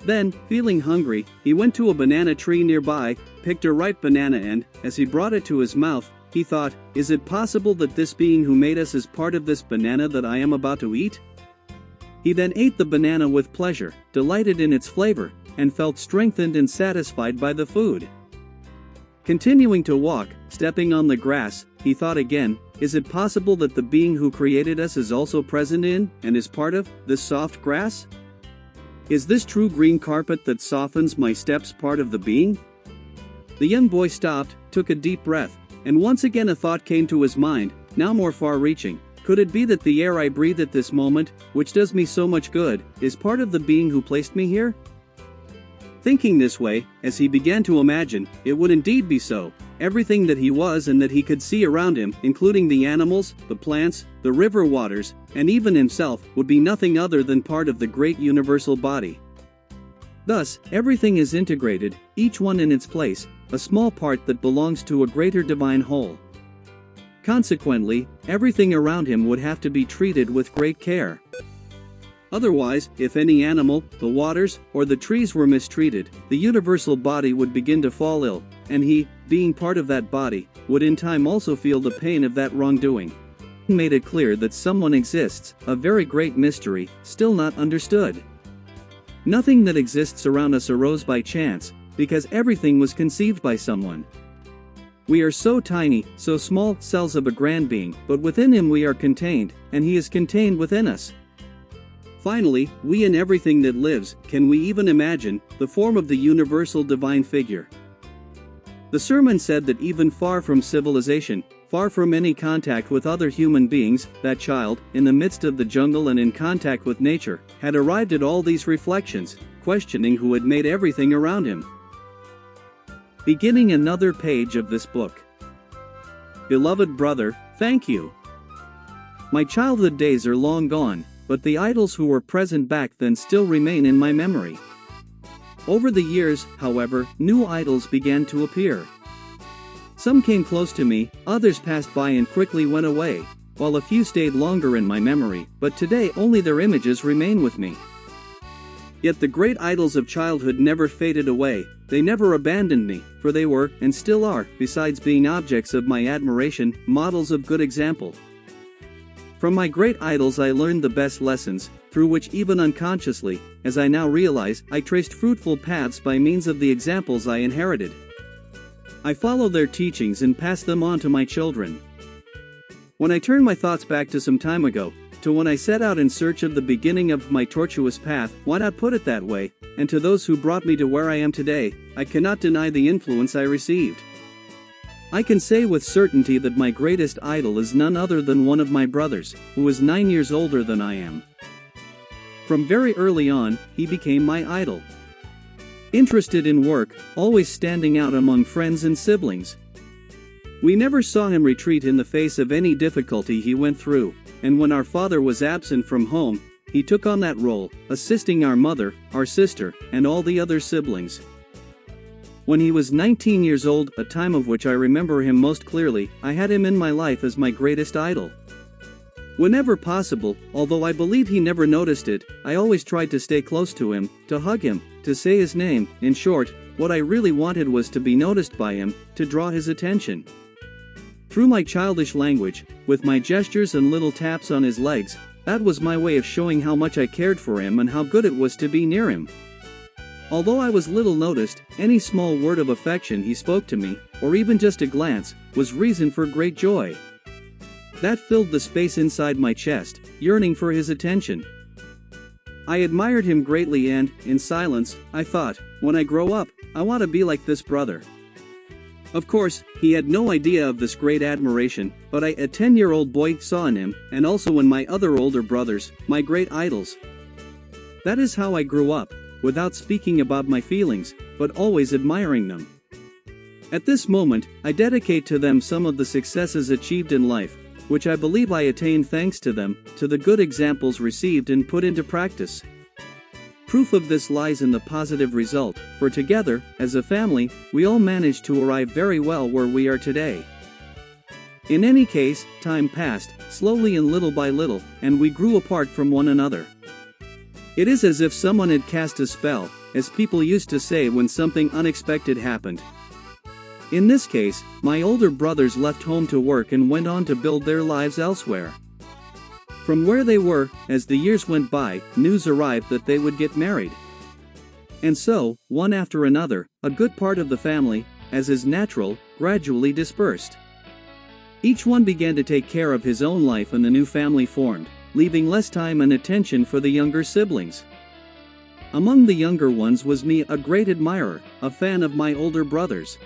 A: Then, feeling hungry, he went to a banana tree nearby, picked a ripe banana and, as he brought it to his mouth, he thought, is it possible that this being who made us is part of this banana that I am about to eat? He then ate the banana with pleasure, delighted in its flavor, and felt strengthened and satisfied by the food. Continuing to walk, stepping on the grass, he thought again, is it possible that the being who created us is also present in, and is part of, this soft grass? Is this true green carpet that softens my steps part of the being? The young boy stopped, took a deep breath, and once again a thought came to his mind, now more far-reaching. Could it be that the air I breathe at this moment, which does me so much good, is part of the being who placed me here? Thinking this way, as he began to imagine, it would indeed be so. Everything that he was and that he could see around him, including the animals, the plants, the river waters, and even himself, would be nothing other than part of the great universal body. Thus, everything is integrated, each one in its place, a small part that belongs to a greater divine whole. Consequently, everything around him would have to be treated with great care. Otherwise, if any animal, the waters, or the trees were mistreated, the universal body would begin to fall ill, and he, being part of that body, would in time also feel the pain of that wrongdoing. He made it clear that someone exists, a very great mystery, still not understood. Nothing that exists around us arose by chance, because everything was conceived by someone. We are so tiny, so small, cells of a grand being, but within him we are contained, and he is contained within us. Finally, we in everything that lives, can we even imagine, the form of the universal divine figure? The sermon said that even far from civilization, far from any contact with other human beings, that child, in the midst of the jungle and in contact with nature, had arrived at all these reflections, questioning who had made everything around him. Beginning another page of this book. Beloved brother, thank you. My childhood days are long gone, but the idols who were present back then still remain in my memory. Over the years, however, new idols began to appear. Some came close to me, others passed by and quickly went away, while a few stayed longer in my memory, but today only their images remain with me. Yet the great idols of childhood never faded away, they never abandoned me, for they were, and still are, besides being objects of my admiration, models of good example. From my great idols I learned the best lessons, through which even unconsciously, as I now realize, I traced fruitful paths by means of the examples I inherited. I follow their teachings and pass them on to my children. When I turn my thoughts back to some time ago, to when I set out in search of the beginning of my tortuous path, why not put it that way, and to those who brought me to where I am today, I cannot deny the influence I received. I can say with certainty that my greatest idol is none other than one of my brothers, who is 9 years older than I am. From very early on, he became my idol. Interested in work, always standing out among friends and siblings. We never saw him retreat in the face of any difficulty he went through, and when our father was absent from home, he took on that role, assisting our mother, our sister, and all the other siblings. When he was 19 years old, a time of which I remember him most clearly, I had him in my life as my greatest idol. Whenever possible, although I believe he never noticed it, I always tried to stay close to him, to hug him, to say his name. In short, what I really wanted was to be noticed by him, to draw his attention. Through my childish language, with my gestures and little taps on his legs, that was my way of showing how much I cared for him and how good it was to be near him. Although I was little noticed, any small word of affection he spoke to me, or even just a glance, was reason for great joy. That filled the space inside my chest, yearning for his attention. I admired him greatly and, in silence, I thought, when I grow up, I want to be like this brother. Of course, he had no idea of this great admiration, but I, a 10-year-old boy, saw in him, and also in my other older brothers, my great idols. That is how I grew up, without speaking about my feelings, but always admiring them. At this moment, I dedicate to them some of the successes achieved in life, which I believe I attained thanks to them, to the good examples received and put into practice. Proof of this lies in the positive result, for together, as a family, we all managed to arrive very well where we are today. In any case, time passed, slowly and little by little, and we grew apart from one another. It is as if someone had cast a spell, as people used to say when something unexpected happened. In this case, my older brothers left home to work and went on to build their lives elsewhere. From where they were, as the years went by, news arrived that they would get married. And so, one after another, a good part of the family, as is natural, gradually dispersed. Each one began to take care of his own life and the new family formed, leaving less time and attention for the younger siblings. Among the younger ones was me, a great admirer, a fan of my older brothers.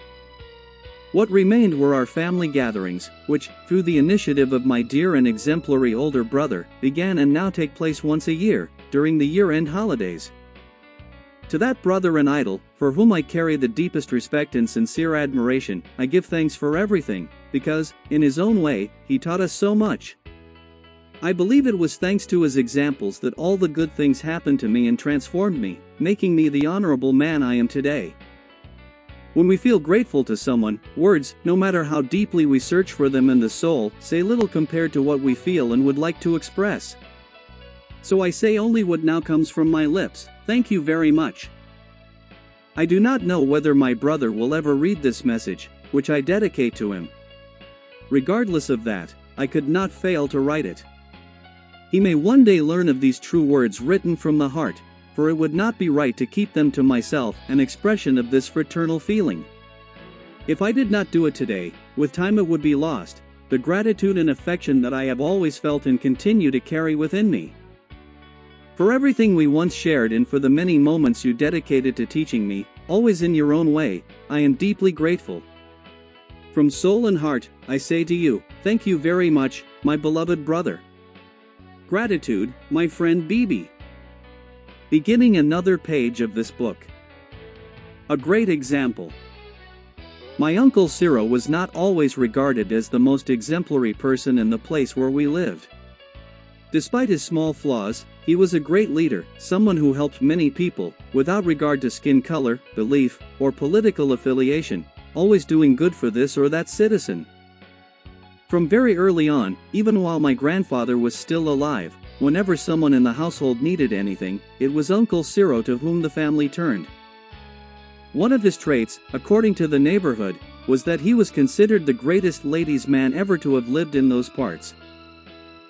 A: What remained were our family gatherings, which, through the initiative of my dear and exemplary older brother, began and now take place once a year, during the year-end holidays. To that brother and idol, for whom I carry the deepest respect and sincere admiration, I give thanks for everything, because, in his own way, he taught us so much. I believe it was thanks to his examples that all the good things happened to me and transformed me, making me the honorable man I am today. When we feel grateful to someone, words, no matter how deeply we search for them in the soul, say little compared to what we feel and would like to express. So I say only what now comes from my lips: thank you very much. I do not know whether my brother will ever read this message, which I dedicate to him. Regardless of that, I could not fail to write it. He may one day learn of these true words written from the heart, for it would not be right to keep them to myself, an expression of this fraternal feeling. If I did not do it today, with time it would be lost, the gratitude and affection that I have always felt and continue to carry within me. For everything we once shared and for the many moments you dedicated to teaching me, always in your own way, I am deeply grateful. From soul and heart, I say to you, thank you very much, my beloved brother. Gratitude, my friend Bibi. Beginning another page of this book. A great example. My Uncle Ciro was not always regarded as the most exemplary person in the place where we lived. Despite his small flaws, he was a great leader, someone who helped many people, without regard to skin color, belief, or political affiliation, always doing good for this or that citizen. From very early on, even while my grandfather was still alive, whenever someone in the household needed anything, it was Uncle Ciro to whom the family turned. One of his traits, according to the neighborhood, was that he was considered the greatest ladies' man ever to have lived in those parts.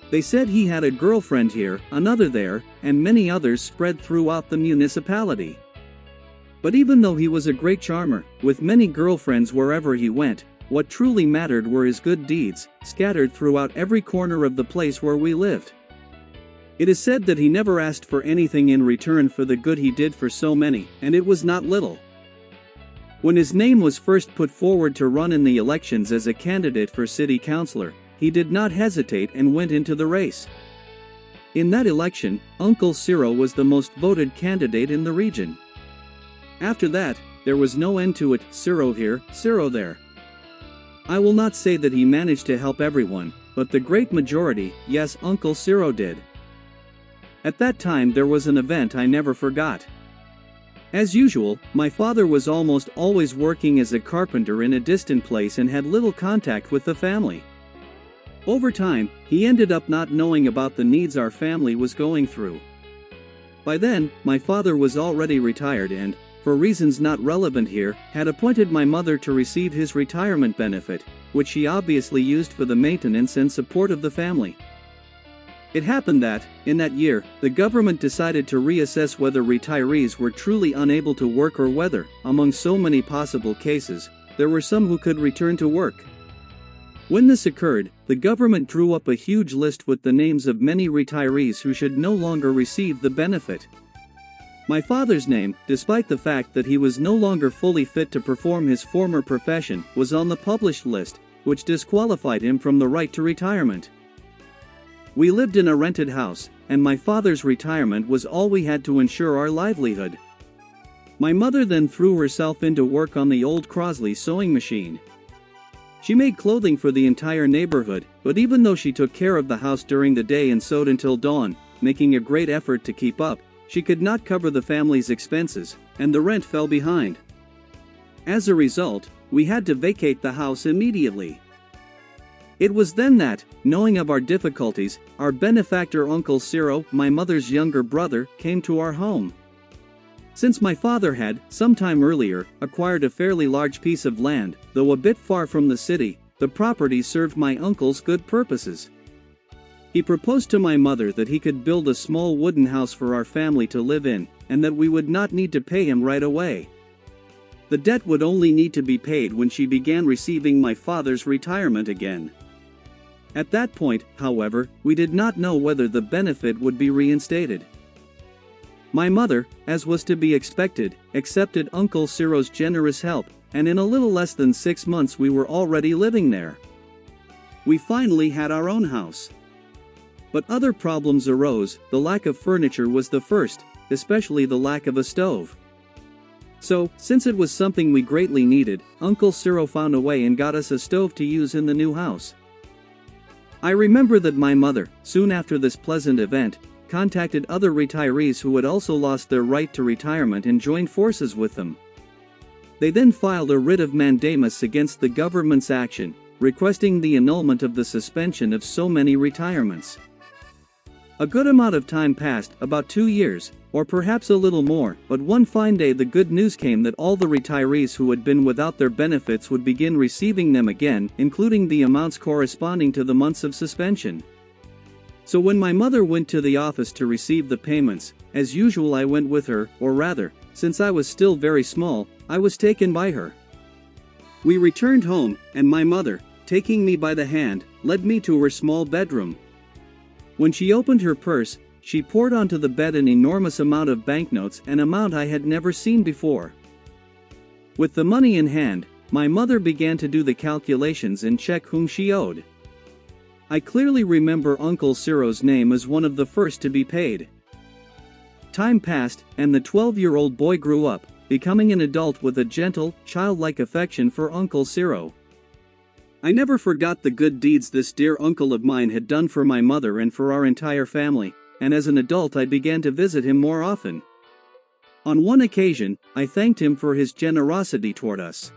A: They said he had a girlfriend here, another there, and many others spread throughout the municipality. But even though he was a great charmer, with many girlfriends wherever he went, what truly mattered were his good deeds, scattered throughout every corner of the place where we lived. It is said that he never asked for anything in return for the good he did for so many, and it was not little. When his name was first put forward to run in the elections as a candidate for city councillor, he did not hesitate and went into the race. In that election, Uncle Ciro was the most voted candidate in the region. After that, there was no end to it, Ciro here, Ciro there. I will not say that he managed to help everyone, but the great majority, yes, Uncle Ciro did. At that time there was an event I never forgot. As usual, my father was almost always working as a carpenter in a distant place and had little contact with the family. Over time, he ended up not knowing about the needs our family was going through. By then, my father was already retired and, for reasons not relevant here, had appointed my mother to receive his retirement benefit, which she obviously used for the maintenance and support of the family. It happened that, in that year, the government decided to reassess whether retirees were truly unable to work or whether, among so many possible cases, there were some who could return to work. When this occurred, the government drew up a huge list with the names of many retirees who should no longer receive the benefit. My father's name, despite the fact that he was no longer fully fit to perform his former profession, was on the published list, which disqualified him from the right to retirement. We lived in a rented house, and my father's retirement was all we had to ensure our livelihood. My mother then threw herself into work on the old Crosley sewing machine. She made clothing for the entire neighborhood, but even though she took care of the house during the day and sewed until dawn, making a great effort to keep up, she could not cover the family's expenses, and the rent fell behind. As a result, we had to vacate the house immediately. It was then that, knowing of our difficulties, our benefactor Uncle Ciro, my mother's younger brother, came to our home. Since my father had, some time earlier, acquired a fairly large piece of land, though a bit far from the city, the property served my uncle's good purposes. He proposed to my mother that he could build a small wooden house for our family to live in, and that we would not need to pay him right away. The debt would only need to be paid when she began receiving my father's retirement again. At that point, however, we did not know whether the benefit would be reinstated. My mother, as was to be expected, accepted Uncle Ciro's generous help, and in a little less than 6 months we were already living there. We finally had our own house. But other problems arose. The lack of furniture was the first, especially the lack of a stove. So, since it was something we greatly needed, Uncle Ciro found a way and got us a stove to use in the new house. I remember that my mother, soon after this pleasant event, contacted other retirees who had also lost their right to retirement and joined forces with them. They then filed a writ of mandamus against the government's action, requesting the annulment of the suspension of so many retirements. A good amount of time passed, about 2 years, or perhaps a little more, but one fine day the good news came that all the retirees who had been without their benefits would begin receiving them again, including the amounts corresponding to the months of suspension. So when my mother went to the office to receive the payments, as usual I went with her, or rather, since I was still very small, I was taken by her. We returned home, and my mother, taking me by the hand, led me to her small bedroom. When she opened her purse, she poured onto the bed an enormous amount of banknotes, an amount I had never seen before. With the money in hand, my mother began to do the calculations and check whom she owed. I clearly remember Uncle Ciro's name as one of the first to be paid. Time passed, and the 12-year-old boy grew up, becoming an adult with a gentle, childlike affection for Uncle Ciro. I never forgot the good deeds this dear uncle of mine had done for my mother and for our entire family, and as an adult I began to visit him more often. On one occasion, I thanked him for his generosity toward us.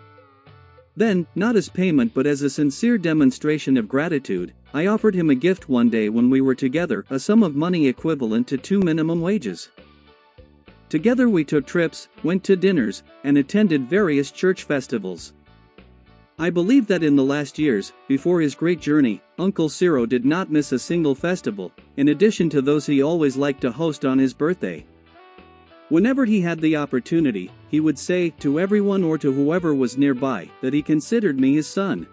A: Then, not as payment but as a sincere demonstration of gratitude, I offered him a gift one day when we were together, a sum of money equivalent to 2 minimum wages. Together we took trips, went to dinners, and attended various church festivals. I believe that in the last years, before his great journey, Uncle Ciro did not miss a single festival, in addition to those he always liked to host on his birthday. Whenever he had the opportunity, he would say to everyone or to whoever was nearby that he considered me his son.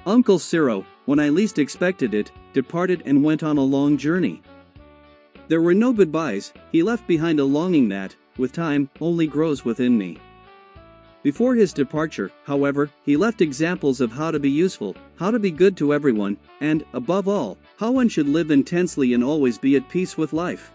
A: Uncle Ciro, when I least expected it, departed and went on a long journey. There were no goodbyes. He left behind a longing that, with time, only grows within me. Before his departure, however, he left examples of how to be useful, how to be good to everyone, and, above all, how one should live intensely and always be at peace with life.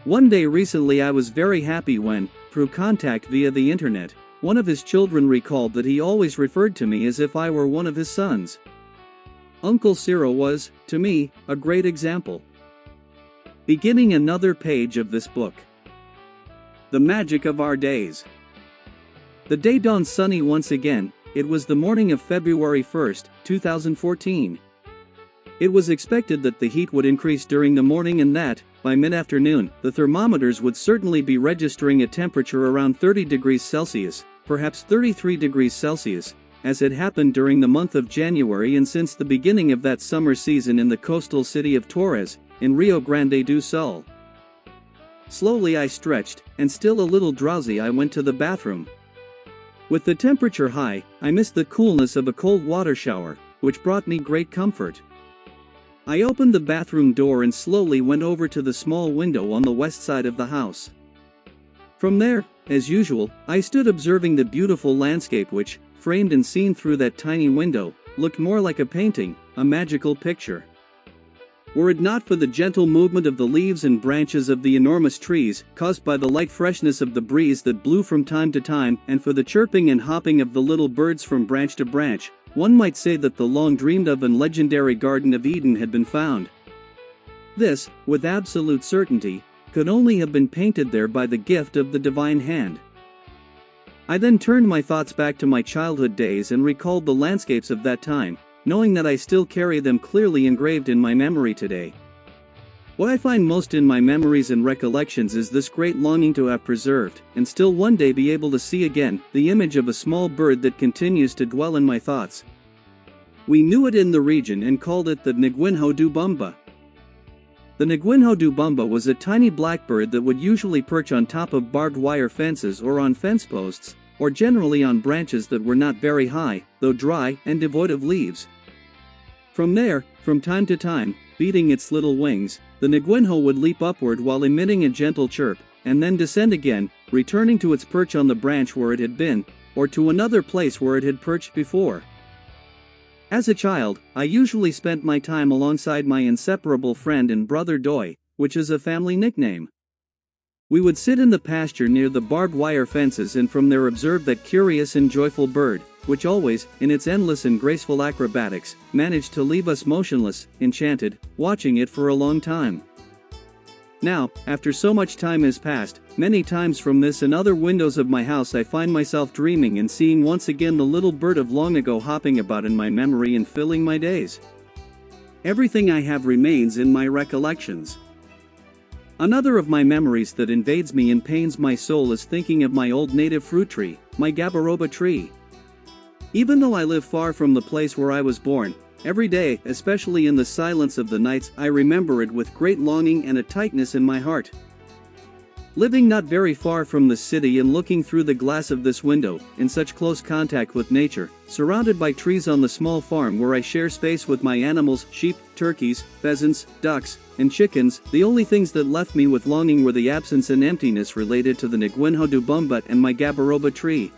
A: One day recently I was very happy when, through contact via the internet, one of his children recalled that he always referred to me as if I were one of his sons. Uncle Ciro was, to me, a great example. Beginning another page of this book. The magic of our days. The day dawned sunny once again. It was the morning of February 1st, 2014. It was expected that the heat would increase during the morning and that, by mid-afternoon, the thermometers would certainly be registering a temperature around 30 degrees Celsius, perhaps 33 degrees Celsius, as had happened during the month of January and since the beginning of that summer season in the coastal city of Torres, in Rio Grande do Sul. Slowly I stretched, and still a little drowsy I went to the bathroom. With the temperature high, I missed the coolness of a cold water shower, which brought me great comfort. I opened the bathroom door and slowly went over to the small window on the west side of the house. From there, as usual, I stood observing the beautiful landscape which, framed and seen through that tiny window, looked more like a painting, a magical picture. Were it not for the gentle movement of the leaves and branches of the enormous trees, caused by the light freshness of the breeze that blew from time to time, and for the chirping and hopping of the little birds from branch to branch, one might say that the long-dreamed-of and legendary Garden of Eden had been found. This, with absolute certainty, could only have been painted there by the gift of the divine hand. I then turned my thoughts back to my childhood days and recalled the landscapes of that time, knowing that I still carry them clearly engraved in my memory today. What I find most in my memories and recollections is this great longing to have preserved, and still one day be able to see again, the image of a small bird that continues to dwell in my thoughts. We knew it in the region and called it the Nguinho du Bumba. The Nguinho du Bumba was a tiny blackbird that would usually perch on top of barbed wire fences or on fence posts, or generally on branches that were not very high, though dry and devoid of leaves. From there, from time to time, beating its little wings, the Nguinho would leap upward while emitting a gentle chirp, and then descend again, returning to its perch on the branch where it had been, or to another place where it had perched before. As a child, I usually spent my time alongside my inseparable friend and brother Doi, which is a family nickname. We would sit in the pasture near the barbed wire fences and from there observe that curious and joyful bird, which always, in its endless and graceful acrobatics, managed to leave us motionless, enchanted, watching it for a long time. Now, after so much time has passed, many times from this and other windows of my house I find myself dreaming and seeing once again the little bird of long ago hopping about in my memory and filling my days. Everything I have remains in my recollections. Another of my memories that invades me and pains my soul is thinking of my old native fruit tree, my gabaroba tree. Even though I live far from the place where I was born, every day, especially in the silence of the nights, I remember it with great longing and a tightness in my heart. Living not very far from the city and looking through the glass of this window, in such close contact with nature, surrounded by trees on the small farm where I share space with my animals, sheep, turkeys, pheasants, ducks, and chickens, the only things that left me with longing were the absence and emptiness related to the Nguinho du Bumba and my gabaroba tree.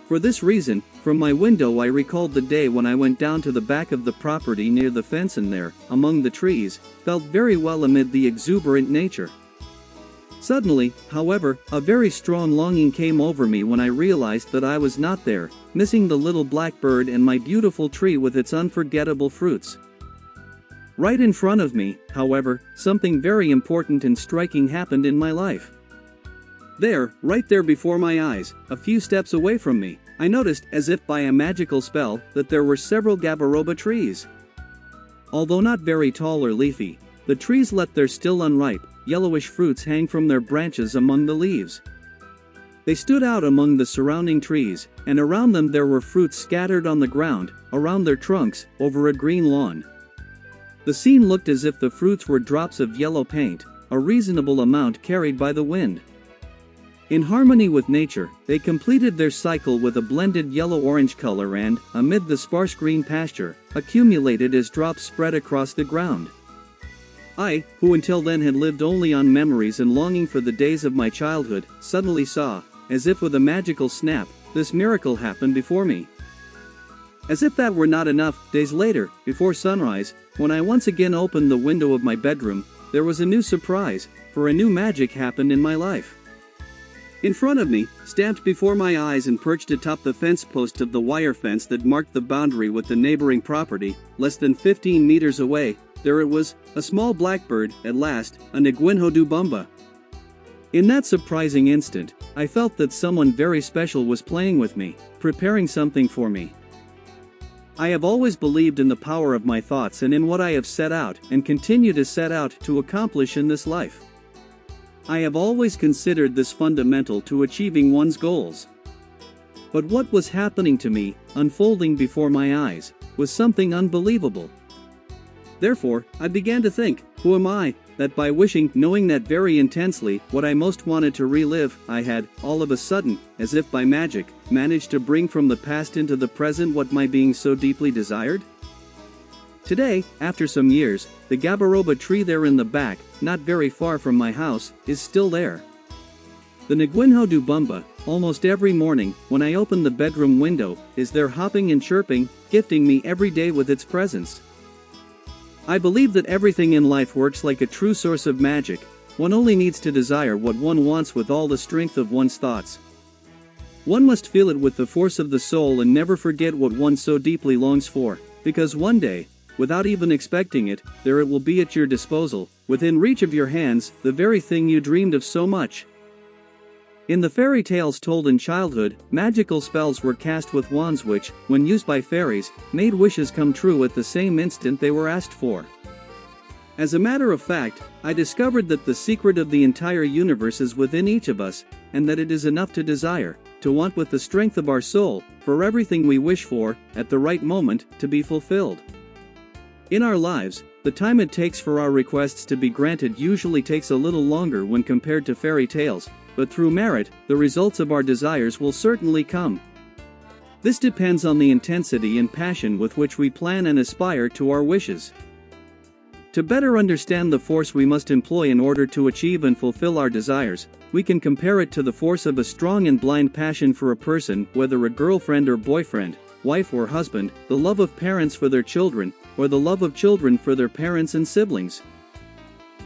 A: For this reason, from my window I recalled the day when I went down to the back of the property near the fence and there, among the trees, felt very well amid the exuberant nature. Suddenly, however, a very strong longing came over me when I realized that I was not there, missing the little blackbird and my beautiful tree with its unforgettable fruits. Right in front of me, however, something very important and striking happened in my life. There, right there before my eyes, a few steps away from me, I noticed, as if by a magical spell, that there were several gabaroba trees. Although not very tall or leafy, the trees let their still unripe, yellowish fruits hang from their branches among the leaves. They stood out among the surrounding trees, and around them there were fruits scattered on the ground, around their trunks, over a green lawn. The scene looked as if the fruits were drops of yellow paint, a reasonable amount carried by the wind. In harmony with nature, they completed their cycle with a blended yellow-orange color and, amid the sparse green pasture, accumulated as drops spread across the ground. I, who until then had lived only on memories and longing for the days of my childhood, suddenly saw, as if with a magical snap, this miracle happen before me. As if that were not enough, days later, before sunrise, when I once again opened the window of my bedroom, there was a new surprise, for a new magic happened in my life. In front of me, stamped before my eyes and perched atop the fence post of the wire fence that marked the boundary with the neighboring property, less than 15 meters away, there it was, a small blackbird, at last, a Nguinho du Bumba. In that surprising instant, I felt that someone very special was playing with me, preparing something for me. I have always believed in the power of my thoughts and in what I have set out and continue to set out to accomplish in this life. I have always considered this fundamental to achieving one's goals. But what was happening to me, unfolding before my eyes, was something unbelievable. Therefore, I began to think, who am I, that by wishing, knowing that very intensely, what I most wanted to relive, I had, all of a sudden, as if by magic, managed to bring from the past into the present what my being so deeply desired? Today, after some years, the gabaroba tree there in the back, not very far from my house, is still there. The Nguinho du Bumba, almost every morning, when I open the bedroom window, is there hopping and chirping, gifting me every day with its presence. I believe that everything in life works like a true source of magic. One only needs to desire what one wants with all the strength of one's thoughts. One must feel it with the force of the soul and never forget what one so deeply longs for, because one day, without even expecting it, there it will be at your disposal, within reach of your hands, the very thing you dreamed of so much. In the fairy tales told in childhood, magical spells were cast with wands which, when used by fairies, made wishes come true at the same instant they were asked for. As a matter of fact, I discovered that the secret of the entire universe is within each of us, and that it is enough to desire, to want with the strength of our soul, for everything we wish for, at the right moment, to be fulfilled. In our lives, the time it takes for our requests to be granted usually takes a little longer when compared to fairy tales, but through merit, the results of our desires will certainly come. This depends on the intensity and passion with which we plan and aspire to our wishes. To better understand the force we must employ in order to achieve and fulfill our desires, we can compare it to the force of a strong and blind passion for a person, whether a girlfriend or boyfriend, wife or husband, the love of parents for their children, or the love of children for their parents and siblings.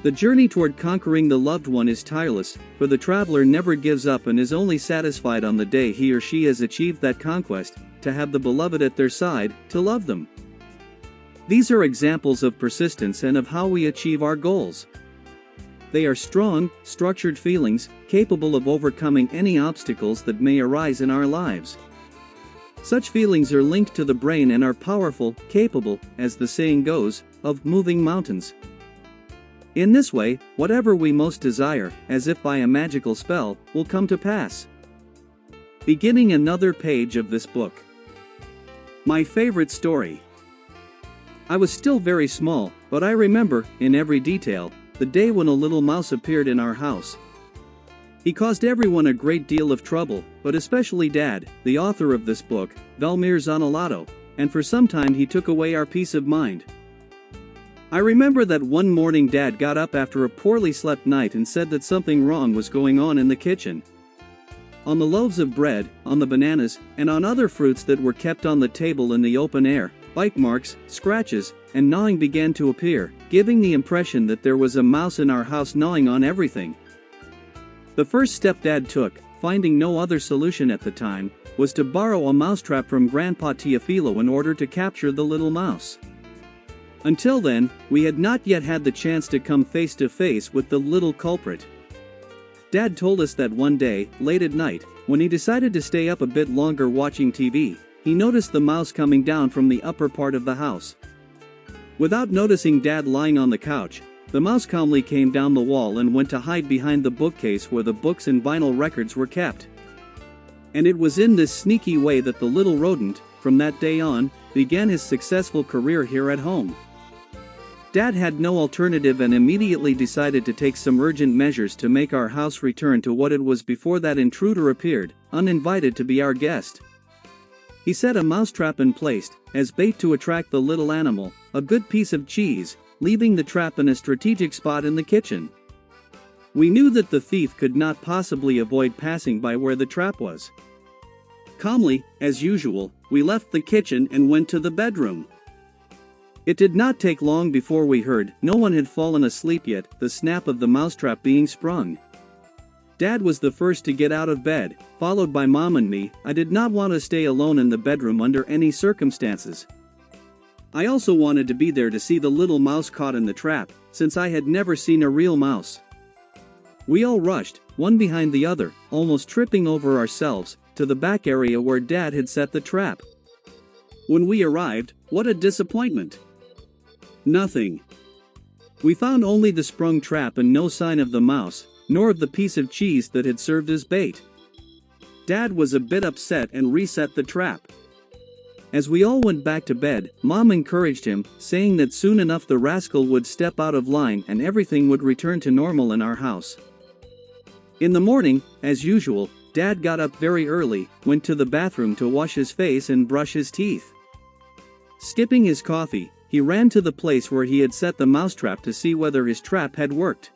A: The journey toward conquering the loved one is tireless, for the traveler never gives up and is only satisfied on the day he or she has achieved that conquest, to have the beloved at their side, to love them. These are examples of persistence and of how we achieve our goals. They are strong, structured feelings, capable of overcoming any obstacles that may arise in our lives. Such feelings are linked to the brain and are powerful, capable, as the saying goes, of moving mountains. In this way, whatever we most desire, as if by a magical spell, will come to pass. Beginning another page of this book. My favorite story. I was still very small, but I remember, in every detail, the day when a little mouse appeared in our house. He caused everyone a great deal of trouble, but especially Dad, the author of this book, Zanellato, and for some time he took away our peace of mind. I remember that one morning Dad got up after a poorly slept night and said that something wrong was going on in the kitchen. On the loaves of bread, on the bananas, and on other fruits that were kept on the table in the open air, bite marks, scratches, and gnawing began to appear, giving the impression that there was a mouse in our house gnawing on everything. The first step Dad took, finding no other solution at the time, was to borrow a mousetrap from Grandpa Teofilo in order to capture the little mouse. Until then, we had not yet had the chance to come face to face with the little culprit. Dad told us that one day, late at night, when he decided to stay up a bit longer watching TV, he noticed the mouse coming down from the upper part of the house. Without noticing Dad lying on the couch, the mouse calmly came down the wall and went to hide behind the bookcase where the books and vinyl records were kept. And it was in this sneaky way that the little rodent, from that day on, began his successful career here at home. Dad had no alternative and immediately decided to take some urgent measures to make our house return to what it was before that intruder appeared, uninvited to be our guest. He set a mousetrap and placed, as bait to attract the little animal, a good piece of cheese, leaving the trap in a strategic spot in the kitchen. We knew that the thief could not possibly avoid passing by where the trap was. Calmly, as usual, we left the kitchen and went to the bedroom. It did not take long before we heard, no one had fallen asleep yet, the snap of the mousetrap being sprung. Dad was the first to get out of bed, followed by Mom and me. I did not want to stay alone in the bedroom under any circumstances. I also wanted to be there to see the little mouse caught in the trap, since I had never seen a real mouse. We all rushed, one behind the other, almost tripping over ourselves, to the back area where Dad had set the trap. When we arrived, what a disappointment! Nothing. We found only the sprung trap and no sign of the mouse, nor of the piece of cheese that had served as bait. Dad was a bit upset and reset the trap. As we all went back to bed, Mom encouraged him, saying that soon enough the rascal would step out of line and everything would return to normal in our house. In the morning, as usual, Dad got up very early, went to the bathroom to wash his face and brush his teeth. Skipping his coffee, he ran to the place where he had set the mousetrap to see whether his trap had worked.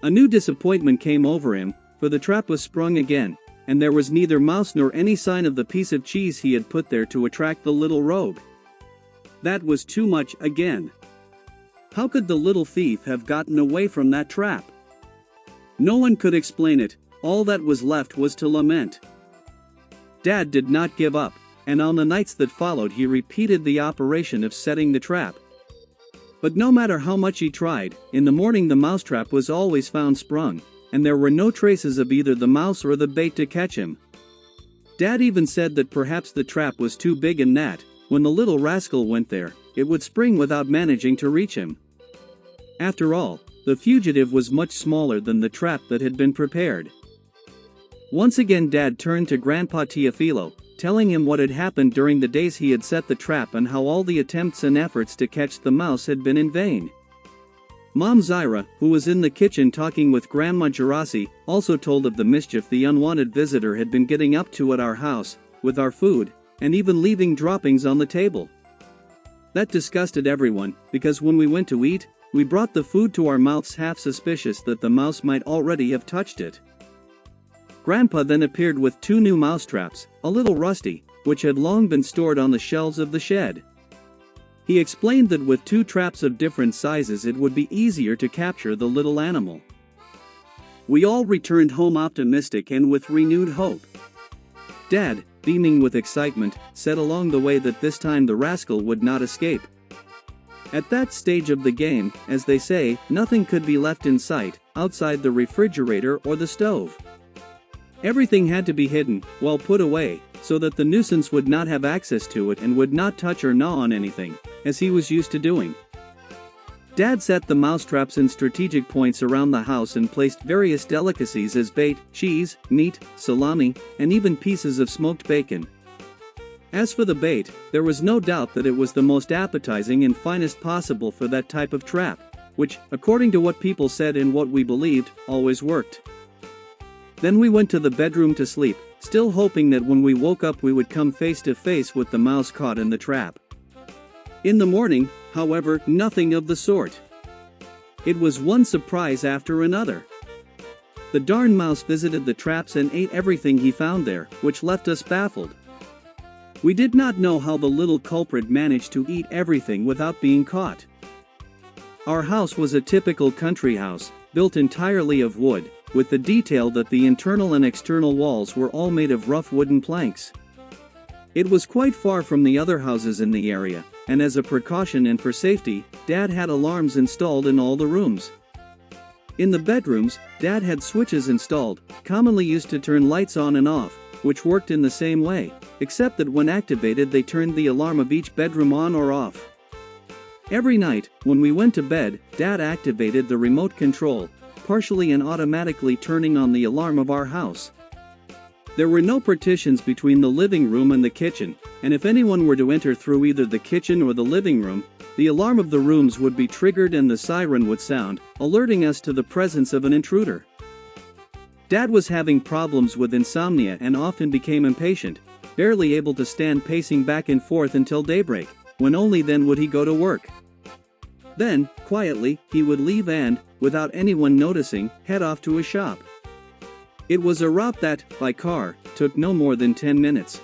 A: A new disappointment came over him, for the trap was sprung again, and there was neither mouse nor any sign of the piece of cheese he had put there to attract the little rogue. That was too much again. How could the little thief have gotten away from that trap? No one could explain it. All that was left was to lament. Dad did not give up, and on the nights that followed he repeated the operation of setting the trap. But no matter how much he tried, in the morning the mousetrap was always found sprung, and there were no traces of either the mouse or the bait to catch him. Dad even said that perhaps the trap was too big and that, when the little rascal went there, it would spring without managing to reach him. After all, the fugitive was much smaller than the trap that had been prepared. Once again Dad turned to Grandpa Teofilo, telling him what had happened during the days he had set the trap and how all the attempts and efforts to catch the mouse had been in vain. Mom Zaira, who was in the kitchen talking with Grandma Gerasi, also told of the mischief the unwanted visitor had been getting up to at our house, with our food, and even leaving droppings on the table. That disgusted everyone, because when we went to eat, we brought the food to our mouths half suspicious that the mouse might already have touched it. Grandpa then appeared with 2 new mousetraps, a little rusty, which had long been stored on the shelves of the shed. He explained that with 2 traps of different sizes it would be easier to capture the little animal. We all returned home optimistic and with renewed hope. Dad, beaming with excitement, said along the way that this time the rascal would not escape. At that stage of the game, as they say, nothing could be left in sight, outside the refrigerator or the stove. Everything had to be hidden, well put away, so that the nuisance would not have access to it and would not touch or gnaw on anything, as he was used to doing. Dad set the mousetraps in strategic points around the house and placed various delicacies as bait, cheese, meat, salami, and even pieces of smoked bacon. As for the bait, there was no doubt that it was the most appetizing and finest possible for that type of trap, which, according to what people said and what we believed, always worked. Then we went to the bedroom to sleep, still hoping that when we woke up we would come face to face with the mouse caught in the trap. In the morning, however, nothing of the sort. It was one surprise after another. The darn mouse visited the traps and ate everything he found there, which left us baffled. We did not know how the little culprit managed to eat everything without being caught. Our house was a typical country house, built entirely of wood, with the detail that the internal and external walls were all made of rough wooden planks. It was quite far from the other houses in the area, and as a precaution and for safety, Dad had alarms installed in all the rooms. In the bedrooms, Dad had switches installed, commonly used to turn lights on and off, which worked in the same way, except that when activated they turned the alarm of each bedroom on or off. Every night, when we went to bed, Dad activated the remote control, partially and automatically turning on the alarm of our house. There were no partitions between the living room and the kitchen, and if anyone were to enter through either the kitchen or the living room, the alarm of the rooms would be triggered and the siren would sound, alerting us to the presence of an intruder. Dad was having problems with insomnia and often became impatient, barely able to stand pacing back and forth until daybreak, when only then would he go to work. Then, quietly, he would leave and, without anyone noticing, head off to a shop. It was a route that, by car, took no more than 10 minutes.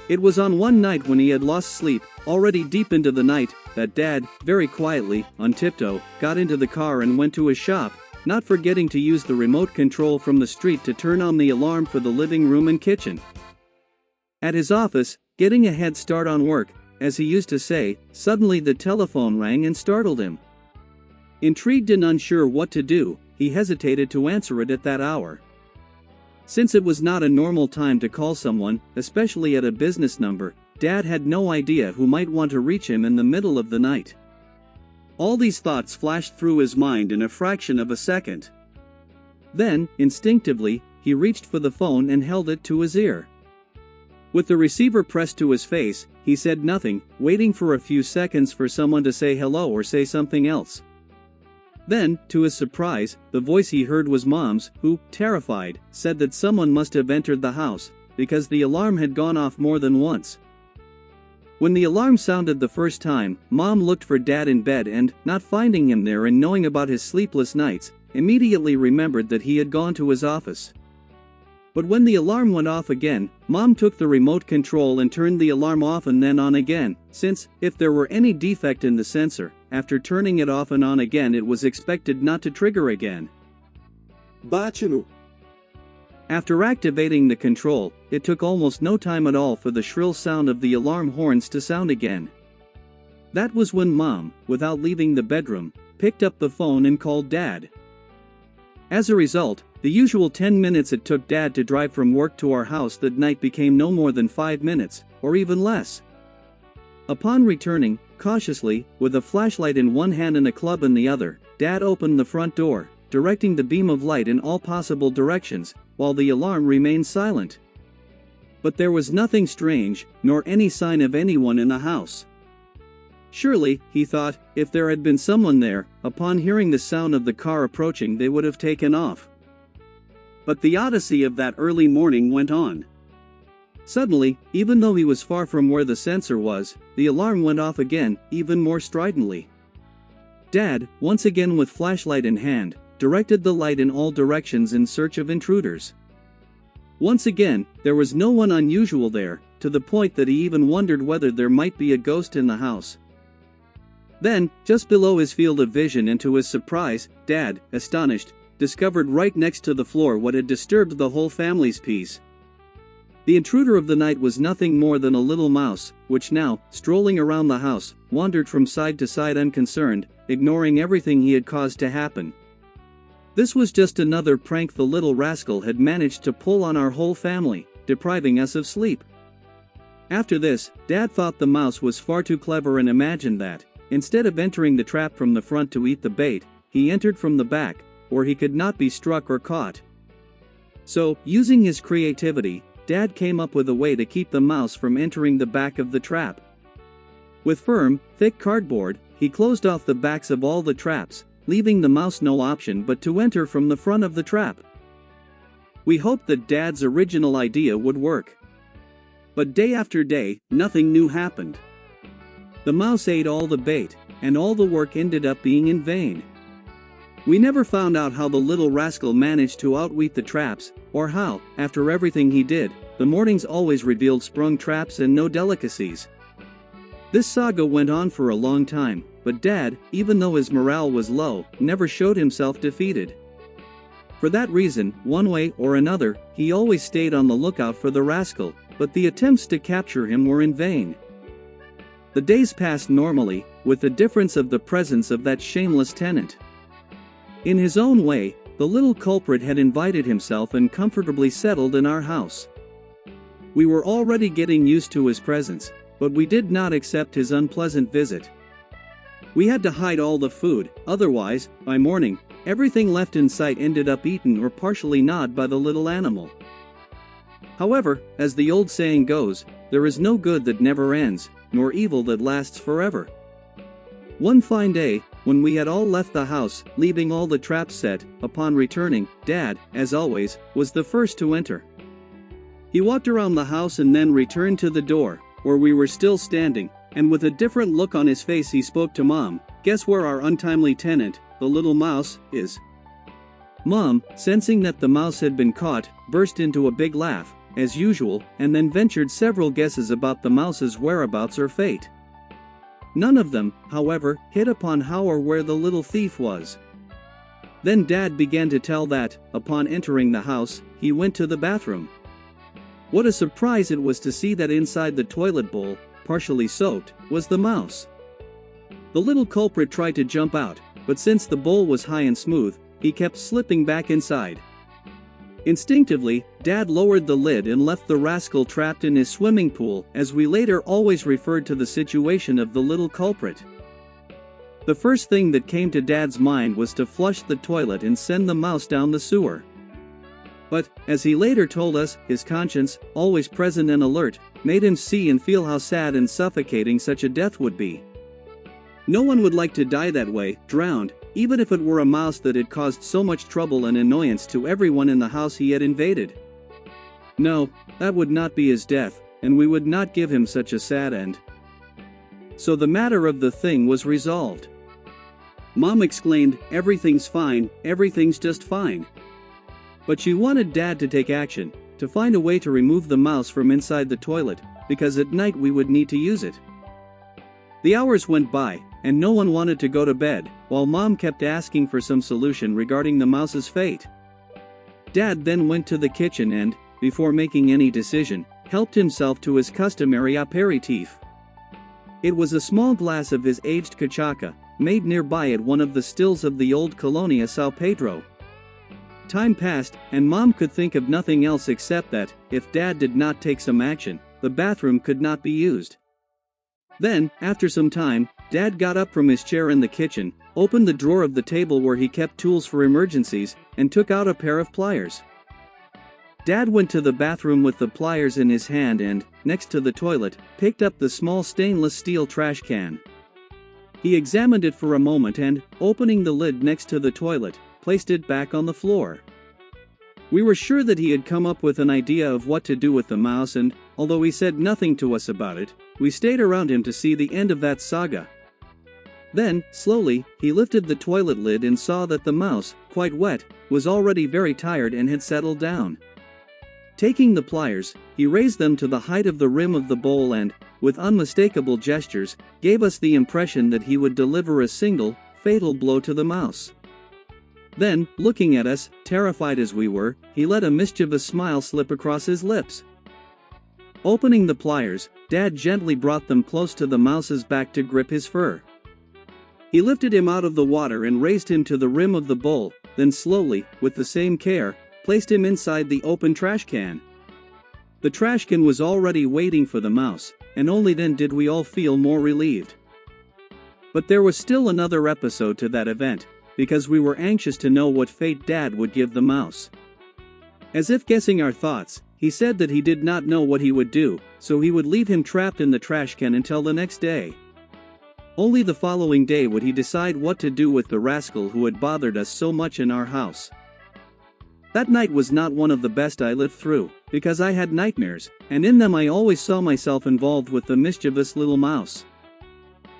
A: It was on one night when he had lost sleep, already deep into the night, that Dad, very quietly, on tiptoe, got into the car and went to his shop, not forgetting to use the remote control from the street to turn on the alarm for the living room and kitchen. At his office, getting a head start on work, as he used to say, suddenly the telephone rang and startled him. Intrigued and unsure what to do, he hesitated to answer it at that hour. Since it was not a normal time to call someone, especially at a business number, Dad had no idea who might want to reach him in the middle of the night. All these thoughts flashed through his mind in a fraction of a second. Then, instinctively, he reached for the phone and held it to his ear. With the receiver pressed to his face, he said nothing, waiting for a few seconds for someone to say hello or say something else. Then, to his surprise, the voice he heard was Mom's, who, terrified, said that someone must have entered the house, because the alarm had gone off more than once. When the alarm sounded the first time, Mom looked for Dad in bed and, not finding him there and knowing about his sleepless nights, immediately remembered that he had gone to his office. But when the alarm went off again, Mom took the remote control and turned the alarm off and then on again, since, if there were any defect in the sensor, after turning it off and on again it was expected not to trigger again.
B: Bate-no.
A: After activating the control, it took almost no time at all for the shrill sound of the alarm horns to sound again. That was when Mom, without leaving the bedroom, picked up the phone and called Dad. As a result, the usual 10 minutes it took Dad to drive from work to our house that night became no more than 5 minutes, or even less. Upon returning, cautiously, with a flashlight in one hand and a club in the other, Dad opened the front door, directing the beam of light in all possible directions, while the alarm remained silent. But there was nothing strange, nor any sign of anyone in the house. Surely, he thought, if there had been someone there, upon hearing the sound of the car approaching they would have taken off. But the odyssey of that early morning went on. Suddenly, even though he was far from where the sensor was, the alarm went off again, even more stridently. Dad, once again with flashlight in hand, directed the light in all directions in search of intruders. Once again, there was no one unusual there, to the point that he even wondered whether there might be a ghost in the house. Then, just below his field of vision and to his surprise, Dad, astonished, discovered right next to the floor what had disturbed the whole family's peace. The intruder of the night was nothing more than a little mouse, which now, strolling around the house, wandered from side to side unconcerned, ignoring everything he had caused to happen. This was just another prank the little rascal had managed to pull on our whole family, depriving us of sleep. After this, Dad thought the mouse was far too clever and imagined that, instead of entering the trap from the front to eat the bait, he entered from the back, where he could not be struck or caught. So, using his creativity, Dad came up with a way to keep the mouse from entering the back of the trap. With firm, thick cardboard, he closed off the backs of all the traps, leaving the mouse no option but to enter from the front of the trap. We hoped that Dad's original idea would work. But day after day, nothing new happened. The mouse ate all the bait, and all the work ended up being in vain. We never found out how the little rascal managed to outwit the traps, or how, after everything he did, the mornings always revealed sprung traps and no delicacies. This saga went on for a long time, but Dad, even though his morale was low, never showed himself defeated. For that reason, one way or another, he always stayed on the lookout for the rascal, but the attempts to capture him were in vain. The days passed normally, with the difference of the presence of that shameless tenant. In his own way, the little culprit had invited himself and comfortably settled in our house. We were already getting used to his presence, but we did not accept his unpleasant visit. We had to hide all the food, otherwise, by morning, everything left in sight ended up eaten or partially gnawed by the little animal. However, as the old saying goes, there is no good that never ends, nor evil that lasts forever. One fine day, when we had all left the house, leaving all the traps set, upon returning, Dad, as always, was the first to enter. He walked around the house and then returned to the door, where we were still standing, and with a different look on his face he spoke to Mom. "Guess where our untimely tenant, the little mouse, is?" Mom, sensing that the mouse had been caught, burst into a big laugh, as usual, and then ventured several guesses about the mouse's whereabouts or fate. None of them, however, hit upon how or where the little thief was. Then Dad began to tell that, upon entering the house, he went to the bathroom. What a surprise it was to see that inside the toilet bowl, partially soaked, was the mouse. The little culprit tried to jump out, but since the bowl was high and smooth, he kept slipping back inside. Instinctively, Dad lowered the lid and left the rascal trapped in his swimming pool, as we later always referred to the situation of the little culprit. The first thing that came to Dad's mind was to flush the toilet and send the mouse down the sewer. But, as he later told us, his conscience, always present and alert, made him see and feel how sad and suffocating such a death would be. No one would like to die that way, drowned, even if it were a mouse that had caused so much trouble and annoyance to everyone in the house he had invaded. No, that would not be his death, and we would not give him such a sad end. So the matter of the thing was resolved. Mom exclaimed, "Everything's fine, everything's just fine." But she wanted Dad to take action, to find a way to remove the mouse from inside the toilet, because at night we would need to use it. The hours went by, and no one wanted to go to bed, while Mom kept asking for some solution regarding the mouse's fate. Dad then went to the kitchen and, before making any decision, helped himself to his customary aperitif. It was a small glass of his aged cachaca, made nearby at one of the stills of the old Colonia Sao Pedro. Time passed, and Mom could think of nothing else except that, if Dad did not take some action, the bathroom could not be used. Then, after some time, Dad got up from his chair in the kitchen, opened the drawer of the table where he kept tools for emergencies, and took out a pair of pliers. Dad went to the bathroom with the pliers in his hand and, next to the toilet, picked up the small stainless steel trash can. He examined it for a moment and, opening the lid next to the toilet, placed it back on the floor. We were sure that he had come up with an idea of what to do with the mouse, and, although he said nothing to us about it, we stayed around him to see the end of that saga. Then, slowly, he lifted the toilet lid and saw that the mouse, quite wet, was already very tired and had settled down. Taking the pliers, he raised them to the height of the rim of the bowl and, with unmistakable gestures, gave us the impression that he would deliver a single, fatal blow to the mouse. Then, looking at us, terrified as we were, he let a mischievous smile slip across his lips. Opening the pliers, Dad gently brought them close to the mouse's back to grip his fur. He lifted him out of the water and raised him to the rim of the bowl, then slowly, with the same care, placed him inside the open trash can. The trash can was already waiting for the mouse, and only then did we all feel more relieved. But there was still another episode to that event, because we were anxious to know what fate Dad would give the mouse. As if guessing our thoughts, he said that he did not know what he would do, so he would leave him trapped in the trash can until the next day. Only the following day would he decide what to do with the rascal who had bothered us so much in our house. That night was not one of the best I lived through, because I had nightmares, and in them I always saw myself involved with the mischievous little mouse.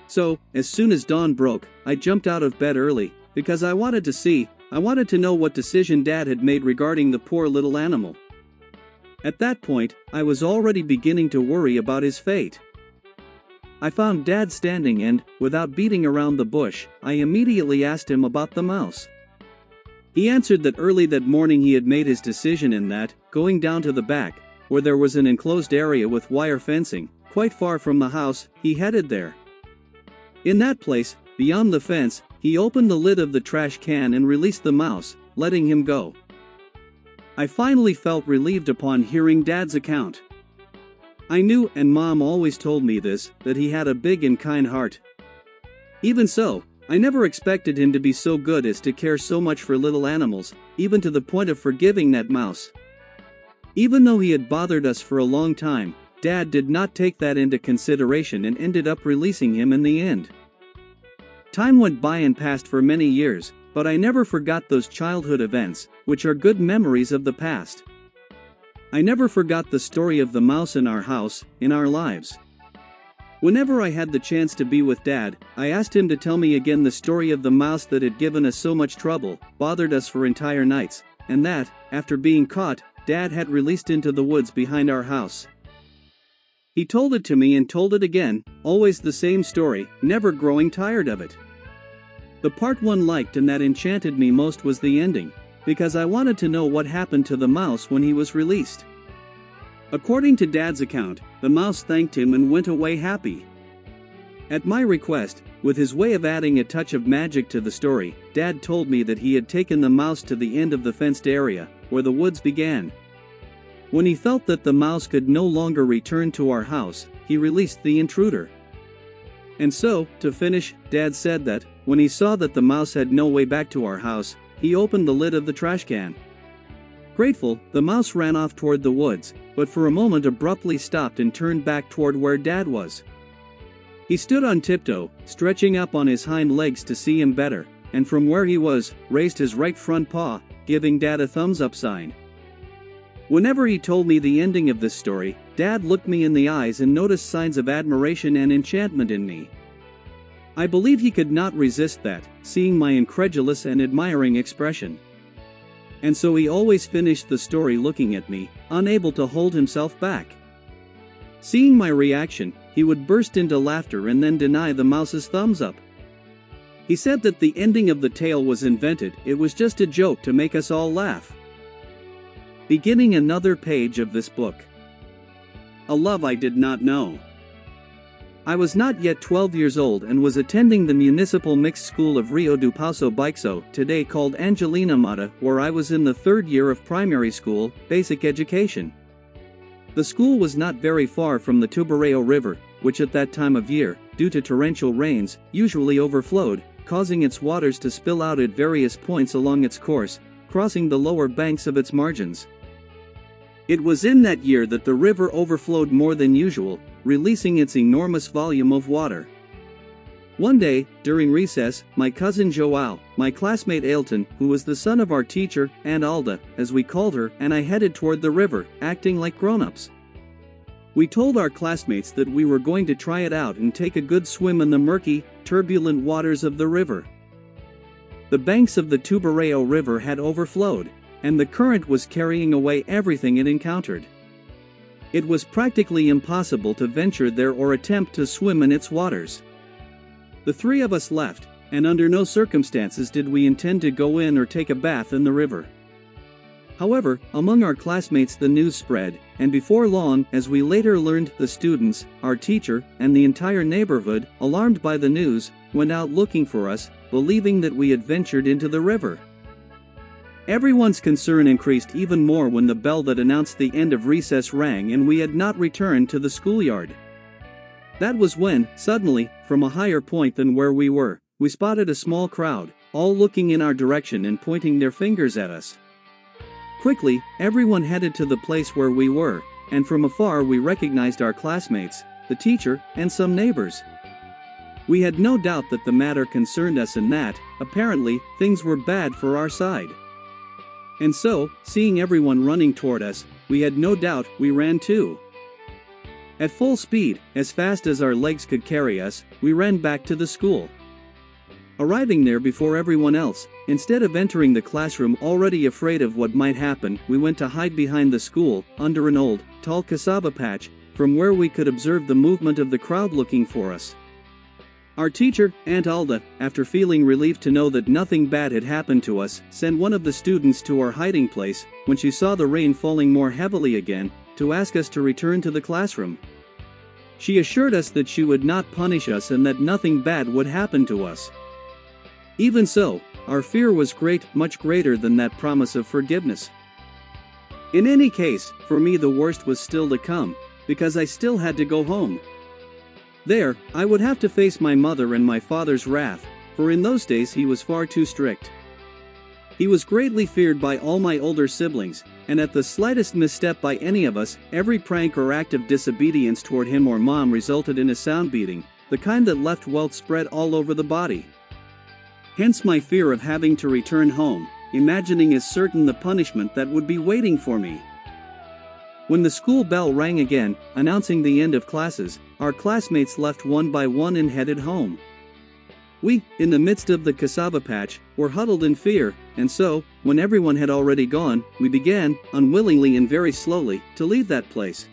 A: So, as soon as dawn broke, I jumped out of bed early, because I wanted to know what decision Dad had made regarding the poor little animal. At that point, I was already beginning to worry about his fate. I found Dad standing and, without beating around the bush, I immediately asked him about the mouse. He answered that early that morning he had made his decision and that, going down to the back, where there was an enclosed area with wire fencing, quite far from the house, he headed there. In that place, beyond the fence, he opened the lid of the trash can and released the mouse, letting him go. I finally felt relieved upon hearing Dad's account. I knew, and Mom always told me this, that he had a big and kind heart. Even so, I never expected him to be so good as to care so much for little animals, even to the point of forgiving that mouse. Even though he had bothered us for a long time, Dad did not take that into consideration and ended up releasing him in the end. Time went by and passed for many years, but I never forgot those childhood events, which are good memories of the past. I never forgot the story of the mouse in our house, in our lives. Whenever I had the chance to be with Dad, I asked him to tell me again the story of the mouse that had given us so much trouble, bothered us for entire nights, and that, after being caught, Dad had released into the woods behind our house. He told it to me and told it again, always the same story, never growing tired of it. The part one liked and that enchanted me most was the ending, because I wanted to know what happened to the mouse when he was released. According to Dad's account, the mouse thanked him and went away happy. At my request, with his way of adding a touch of magic to the story, Dad told me that he had taken the mouse to the end of the fenced area, where the woods began. When he felt that the mouse could no longer return to our house, he released the intruder. And so, to finish, Dad said that, when he saw that the mouse had no way back to our house, he opened the lid of the trash can. Grateful, the mouse ran off toward the woods, but for a moment abruptly stopped and turned back toward where Dad was. He stood on tiptoe, stretching up on his hind legs to see him better, and from where he was, raised his right front paw, giving Dad a thumbs up sign. Whenever he told me the ending of this story, Dad looked me in the eyes and noticed signs of admiration and enchantment in me. I believe he could not resist that, seeing my incredulous and admiring expression. And so he always finished the story looking at me, unable to hold himself back. Seeing my reaction, he would burst into laughter and then deny the mouse's thumbs up. He said that the ending of the tale was invented, it was just a joke to make us all laugh. Beginning another page of this book. A love I did not know. I was not yet 12 years old and was attending the Municipal Mixed School of Rio do Passo Bixo, today called Angelina Mata, where I was in the third year of primary school, basic education. The school was not very far from the Tubarão River, which at that time of year, due to torrential rains, usually overflowed, causing its waters to spill out at various points along its course, crossing the lower banks of its margins. It was in that year that the river overflowed more than usual, releasing its enormous volume of water. One day, during recess, my cousin João, my classmate Ailton, who was the son of our teacher, Aunt Alda, as we called her, and I headed toward the river, acting like grown-ups. We told our classmates that we were going to try it out and take a good swim in the murky, turbulent waters of the river. The banks of the Tubarão River had overflowed, and the current was carrying away everything it encountered. It was practically impossible to venture there or attempt to swim in its waters. The three of us left, and under no circumstances did we intend to go in or take a bath in the river. However, among our classmates the news spread, and before long, as we later learned, the students, our teacher, and the entire neighborhood, alarmed by the news, went out looking for us, believing that we had ventured into the river. Everyone's concern increased even more when the bell that announced the end of recess rang and we had not returned to the schoolyard. That was when, suddenly, from a higher point than where we were, we spotted a small crowd, all looking in our direction and pointing their fingers at us. Quickly, everyone headed to the place where we were, and from afar we recognized our classmates, the teacher, and some neighbors. We had no doubt that the matter concerned us and that, apparently, things were bad for our side. And so, seeing everyone running toward us, we had no doubt we ran too. At full speed, as fast as our legs could carry us, we ran back to the school. Arriving there before everyone else, instead of entering the classroom already afraid of what might happen, we went to hide behind the school, under an old, tall cassava patch, from where we could observe the movement of the crowd looking for us. Our teacher, Aunt Alda, after feeling relieved to know that nothing bad had happened to us, sent one of the students to our hiding place, when she saw the rain falling more heavily again, to ask us to return to the classroom. She assured us that she would not punish us and that nothing bad would happen to us. Even so, our fear was great, much greater than that promise of forgiveness. In any case, for me the worst was still to come, because I still had to go home. There, I would have to face my mother and my father's wrath, for in those days he was far too strict. He was greatly feared by all my older siblings, and at the slightest misstep by any of us, every prank or act of disobedience toward him or mom resulted in a sound beating, the kind that left welts spread all over the body. Hence my fear of having to return home, imagining as certain the punishment that would be waiting for me. When the school bell rang again, announcing the end of classes, our classmates left one by one and headed home. We, in the midst of the cassava patch, were huddled in fear, and so, when everyone had already gone, we began, unwillingly and very slowly, to leave that place.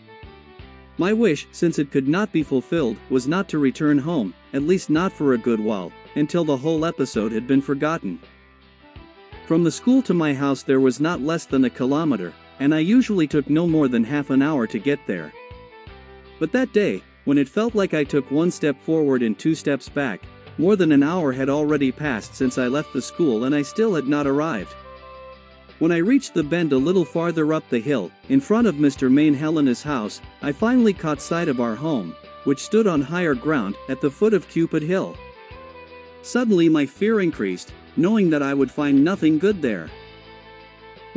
A: My wish, since it could not be fulfilled, was not to return home, at least not for a good while, until the whole episode had been forgotten. From the school to my house there was not less than a kilometer, and I usually took no more than half an hour to get there. But that day, when it felt like I took one step forward and two steps back, more than an hour had already passed since I left the school and I still had not arrived. When I reached the bend a little farther up the hill, in front of Mr. Main Helena's house, I finally caught sight of our home, which stood on higher ground, at the foot of Cupid Hill. Suddenly my fear increased, knowing that I would find nothing good there.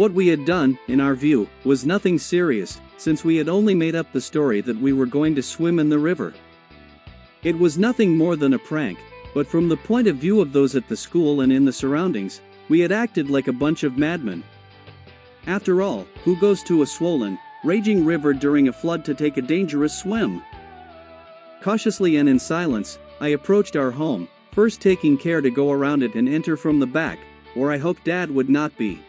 A: What we had done, in our view, was nothing serious, since we had only made up the story that we were going to swim in the river. It was nothing more than a prank, but from the point of view of those at the school and in the surroundings, we had acted like a bunch of madmen. After all, who goes to a swollen, raging river during a flood to take a dangerous swim? Cautiously and in silence, I approached our home, first taking care to go around it and enter from the back, where I hoped Dad would not be.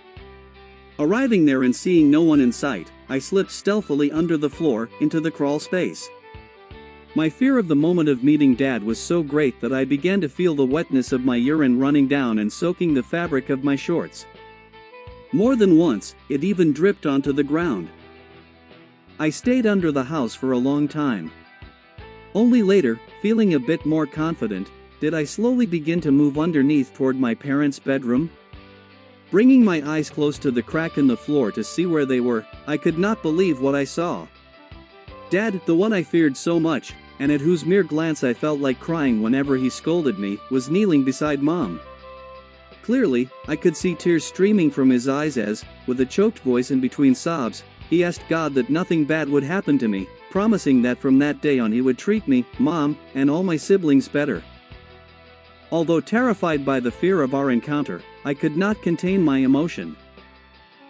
A: Arriving there and seeing no one in sight, I slipped stealthily under the floor, into the crawl space. My fear of the moment of meeting Dad was so great that I began to feel the wetness of my urine running down and soaking the fabric of my shorts. More than once, it even dripped onto the ground. I stayed under the house for a long time. Only later, feeling a bit more confident, did I slowly begin to move underneath toward my parents' bedroom. Bringing my eyes close to the crack in the floor to see where they were, I could not believe what I saw. Dad, the one I feared so much, and at whose mere glance I felt like crying whenever he scolded me, was kneeling beside Mom. Clearly, I could see tears streaming from his eyes as, with a choked voice and between sobs, he asked God that nothing bad would happen to me, promising that from that day on he would treat me, Mom, and all my siblings better. Although terrified by the fear of our encounter, I could not contain my emotion.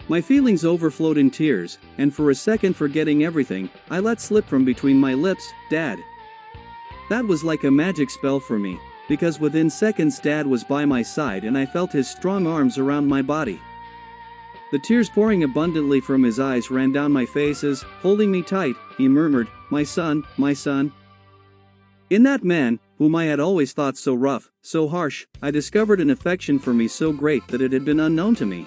A: My feelings overflowed in tears, and for a second forgetting everything, I let slip from between my lips, Dad. That was like a magic spell for me, because within seconds Dad was by my side and I felt his strong arms around my body. The tears pouring abundantly from his eyes ran down my face as, holding me tight, he murmured, my son, my son. In that man, whom I had always thought so rough, so harsh, I discovered an affection for me so great that it had been unknown to me.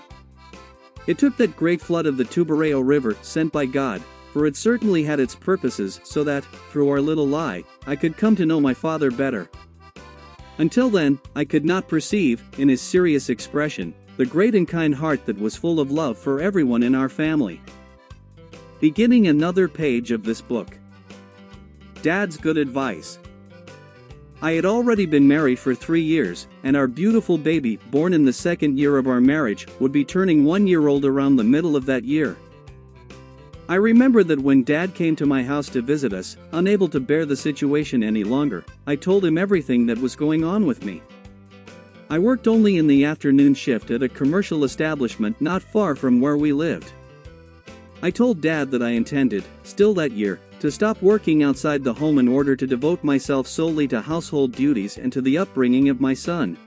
A: It took that great flood of the Tubarao River, sent by God, for it certainly had its purposes, so that, through our little lie, I could come to know my father better. Until then, I could not perceive, in his serious expression, the great and kind heart that was full of love for everyone in our family. Beginning another page of this book. Dad's good advice. I had already been married for 3 years, and our beautiful baby, born in the second year of our marriage, would be turning 1 year old around the middle of that year. I remember that when Dad came to my house to visit us, unable to bear the situation any longer, I told him everything that was going on with me. I worked only in the afternoon shift at a commercial establishment not far from where we lived. I told Dad that I intended, still that year, to stop working outside the home in order to devote myself solely to household duties and to the upbringing of my son.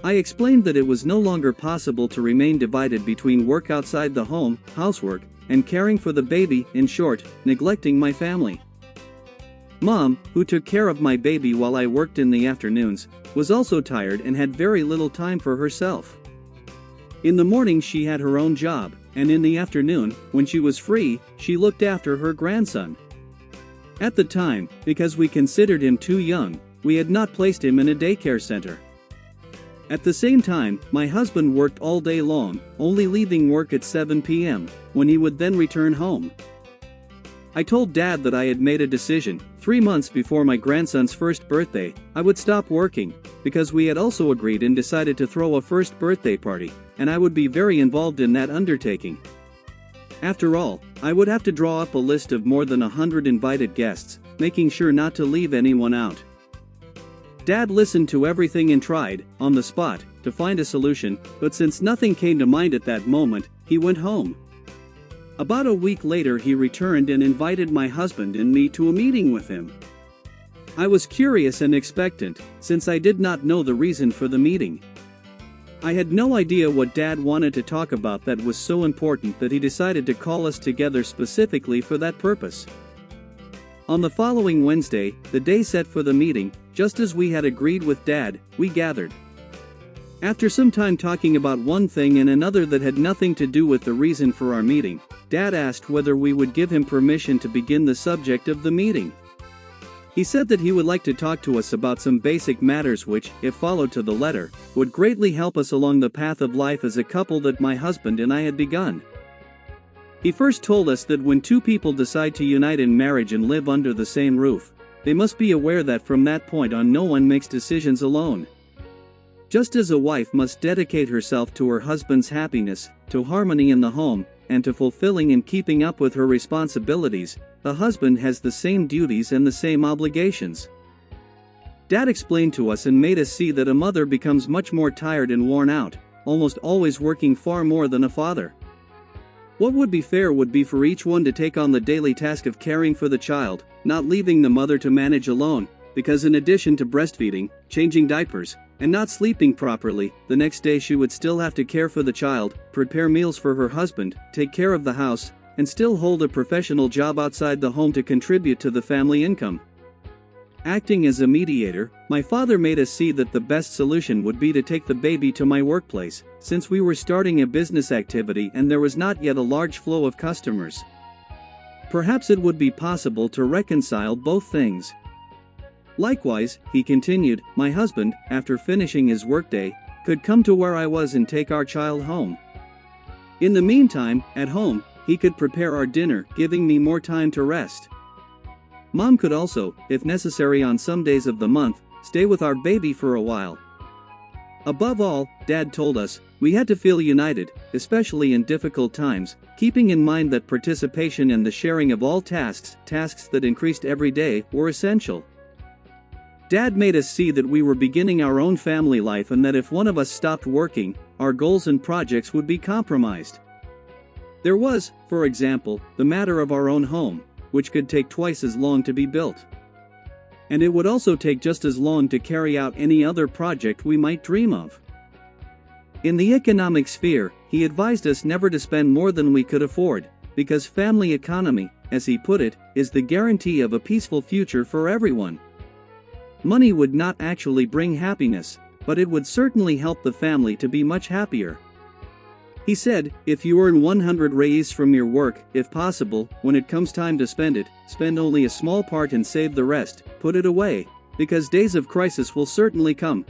A: I explained that it was no longer possible to remain divided between work outside the home, housework, and caring for the baby, in short, neglecting my family. Mom, who took care of my baby while I worked in the afternoons, was also tired and had very little time for herself. In the morning she had her own job, and in the afternoon, when she was free, she looked after her grandson. At the time, because we considered him too young, we had not placed him in a daycare center. At the same time, my husband worked all day long, only leaving work at 7 p.m., when he would then return home. I told Dad that I had made a decision, 3 months before my grandson's first birthday, I would stop working, because we had also agreed and decided to throw a first birthday party, and I would be very involved in that undertaking. After all, I would have to draw up a list of more than 100 invited guests, making sure not to leave anyone out. Dad listened to everything and tried, on the spot, to find a solution, but since nothing came to mind at that moment, he went home. About a week later he returned and invited my husband and me to a meeting with him. I was curious and expectant, since I did not know the reason for the meeting. I had no idea what Dad wanted to talk about that was so important that he decided to call us together specifically for that purpose. On the following Wednesday, the day set for the meeting, just as we had agreed with Dad, we gathered. After some time talking about one thing and another that had nothing to do with the reason for our meeting, Dad asked whether we would give him permission to begin the subject of the meeting. He said that he would like to talk to us about some basic matters which, if followed to the letter, would greatly help us along the path of life as a couple that my husband and I had begun. He first told us that when two people decide to unite in marriage and live under the same roof, they must be aware that from that point on no one makes decisions alone. Just as a wife must dedicate herself to her husband's happiness, to harmony in the home, and to fulfilling and keeping up with her responsibilities, the husband has the same duties and the same obligations. Dad explained to us and made us see that a mother becomes much more tired and worn out, almost always working far more than a father. What would be fair would be for each one to take on the daily task of caring for the child, not leaving the mother to manage alone, because in addition to breastfeeding, changing diapers, and not sleeping properly, the next day she would still have to care for the child, prepare meals for her husband, take care of the house, and still hold a professional job outside the home to contribute to the family income. Acting as a mediator, my father made us see that the best solution would be to take the baby to my workplace, since we were starting a business activity and there was not yet a large flow of customers. Perhaps it would be possible to reconcile both things. Likewise, he continued, my husband, after finishing his workday, could come to where I was and take our child home. In the meantime, at home, he could prepare our dinner, giving me more time to rest. Mom could also, if necessary on some days of the month, stay with our baby for a while. Above all, Dad told us, we had to feel united, especially in difficult times, keeping in mind that participation and the sharing of all tasks that increased every day, were essential. Dad made us see that we were beginning our own family life and that if one of us stopped working, our goals and projects would be compromised. There was, for example, the matter of our own home, which could take twice as long to be built. And it would also take just as long to carry out any other project we might dream of. In the economic sphere, he advised us never to spend more than we could afford, because family economy, as he put it, is the guarantee of a peaceful future for everyone. Money would not actually bring happiness, but it would certainly help the family to be much happier. He said, if you earn 100 raise from your work, if possible, when it comes time to spend it, spend only a small part and save the rest, put it away, because days of crisis will certainly come.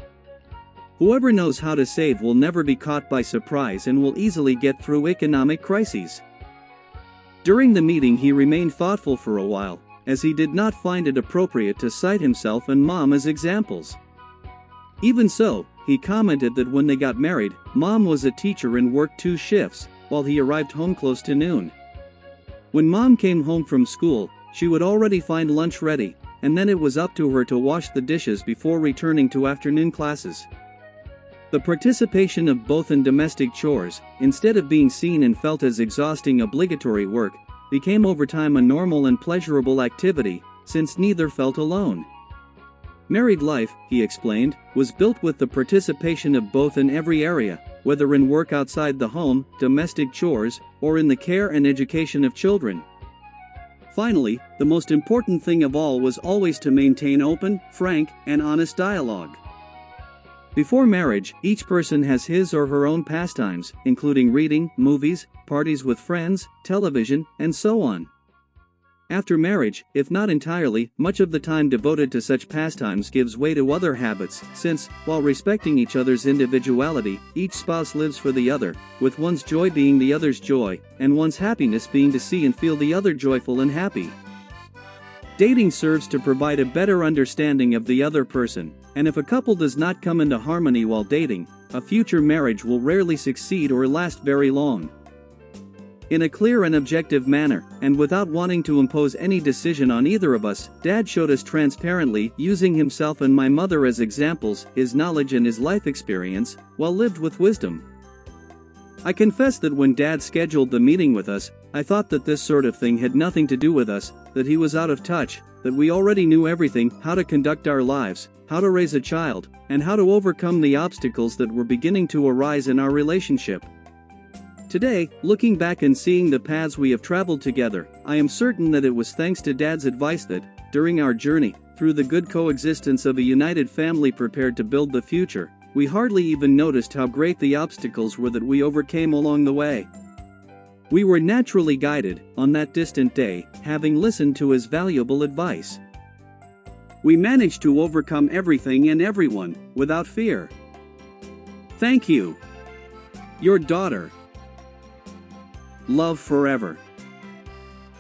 A: Whoever knows how to save will never be caught by surprise and will easily get through economic crises. During the meeting he remained thoughtful for a while, as he did not find it appropriate to cite himself and Mom as examples. Even so, he commented that when they got married, Mom was a teacher and worked 2 shifts, while he arrived home close to noon. When Mom came home from school, she would already find lunch ready, and then it was up to her to wash the dishes before returning to afternoon classes. The participation of both in domestic chores, instead of being seen and felt as exhausting obligatory work, became over time a normal and pleasurable activity, since neither felt alone. Married life, he explained, was built with the participation of both in every area, whether in work outside the home, domestic chores, or in the care and education of children. Finally, the most important thing of all was always to maintain open, frank, and honest dialogue. Before marriage, each person has his or her own pastimes, including reading, movies, parties with friends, television, and so on. After marriage, if not entirely, much of the time devoted to such pastimes gives way to other habits, since, while respecting each other's individuality, each spouse lives for the other, with one's joy being the other's joy, and one's happiness being to see and feel the other joyful and happy. Dating serves to provide a better understanding of the other person, and if a couple does not come into harmony while dating, a future marriage will rarely succeed or last very long. In a clear and objective manner, and without wanting to impose any decision on either of us, Dad showed us transparently, using himself and my mother as examples, his knowledge and his life experience, while lived with wisdom. I confess that when Dad scheduled the meeting with us, I thought that this sort of thing had nothing to do with us, that he was out of touch, that we already knew everything, how to conduct our lives, how to raise a child, and how to overcome the obstacles that were beginning to arise in our relationship. Today, looking back and seeing the paths we have traveled together, I am certain that it was thanks to Dad's advice that, during our journey, through the good coexistence of a united family prepared to build the future, we hardly even noticed how great the obstacles were that we overcame along the way. We were naturally guided, on that distant day, having listened to his valuable advice. We managed to overcome everything and everyone, without fear. Thank you. Your daughter. Love forever.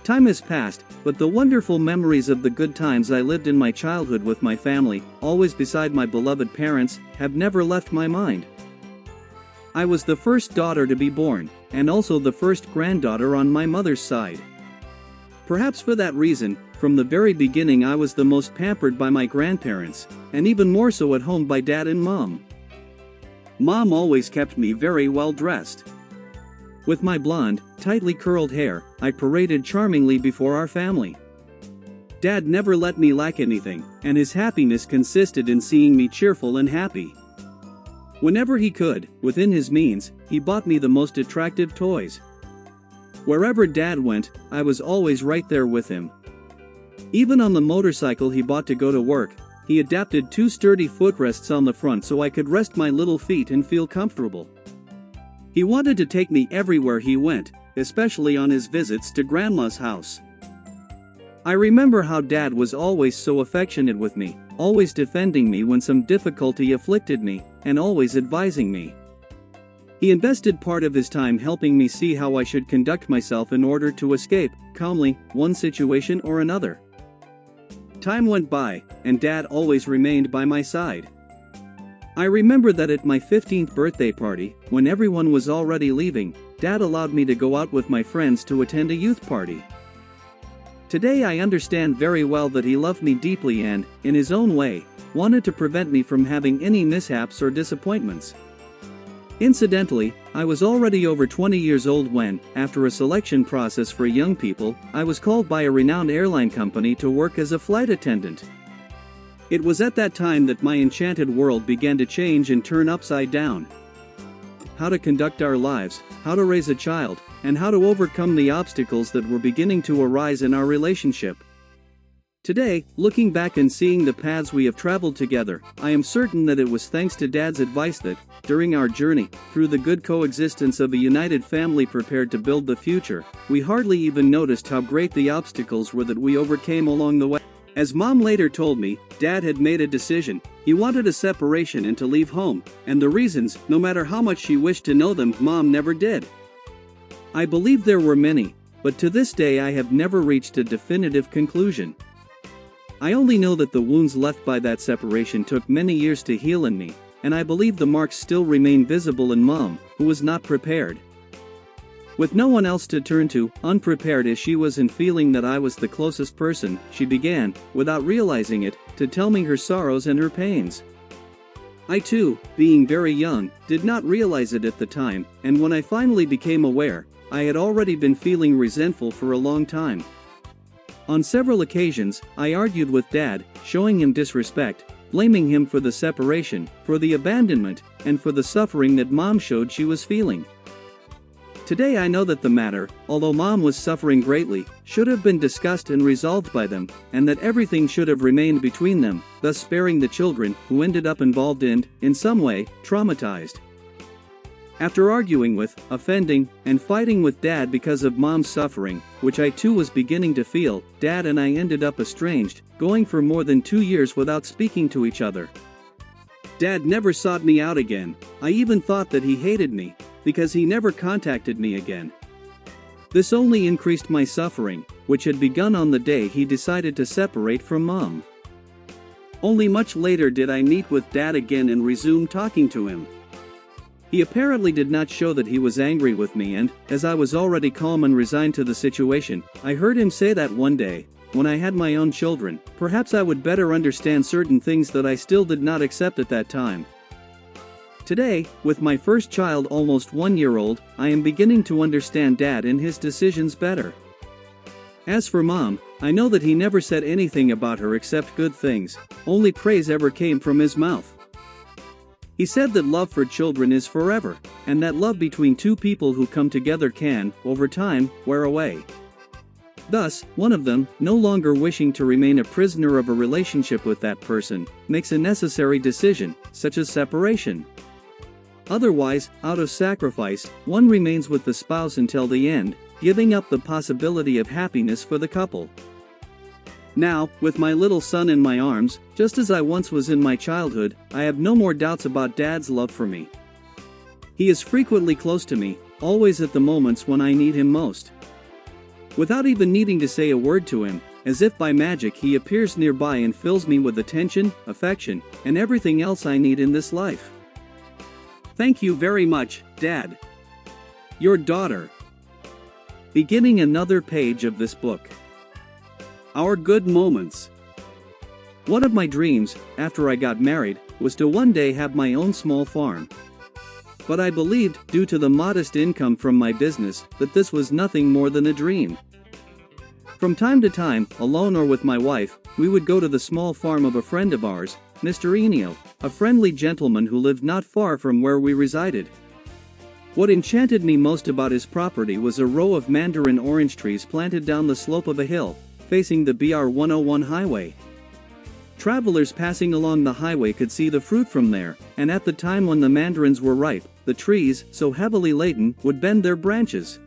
A: Time has passed, but the wonderful memories of the good times I lived in my childhood with my family, always beside my beloved parents, have never left my mind. I was the first daughter to be born, and also the first granddaughter on my mother's side. Perhaps for that reason, from the very beginning I was the most pampered by my grandparents, and even more so at home by Dad and Mom. Mom always kept me very well dressed. With my blonde, tightly curled hair, I paraded charmingly before our family. Dad never let me lack anything, and his happiness consisted in seeing me cheerful and happy. Whenever he could, within his means, he bought me the most attractive toys. Wherever Dad went, I was always right there with him. Even on the motorcycle he bought to go to work, he adapted 2 sturdy footrests on the front so I could rest my little feet and feel comfortable. He wanted to take me everywhere he went, especially on his visits to Grandma's house. I remember how Dad was always so affectionate with me, always defending me when some difficulty afflicted me, and always advising me. He invested part of his time helping me see how I should conduct myself in order to escape, calmly, one situation or another. Time went by, and Dad always remained by my side. I remember that at my 15th birthday party, when everyone was already leaving, Dad allowed me to go out with my friends to attend a youth party. Today I understand very well that he loved me deeply and, in his own way, wanted to prevent me from having any mishaps or disappointments. Incidentally, I was already over 20 years old when, after a selection process for young people, I was called by a renowned airline company to work as a flight attendant. It was at that time that my enchanted world began to change and turn upside down. How to conduct our lives, how to raise a child, and how to overcome the obstacles that were beginning to arise in our relationship. Today, looking back and seeing the paths we have traveled together, I am certain that it was thanks to Dad's advice that, during our journey, through the good coexistence of a united family prepared to build the future, we hardly even noticed how great the obstacles were that we overcame along the way. As Mom later told me, Dad had made a decision. He wanted a separation and to leave home, and the reasons, no matter how much she wished to know them, Mom never did. I believe there were many, but to this day I have never reached a definitive conclusion. I only know that the wounds left by that separation took many years to heal in me, and I believe the marks still remain visible in Mom, who was not prepared. With no one else to turn to, unprepared as she was in feeling that I was the closest person, she began, without realizing it, to tell me her sorrows and her pains. I too, being very young, did not realize it at the time, and when I finally became aware, I had already been feeling resentful for a long time. On several occasions, I argued with Dad, showing him disrespect, blaming him for the separation, for the abandonment, and for the suffering that Mom showed she was feeling. Today I know that the matter, although Mom was suffering greatly, should have been discussed and resolved by them, and that everything should have remained between them, thus sparing the children, who ended up involved and, in some way, traumatized. After arguing with, offending, and fighting with Dad because of Mom's suffering, which I too was beginning to feel, Dad and I ended up estranged, going for more than 2 years without speaking to each other. Dad never sought me out again. I even thought that he hated me, because he never contacted me again. This only increased my suffering, which had begun on the day he decided to separate from Mom. Only much later did I meet with Dad again and resume talking to him. He apparently did not show that he was angry with me, and, as I was already calm and resigned to the situation, I heard him say that one day, when I had my own children, perhaps I would better understand certain things that I still did not accept at that time. Today, with my first child almost 1 year old, I am beginning to understand Dad and his decisions better. As for Mom, I know that he never said anything about her except good things, only praise ever came from his mouth. He said that love for children is forever, and that love between two people who come together can, over time, wear away. Thus, one of them, no longer wishing to remain a prisoner of a relationship with that person, makes a necessary decision, such as separation. Otherwise, out of sacrifice, one remains with the spouse until the end, giving up the possibility of happiness for the couple. Now, with my little son in my arms, just as I once was in my childhood, I have no more doubts about Dad's love for me. He is frequently close to me, always at the moments when I need him most. Without even needing to say a word to him, as if by magic he appears nearby and fills me with attention, affection, and everything else I need in this life. Thank you very much, Dad. Your daughter. Beginning another page of this book. Our good moments. One of my dreams, after I got married, was to one day have my own small farm. But I believed, due to the modest income from my business, that this was nothing more than a dream. From time to time, alone or with my wife, we would go to the small farm of a friend of ours, Mr. Enio, a friendly gentleman who lived not far from where we resided. What enchanted me most about his property was a row of mandarin orange trees planted down the slope of a hill, facing the BR 101 highway. Travelers passing along the highway could see the fruit from there, and at the time when the mandarins were ripe, the trees, so heavily laden, would bend their branches.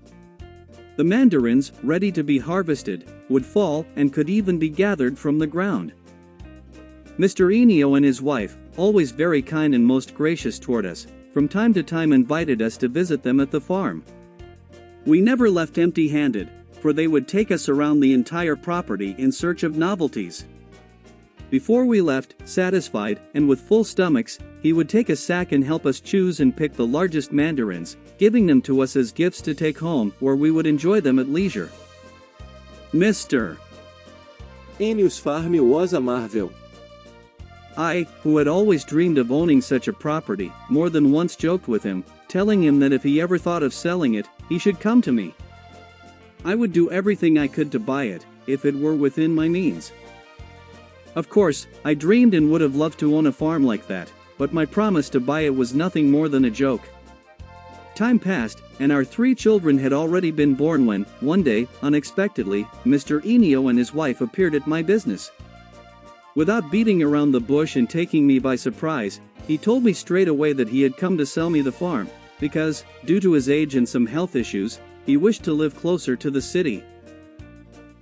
A: The mandarins, ready to be harvested, would fall and could even be gathered from the ground. Mr. Enio and his wife, always very kind and most gracious toward us, from time to time invited us to visit them at the farm. We never left empty-handed, for they would take us around the entire property in search of novelties. Before we left, satisfied, and with full stomachs, he would take a sack and help us choose and pick the largest mandarins, giving them to us as gifts to take home, where we would enjoy them at leisure. Mr.
B: Enio's farm was amável.
A: I, who had always dreamed of owning such a property, more than once joked with him, telling him that if he ever thought of selling it, he should come to me. I would do everything I could to buy it, if it were within my means. Of course, I dreamed and would have loved to own a farm like that, but my promise to buy it was nothing more than a joke. Time passed, and our 3 children had already been born when, one day, unexpectedly, Mr. Enio and his wife appeared at my business. Without beating around the bush and taking me by surprise, he told me straight away that he had come to sell me the farm, because, due to his age and some health issues, he wished to live closer to the city.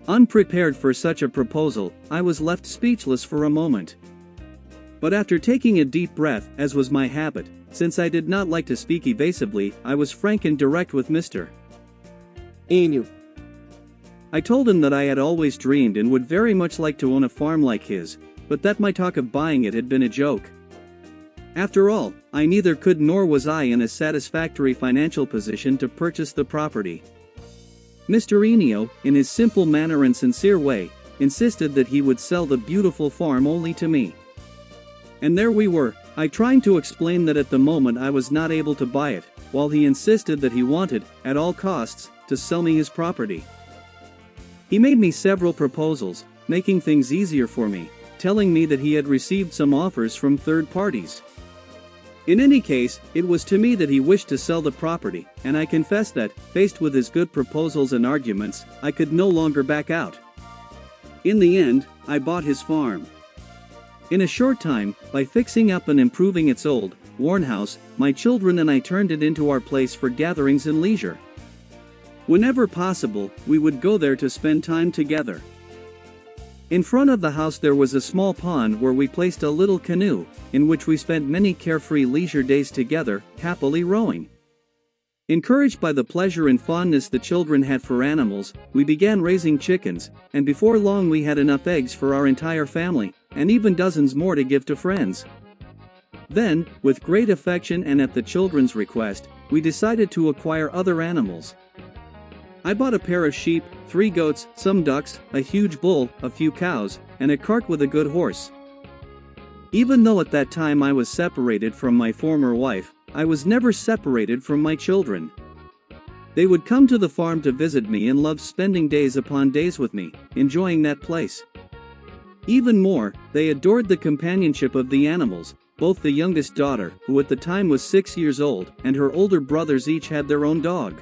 A: Unprepared for such a proposal, I was left speechless for a moment. But after taking a deep breath, as was my habit, since I did not like to speak evasively, I was frank and direct with Mr.
B: Enio.
A: I told him that I had always dreamed and would very much like to own a farm like his, but that my talk of buying it had been a joke. After all, I neither could nor was I in a satisfactory financial position to purchase the property. Mr. Enio, in his simple manner and sincere way, insisted that he would sell the beautiful farm only to me. And there we were, I trying to explain that at the moment I was not able to buy it, while he insisted that he wanted, at all costs, to sell me his property. He made me several proposals, making things easier for me, telling me that he had received some offers from third parties. In any case, it was to me that he wished to sell the property, and I confess that, faced with his good proposals and arguments, I could no longer back out. In the end, I bought his farm. In a short time, by fixing up and improving its old, worn house, my children and I turned it into our place for gatherings and leisure. Whenever possible, we would go there to spend time together. In front of the house there was a small pond where we placed a little canoe, in which we spent many carefree leisure days together, happily rowing. Encouraged by the pleasure and fondness the children had for animals, we began raising chickens, and before long we had enough eggs for our entire family, and even dozens more to give to friends. Then, with great affection and at the children's request, we decided to acquire other animals. I bought a pair of sheep, 3 goats, some ducks, a huge bull, a few cows, and a cart with a good horse. Even though at that time I was separated from my former wife, I was never separated from my children. They would come to the farm to visit me and loved spending days upon days with me, enjoying that place. Even more, they adored the companionship of the animals, both the youngest daughter, who at the time was 6 years old, and her older brothers each had their own dog.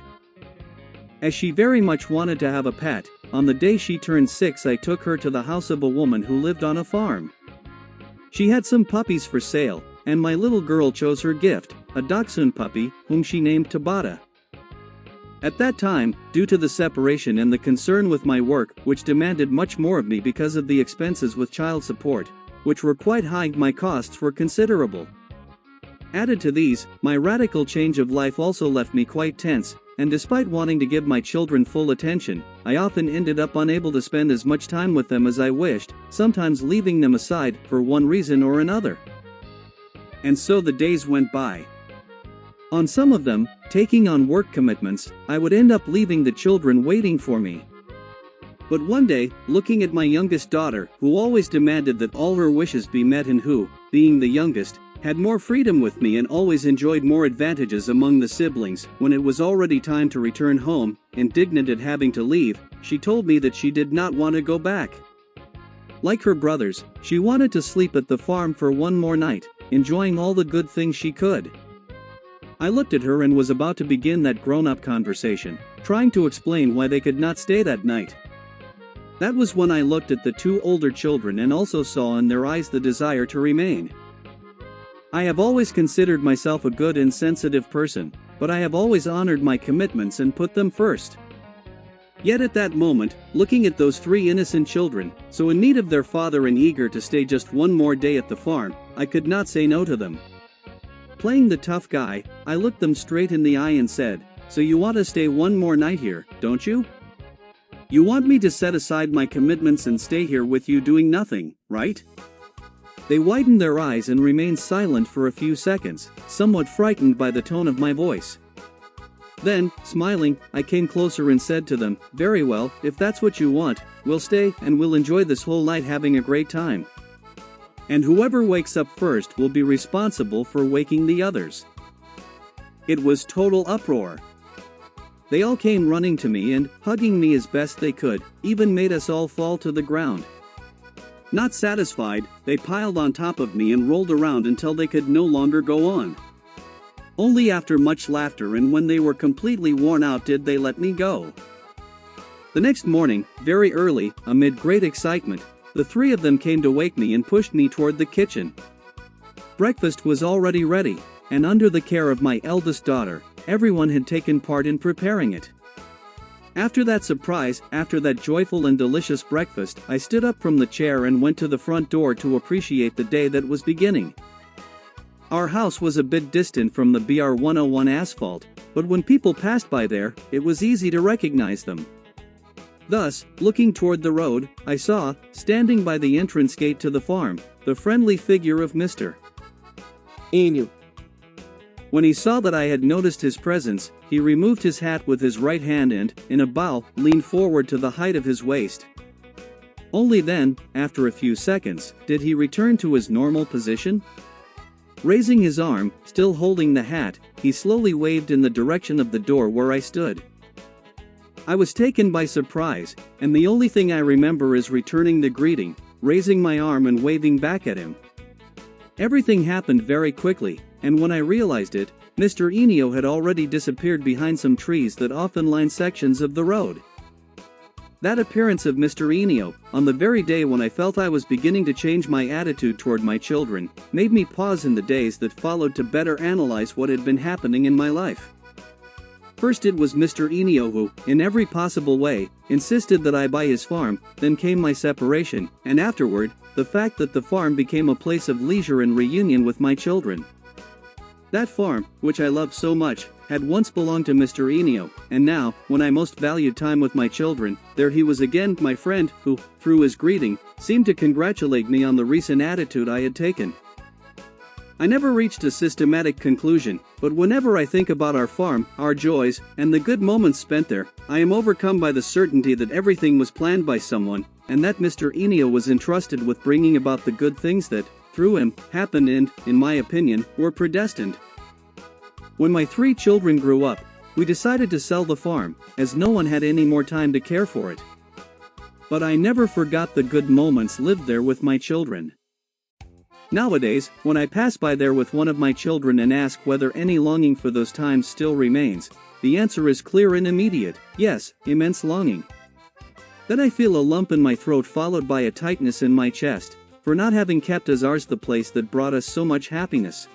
A: As she very much wanted to have a pet, on the day she turned 6 I took her to the house of a woman who lived on a farm. She had some puppies for sale, and my little girl chose her gift, a dachshund puppy, whom she named Tabata. At that time, due to the separation and the concern with my work, which demanded much more of me because of the expenses with child support, which were quite high, my costs were considerable. Added to these, my radical change of life also left me quite tense, and despite wanting to give my children full attention, I often ended up unable to spend as much time with them as I wished, sometimes leaving them aside for one reason or another. And so the days went by. On some of them, taking on work commitments, I would end up leaving the children waiting for me. But one day, looking at my youngest daughter, who always demanded that all her wishes be met and who, being the youngest, had more freedom with me and always enjoyed more advantages among the siblings, when it was already time to return home, indignant at having to leave, she told me that she did not want to go back. Like her brothers, she wanted to sleep at the farm for one more night, enjoying all the good things she could. I looked at her and was about to begin that grown-up conversation, trying to explain why they could not stay that night. That was when I looked at the 2 older children and also saw in their eyes the desire to remain. I have always considered myself a good and sensitive person, but I have always honored my commitments and put them first. Yet at that moment, looking at those 3 innocent children, so in need of their father and eager to stay just one more day at the farm, I could not say no to them. Playing the tough guy, I looked them straight in the eye and said, "So you want to stay one more night here, don't you? You want me to set aside my commitments and stay here with you doing nothing, right?" They widened their eyes and remained silent for a few seconds, somewhat frightened by the tone of my voice. Then, smiling, I came closer and said to them, "Very well, if that's what you want, we'll stay and we'll enjoy this whole night having a great time. And whoever wakes up first will be responsible for waking the others." It was total uproar. They all came running to me and, hugging me as best they could, even made us all fall to the ground. Not satisfied, they piled on top of me and rolled around until they could no longer go on. Only after much laughter and when they were completely worn out did they let me go. The next morning, very early, amid great excitement, the 3 of them came to wake me and pushed me toward the kitchen. Breakfast was already ready, and under the care of my eldest daughter, everyone had taken part in preparing it. After that surprise, after that joyful and delicious breakfast, I stood up from the chair and went to the front door to appreciate the day that was beginning. Our house was a bit distant from the BR 101 asphalt, but when people passed by there, it was easy to recognize them. Thus, looking toward the road, I saw, standing by the entrance gate to the farm, the friendly figure of Mr.
B: Enio.
A: When he saw that I had noticed his presence, he removed his hat with his right hand and, in a bow, leaned forward to the height of his waist. Only then, after a few seconds, did he return to his normal position. Raising his arm, still holding the hat, he slowly waved in the direction of the door where I stood. I was taken by surprise, and the only thing I remember is returning the greeting, raising my arm and waving back at him. Everything happened very quickly, and when I realized it, Mr. Enio had already disappeared behind some trees that often line sections of the road. That appearance of Mr. Enio, on the very day when I felt I was beginning to change my attitude toward my children, made me pause in the days that followed to better analyze what had been happening in my life. First it was Mr. Enio who, in every possible way, insisted that I buy his farm, then came my separation, and afterward, the fact that the farm became a place of leisure and reunion with my children. That farm, which I loved so much, had once belonged to Mr. Enio, and now, when I most valued time with my children, there he was again, my friend, who, through his greeting, seemed to congratulate me on the recent attitude I had taken. I never reached a systematic conclusion, but whenever I think about our farm, our joys, and the good moments spent there, I am overcome by the certainty that everything was planned by someone, and that Mr. Enio was entrusted with bringing about the good things that, through him, happened and, in my opinion, were predestined. When my 3 children grew up, we decided to sell the farm, as no one had any more time to care for it. But I never forgot the good moments lived there with my children. Nowadays, when I pass by there with one of my children and ask whether any longing for those times still remains, the answer is clear and immediate: yes, immense longing. Then I feel a lump in my throat followed by a tightness in my chest, for not having kept as ours the place that brought us so much happiness.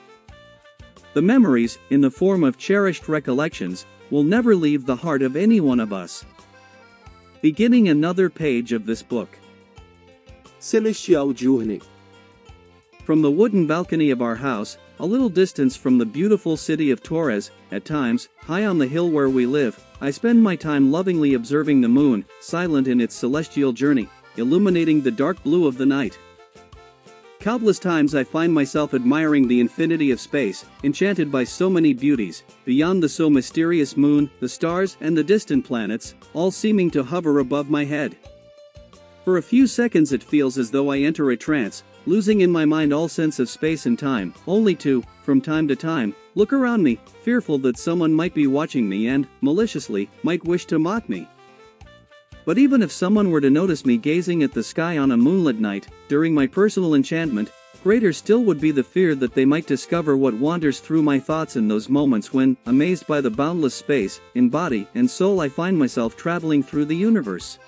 A: The memories, in the form of cherished recollections, will never leave the heart of any one of us. Beginning another page of this book.
B: Celestial Journey.
A: From the wooden balcony of our house, a little distance from the beautiful city of Torres, at times, high on the hill where we live, I spend my time lovingly observing the moon, silent in its celestial journey, illuminating the dark blue of the night. Countless times I find myself admiring the infinity of space, enchanted by so many beauties, beyond the so mysterious moon, the stars, and the distant planets, all seeming to hover above my head. For a few seconds it feels as though I enter a trance, losing in my mind all sense of space and time, only to, from time to time, look around me, fearful that someone might be watching me and, maliciously, might wish to mock me. But even if someone were to notice me gazing at the sky on a moonlit night, during my personal enchantment, greater still would be the fear that they might discover what wanders through my thoughts in those moments when, amazed by the boundless space, in body and soul I find myself traveling through the universe.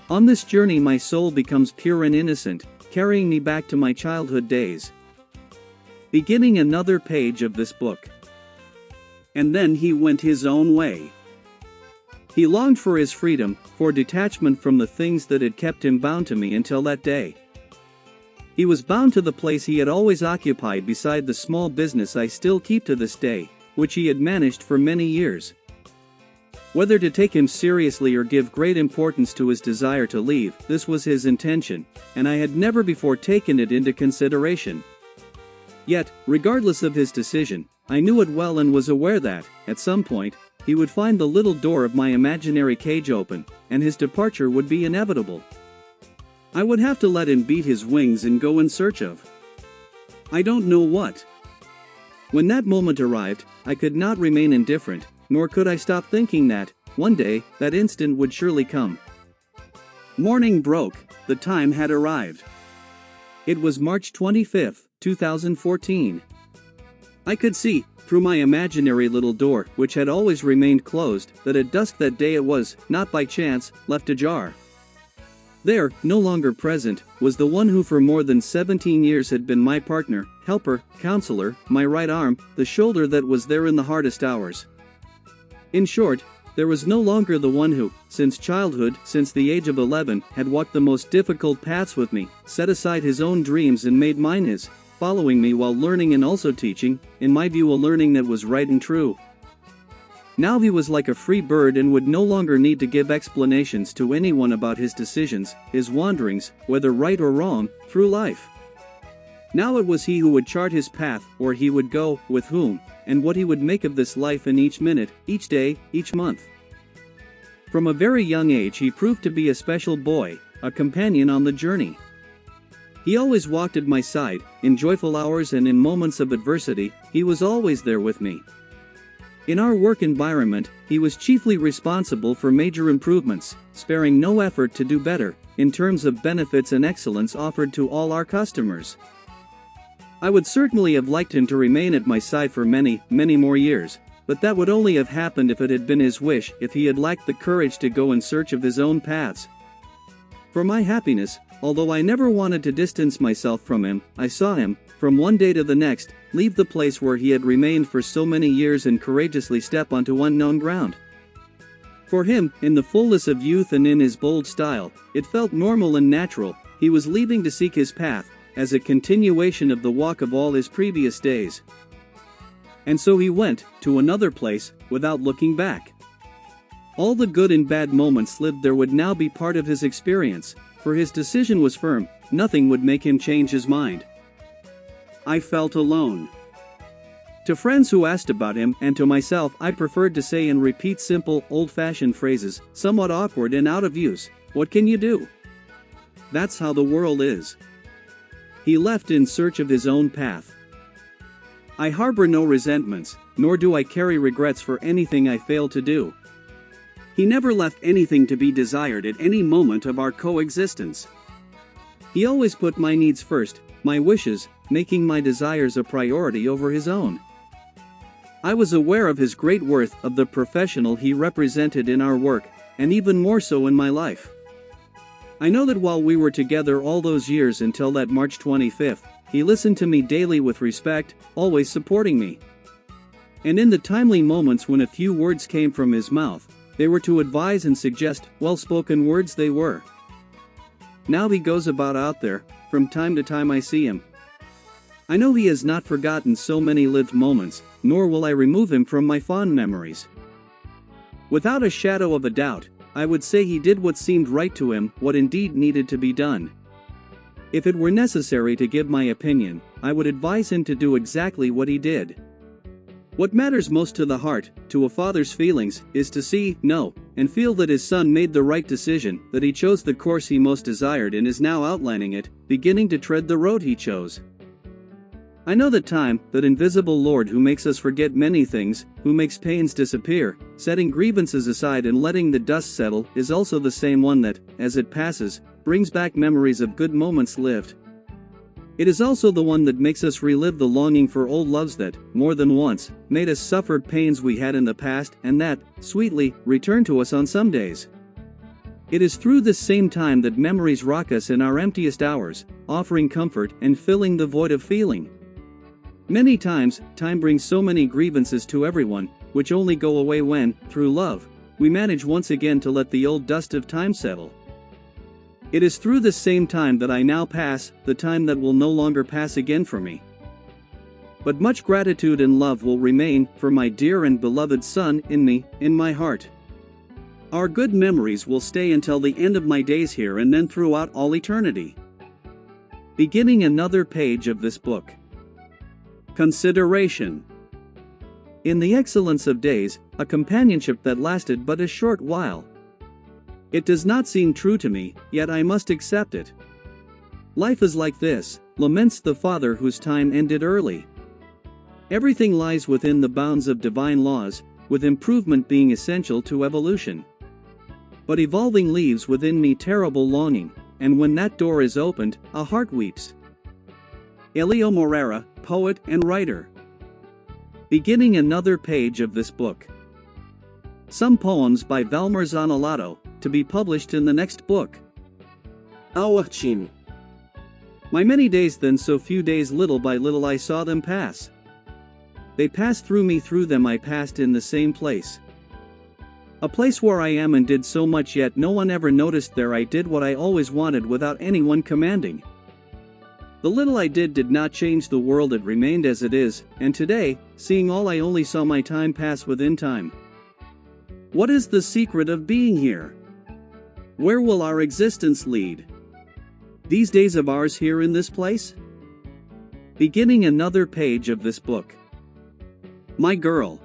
A: On this journey my soul becomes pure and innocent, carrying me back to my childhood days. Beginning another page of this book. And then he went his own way. He longed for his freedom, for detachment from the things that had kept him bound to me until that day. He was bound to the place he had always occupied beside the small business I still keep to this day, which he had managed for many years. Whether to take him seriously or give great importance to his desire to leave, this was his intention, and I had never before taken it into consideration. Yet, regardless of his decision, I knew it well and was aware that, at some point, he would find the little door of my imaginary cage open, and his departure would be inevitable. I would have to let him beat his wings and go in search of I don't know what. When that moment arrived, I could not remain indifferent, nor could I stop thinking that, one day, that instant would surely come. Morning broke, the time had arrived. It was March 25, 2014. I could see, through my imaginary little door, which had always remained closed, that at dusk that day it was, not by chance, left ajar. There, no longer present, was the one who for more than 17 years had been my partner, helper, counselor, my right arm, the shoulder that was there in the hardest hours. In short, there was no longer the one who, since childhood, since the age of 11, had walked the most difficult paths with me, set aside his own dreams and made mine his, following me while learning and also teaching, in my view a learning that was right and true. Now he was like a free bird and would no longer need to give explanations to anyone about his decisions, his wanderings, whether right or wrong, through life. Now it was he who would chart his path, where he would go, with whom, and what he would make of this life in each minute, each day, each month. From a very young age he proved to be a special boy, a companion on the journey. He always walked at my side, in joyful hours and in moments of adversity, he was always there with me. In our work environment, he was chiefly responsible for major improvements, sparing no effort to do better, in terms of benefits and excellence offered to all our customers. I would certainly have liked him to remain at my side for many, many more years, but that would only have happened if it had been his wish, if he had lacked the courage to go in search of his own paths. For my happiness, although I never wanted to distance myself from him, I saw him, from one day to the next, leave the place where he had remained for so many years and courageously step onto unknown ground. For him, in the fullness of youth and in his bold style, it felt normal and natural. He was leaving to seek his path, as a continuation of the walk of all his previous days. And so he went, to another place, without looking back. All the good and bad moments lived there would now be part of his experience, for his decision was firm, nothing would make him change his mind. I felt alone. To friends who asked about him, and to myself, I preferred to say and repeat simple, old-fashioned phrases, somewhat awkward and out of use. What can you do? That's how the world is. He left in search of his own path. I harbor no resentments, nor do I carry regrets for anything I failed to do. He never left anything to be desired at any moment of our coexistence. He always put my needs first, my wishes, making my desires a priority over his own. I was aware of his great worth, of the professional he represented in our work, and even more so in my life. I know that while we were together all those years until that March 25th, he listened to me daily with respect, always supporting me. And in the timely moments when a few words came from his mouth, they were to advise and suggest, well-spoken words they were. Now he goes about out there, from time to time I see him. I know he has not forgotten so many lived moments, nor will I remove him from my fond memories. Without a shadow of a doubt, I would say he did what seemed right to him, what indeed needed to be done. If it were necessary to give my opinion, I would advise him to do exactly what he did. What matters most to the heart, to a father's feelings, is to see, know, and feel that his son made the right decision, that he chose the course he most desired and is now outlining it, beginning to tread the road he chose. I know that time, that invisible Lord who makes us forget many things, who makes pains disappear, setting grievances aside and letting the dust settle, is also the same one that, as it passes, brings back memories of good moments lived. It is also the one that makes us relive the longing for old loves that, more than once, made us suffer pains we had in the past and that, sweetly, return to us on some days. It is through this same time that memories rock us in our emptiest hours, offering comfort and filling the void of feeling. Many times, time brings so many grievances to everyone, which only go away when, through love, we manage once again to let the old dust of time settle. It is through this same time that I now pass, the time that will no longer pass again for me. But much gratitude and love will remain, for my dear and beloved son, in me, in my heart. Our good memories will stay until the end of my days here and then throughout all eternity. Beginning another page of this book. Consideration. In the excellence of days, a companionship that lasted but a short while. It does not seem true to me, yet I must accept it. Life is like this, laments the father whose time ended early. Everything lies within the bounds of divine laws, with improvement being essential to evolution. But evolving leaves within me terrible longing, and when that door is opened, a heart weeps. Elio Morera, poet and writer. Beginning another page of this book. Some poems by Valmer Zanellato, to be published in the next book.
B: Ao artime.
A: My many days then, so few days, little by little I saw them pass. They passed through me, through them I passed in the same place. A place where I am and did so much, yet no one ever noticed there. I did what I always wanted without anyone commanding. The little I did not change the world, it remained as it is, and today, seeing all, I only saw my time pass within time. What is the secret of being here? Where will our existence lead? These days of ours here in this place? Beginning another page of this book. My girl.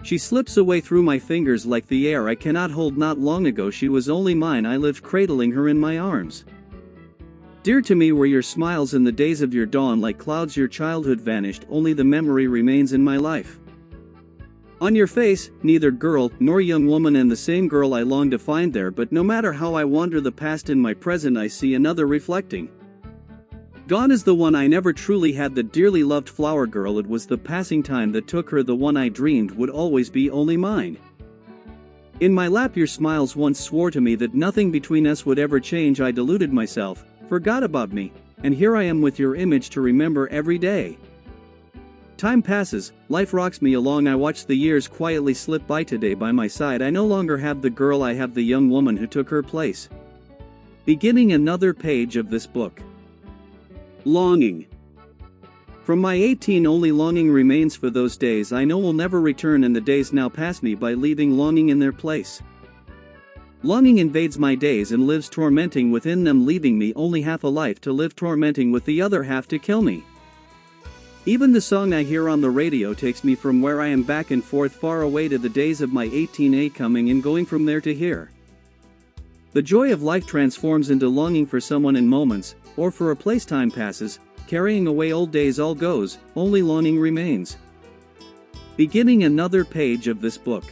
A: She slips away through my fingers like the air I cannot hold. Not long ago she was only mine, I lived cradling her in my arms. Dear to me were your smiles in the days of your dawn, like clouds your childhood vanished, only the memory remains in my life. On your face, neither girl nor young woman, and the same girl I long to find there, but no matter how I wander the past, in my present I see another reflecting. Gone is the one I never truly had, the dearly loved flower girl. It was the passing time that took her, the one I dreamed would always be only mine. In my lap your smiles once swore to me that nothing between us would ever change. I deluded myself, forgot about me, and here I am with your image to remember every day. Time passes, life rocks me along, I watch the years quietly slip by. Today by my side I no longer have the girl, I have the young woman who took her place. Beginning another page of this book. Longing. From my 18 only longing remains for those days I know will never return, and the days now pass me by, leaving longing in their place. Longing invades my days and lives tormenting within them, leaving me only half a life to live, tormenting with the other half to kill me. Even the song I hear on the radio takes me from where I am back and forth, far away to the days of my 18A, coming and going from there to here. The joy of life transforms into longing for someone in moments, or for a place. Time passes, carrying away old days, all goes, only longing remains. Beginning another page of this book.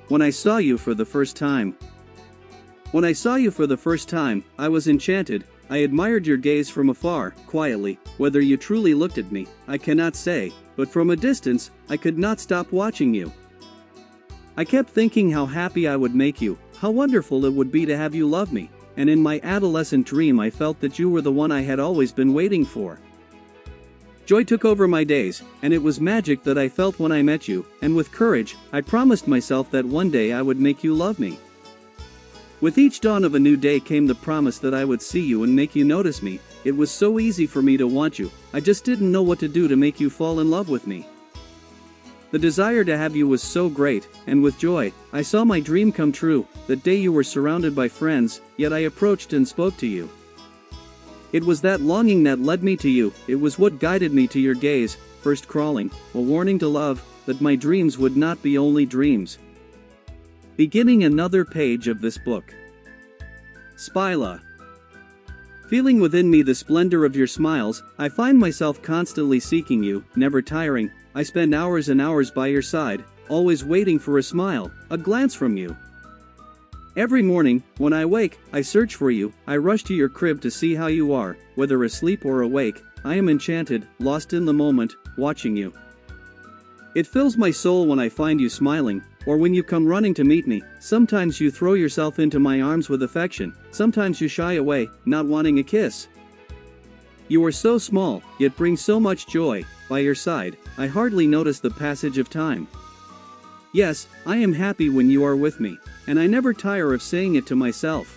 A: When I saw you for the first time. When I saw you for the first time, I was enchanted. I admired your gaze from afar, quietly. Whether you truly looked at me, I cannot say, but from a distance, I could not stop watching you. I kept thinking how happy I would make you, how wonderful it would be to have you love me, and in my adolescent dream I felt that you were the one I had always been waiting for. Joy took over my days, and it was magic that I felt when I met you, and with courage, I promised myself that one day I would make you love me. With each dawn of a new day came the promise that I would see you and make you notice me. It was so easy for me to want you, I just didn't know what to do to make you fall in love with me. The desire to have you was so great, and with joy, I saw my dream come true. That day you were surrounded by friends, yet I approached and spoke to you. It was that longing that led me to you, it was what guided me to your gaze, first crawling, a warning to love, that my dreams would not be only dreams. Beginning another page of this book. Spila. Feeling within me the splendor of your smiles, I find myself constantly seeking you, never tiring. I spend hours and hours by your side, always waiting for a smile, a glance from you. Every morning, when I wake, I search for you, I rush to your crib to see how you are, whether asleep or awake. I am enchanted, lost in the moment, watching you. It fills my soul when I find you smiling, or when you come running to meet me. Sometimes you throw yourself into my arms with affection, sometimes you shy away, not wanting a kiss. You are so small, yet bring so much joy. By your side, I hardly notice the passage of time. Yes, I am happy when you are with me, and I never tire of saying it to myself.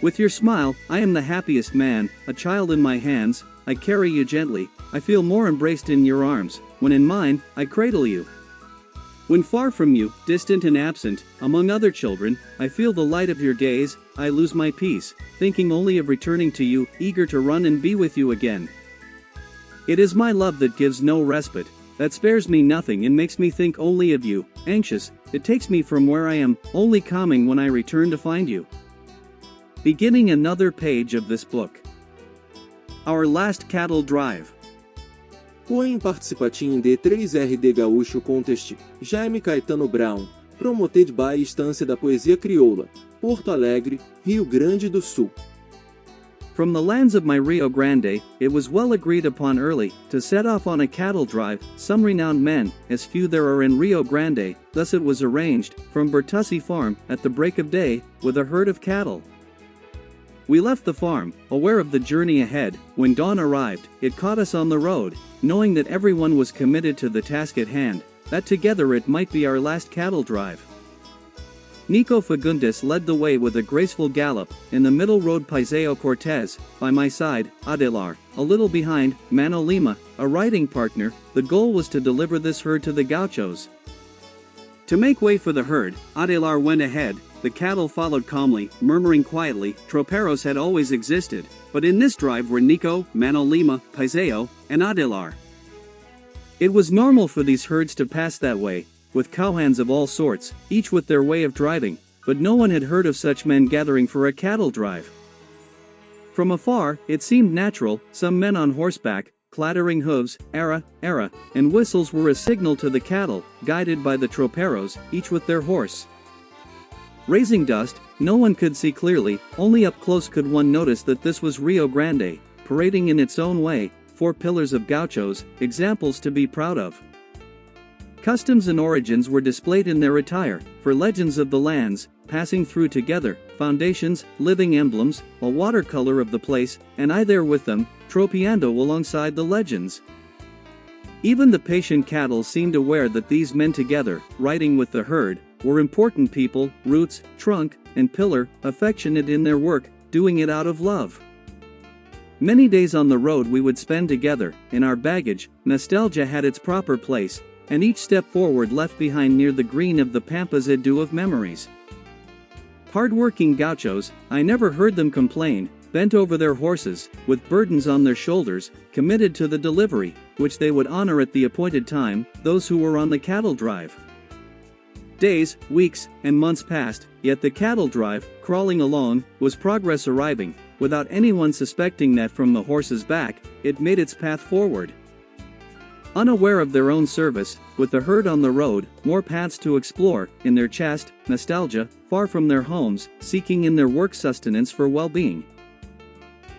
A: With your smile, I am the happiest man, a child in my hands, I carry you gently, I feel more embraced in your arms, when in mine, I cradle you. When far from you, distant and absent, among other children, I feel the light of your gaze, I lose my peace, thinking only of returning to you, eager to run and be with you again. It is my love that gives no respite, that spares me nothing and makes me think only of you, anxious, it takes me from where I am, only calming when I return to find you. Beginning another page of this book. Our last cattle drive.
B: Poem participatim de 3RD Gaúcho Contest, Jaime Caetano Brown, promoted by Estância da Poesia Crioula, Porto Alegre, Rio Grande do Sul.
A: From the lands of my Rio Grande, it was well agreed upon early, to set off on a cattle drive, some renowned men, as few there are in Rio Grande, thus it was arranged, from Bertussi Farm, at the break of day, with a herd of cattle. We left the farm, aware of the journey ahead. When dawn arrived, it caught us on the road, knowing that everyone was committed to the task at hand, that together it might be our last cattle drive. Nico Fagundes led the way with a graceful gallop, in the middle rode Paiseo Cortez, by my side, Adelar, a little behind, Mano Lima, a riding partner. The goal was to deliver this herd to the gauchos. To make way for the herd, Adelar went ahead, the cattle followed calmly, murmuring quietly. Troperos had always existed, but in this drive were Nico, Mano Lima, Paiseo, and Adelar. It was normal for these herds to pass that way, with cowhands of all sorts, each with their way of driving, but no one had heard of such men gathering for a cattle drive. From afar, it seemed natural, some men on horseback, clattering hooves, ara, and whistles were a signal to the cattle, guided by the troperos, each with their horse. Raising dust, no one could see clearly, only up close could one notice that this was Rio Grande, parading in its own way, 4 pillars of gauchos, examples to be proud of. Customs and origins were displayed in their attire, for legends of the lands, passing through together, foundations, living emblems, a watercolor of the place, and I there with them, tropeando alongside the legends. Even the patient cattle seemed aware that these men together, riding with the herd, were important people, roots, trunk, and pillar, affectionate in their work, doing it out of love. Many days on the road we would spend together. In our baggage, nostalgia had its proper place, and each step forward left behind near the green of the pampas a dew of memories. Hard-working gauchos, I never heard them complain, bent over their horses, with burdens on their shoulders, committed to the delivery, which they would honor at the appointed time, those who were on the cattle drive. Days, weeks, and months passed, yet the cattle drive, crawling along, was progress arriving, without anyone suspecting that from the horse's back, it made its path forward. Unaware of their own service, with the herd on the road, more paths to explore, in their chest, nostalgia, far from their homes, seeking in their work sustenance for well-being.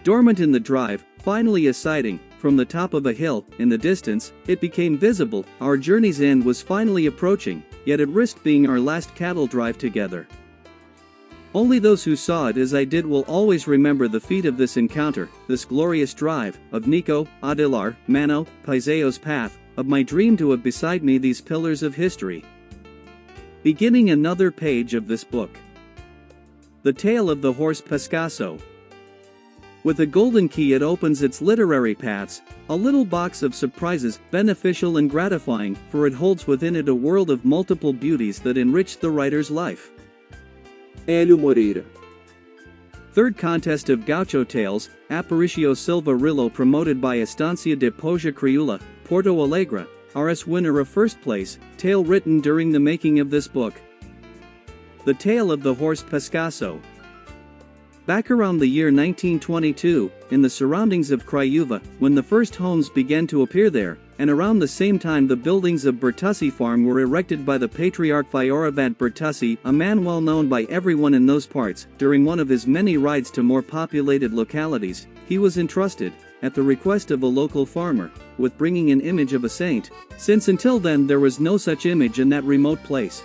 A: Dormant in the drive, finally a sighting, from the top of a hill, in the distance, it became visible, our journey's end was finally approaching, yet it risked being our last cattle drive together. Only those who saw it as I did will always remember the feat of this encounter, this glorious drive, of Nico, Adelar, Mano, Paiseo's path, of my dream to have beside me these pillars of history. Beginning another page of this book. The Tale of the Horse Pescaso. With a golden key it opens its literary paths, a little box of surprises, beneficial and gratifying, for it holds within it a world of multiple beauties that enrich the writer's life.
B: Hélio Moreira.
A: Third contest of Gaucho Tales, Aparicio Silva Rillo promoted by Estancia de Poja Crioula, Porto Alegre, RS winner of first place, tale written during the making of this book. The Tale of the Horse Pescaso. Back around the year 1922, in the surroundings of Craiova, when the first homes began to appear there, and around the same time the buildings of Bertussi Farm were erected by the patriarch Fioravant Bertussi, a man well known by everyone in those parts. During one of his many rides to more populated localities, he was entrusted, at the request of a local farmer, with bringing an image of a saint, since until then there was no such image in that remote place.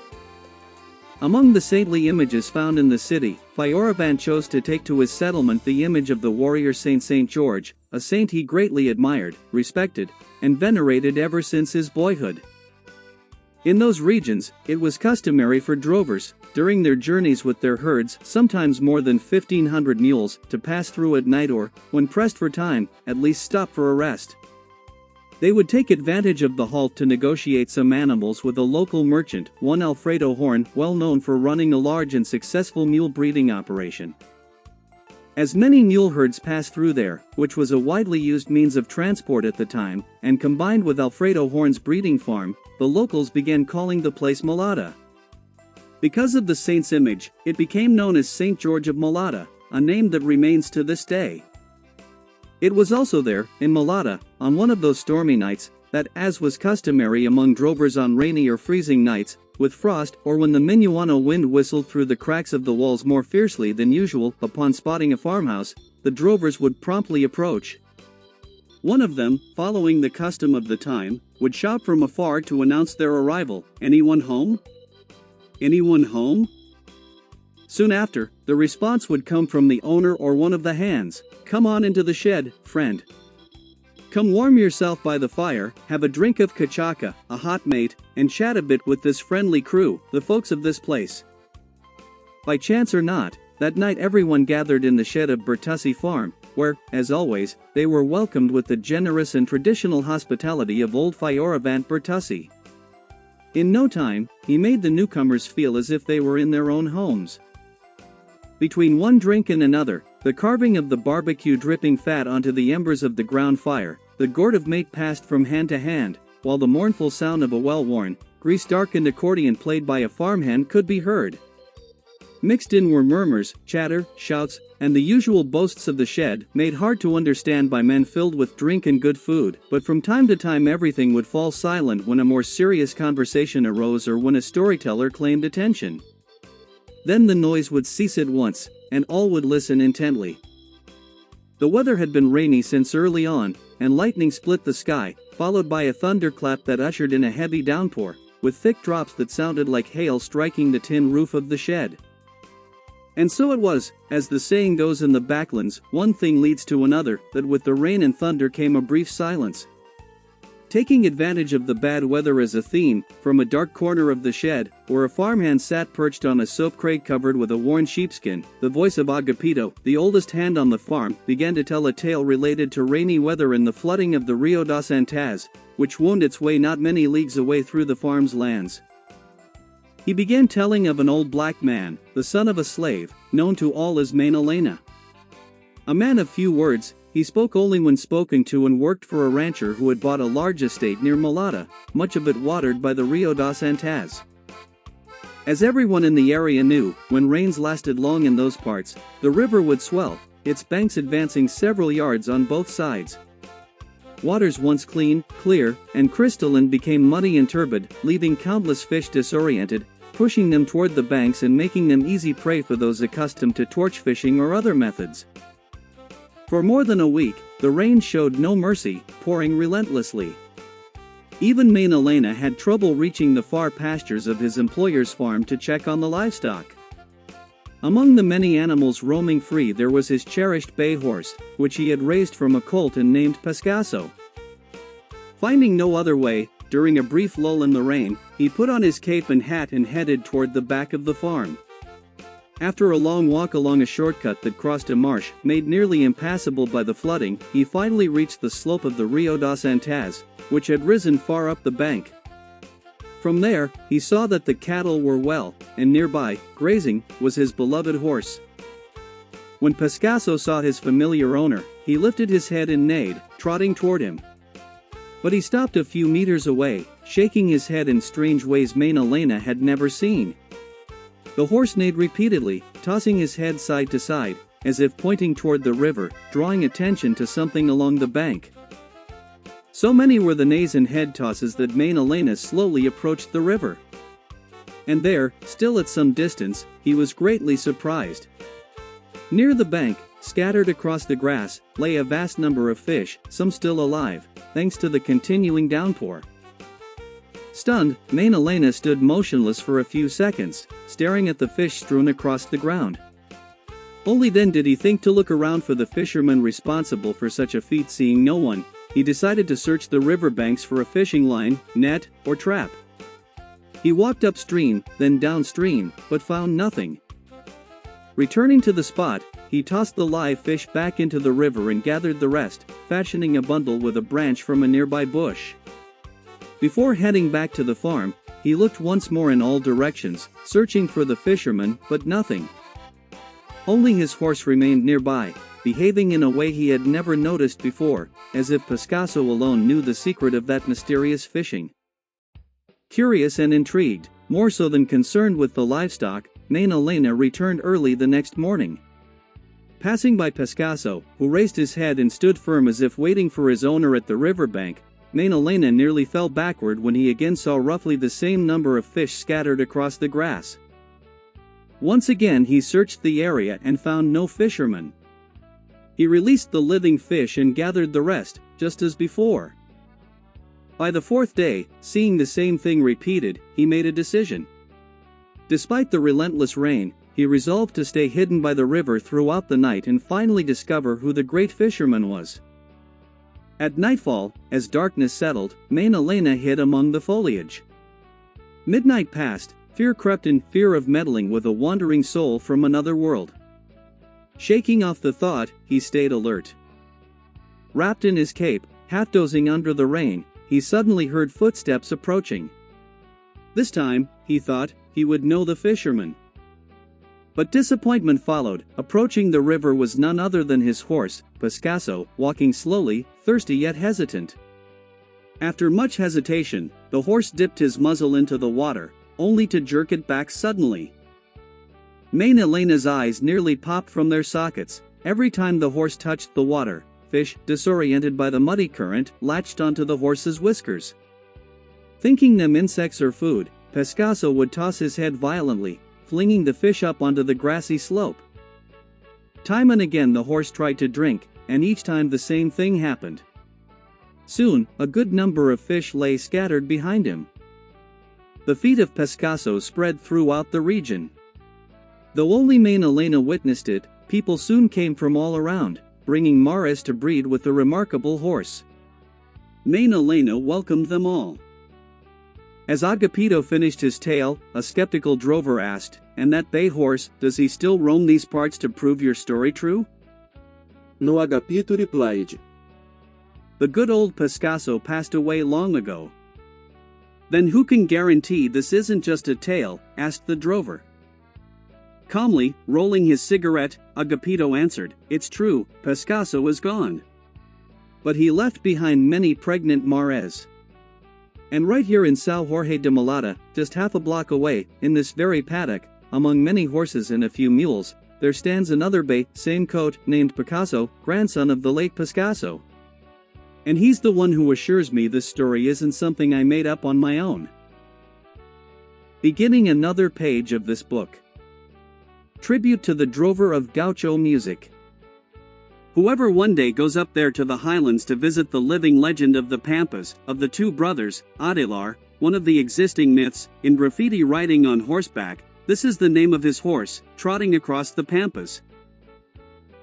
A: Among the saintly images found in the city, Fioravant chose to take to his settlement the image of the warrior Saint George, a saint he greatly admired, respected, and venerated ever since his boyhood. In those regions, it was customary for drovers, during their journeys with their herds, sometimes more than 1,500 mules, to pass through at night or, when pressed for time, at least stop for a rest. They would take advantage of the halt to negotiate some animals with a local merchant, one Alfredo Horn, well known for running a large and successful mule breeding operation. As many mule herds passed through there, which was a widely used means of transport at the time, and combined with Alfredo Horn's breeding farm, the locals began calling the place Malata. Because of the saint's image, it became known as St. George of Malata, a name that remains to this day. It was also there, in Malata, on one of those stormy nights, that, as was customary among drovers on rainy or freezing nights, with frost, or when the minuano wind whistled through the cracks of the walls more fiercely than usual, upon spotting a farmhouse, the drovers would promptly approach. One of them, following the custom of the time, would shout from afar to announce their arrival. "Anyone home? Anyone home?" Soon after, the response would come from the owner or one of the hands. "Come on into the shed, friend. Come warm yourself by the fire, have a drink of cachaca, a hot mate, and chat a bit with this friendly crew, the folks of this place." By chance or not, that night everyone gathered in the shed of Bertussi Farm, where, as always, they were welcomed with the generous and traditional hospitality of old Fioravant Bertussi. In no time, he made the newcomers feel as if they were in their own homes. Between one drink and another, the carving of the barbecue dripping fat onto the embers of the ground fire, the gourd of mate passed from hand to hand, while the mournful sound of a well-worn, grease-darkened accordion played by a farmhand could be heard. Mixed in were murmurs, chatter, shouts, and the usual boasts of the shed, made hard to understand by men filled with drink and good food, but from time to time everything would fall silent when a more serious conversation arose or when a storyteller claimed attention. Then the noise would cease at once, and all would listen intently. The weather had been rainy since early on, and lightning split the sky, followed by a thunderclap that ushered in a heavy downpour, with thick drops that sounded like hail striking the tin roof of the shed. And so it was, as the saying goes in the backlands, one thing leads to another, that with the rain and thunder came a brief silence. Taking advantage of the bad weather as a theme, from a dark corner of the shed, where a farmhand sat perched on a soap crate covered with a worn sheepskin, the voice of Agapito, the oldest hand on the farm, began to tell a tale related to rainy weather and the flooding of the Rio das Antas, which wound its way not many leagues away through the farm's lands. He began telling of an old black man, the son of a slave, known to all as Elena. A man of few words, he spoke only when spoken to and worked for a rancher who had bought a large estate near Malata, much of it watered by the Rio das Antas. As everyone in the area knew, when rains lasted long in those parts, the river would swell, its banks advancing several yards on both sides. Waters once clean, clear, and crystalline became muddy and turbid, leaving countless fish disoriented, pushing them toward the banks and making them easy prey for those accustomed to torch fishing or other methods. For more than a week, the rain showed no mercy, pouring relentlessly. Even Elena had trouble reaching the far pastures of his employer's farm to check on the livestock. Among the many animals roaming free there was his cherished bay horse, which he had raised from a colt and named Pescaso. Finding no other way, during a brief lull in the rain, he put on his cape and hat and headed toward the back of the farm. After a long walk along a shortcut that crossed a marsh, made nearly impassable by the flooding, he finally reached the slope of the Rio das Antas, which had risen far up the bank. From there, he saw that the cattle were well, and nearby, grazing, was his beloved horse. When Pescaso saw his familiar owner, he lifted his head and neighed, trotting toward him. But he stopped a few meters away, shaking his head in strange ways Elena had never seen. The horse neighed repeatedly, tossing his head side to side, as if pointing toward the river, drawing attention to something along the bank. So many were the neighs and head tosses that Elena slowly approached the river. And there, still at some distance, he was greatly surprised. Near the bank, scattered across the grass, lay a vast number of fish, some still alive, thanks to the continuing downpour. Stunned, Elena stood motionless for a few seconds, staring at the fish strewn across the ground. Only then did he think to look around for the fisherman responsible for such a feat. Seeing no one, he decided to search the riverbanks for a fishing line, net, or trap. He walked upstream, then downstream, but found nothing. Returning to the spot, he tossed the live fish back into the river and gathered the rest, fashioning a bundle with a branch from a nearby bush. Before heading back to the farm, he looked once more in all directions, searching for the fisherman, but nothing. Only his horse remained nearby, behaving in a way he had never noticed before, as if Picasso alone knew the secret of that mysterious fishing. Curious and intrigued, more so than concerned with the livestock, Elena returned early the next morning. Passing by Picasso, who raised his head and stood firm as if waiting for his owner at the riverbank, Elena nearly fell backward when he again saw roughly the same number of fish scattered across the grass. Once again he searched the area and found no fisherman. He released the living fish and gathered the rest, just as before. By the fourth day, seeing the same thing repeated, he made a decision. Despite the relentless rain, he resolved to stay hidden by the river throughout the night and finally discover who the great fisherman was. At nightfall, as darkness settled, Elena hid among the foliage. Midnight passed, fear crept in, fear of meddling with a wandering soul from another world. Shaking off the thought, he stayed alert. Wrapped in his cape, half dozing under the rain, he suddenly heard footsteps approaching. This time, he thought, he would know the fisherman. But disappointment followed. Approaching the river was none other than his horse, Picasso, walking slowly, thirsty yet hesitant. After much hesitation, the horse dipped his muzzle into the water, only to jerk it back suddenly. Elena's eyes nearly popped from their sockets. Every time the horse touched the water, fish, disoriented by the muddy current, latched onto the horse's whiskers. Thinking them insects or food, Picasso would toss his head violently, flinging the fish up onto the grassy slope. Time and again the horse tried to drink, and each time the same thing happened. Soon, a good number of fish lay scattered behind him. The feat of Picasso spread throughout the region. Though only Elena witnessed it, people soon came from all around, bringing mares to breed with the remarkable horse. Elena welcomed them all. As Agapito finished his tale, a skeptical drover asked, "And that bay horse, does he still roam these parts to prove your story true?"
B: No, Agapito replied.
A: The good old Picasso passed away long ago. Then who can guarantee this isn't just a tale? Asked the drover. Calmly, rolling his cigarette, Agapito answered, "It's true, Picasso is gone. But he left behind many pregnant mares. And right here in São Jorge de Malata, just half a block away, in this very paddock, among many horses and a few mules, there stands another bay, same coat, named Picasso, grandson of the late Picasso. And he's the one who assures me this story isn't something I made up on my own." Beginning another page of this book. Tribute to the drover of gaucho music. Whoever one day goes up there to the highlands to visit the living legend of the Pampas, of the two brothers, Adelar, one of the existing myths, in graffiti riding on horseback, this is the name of his horse, trotting across the Pampas.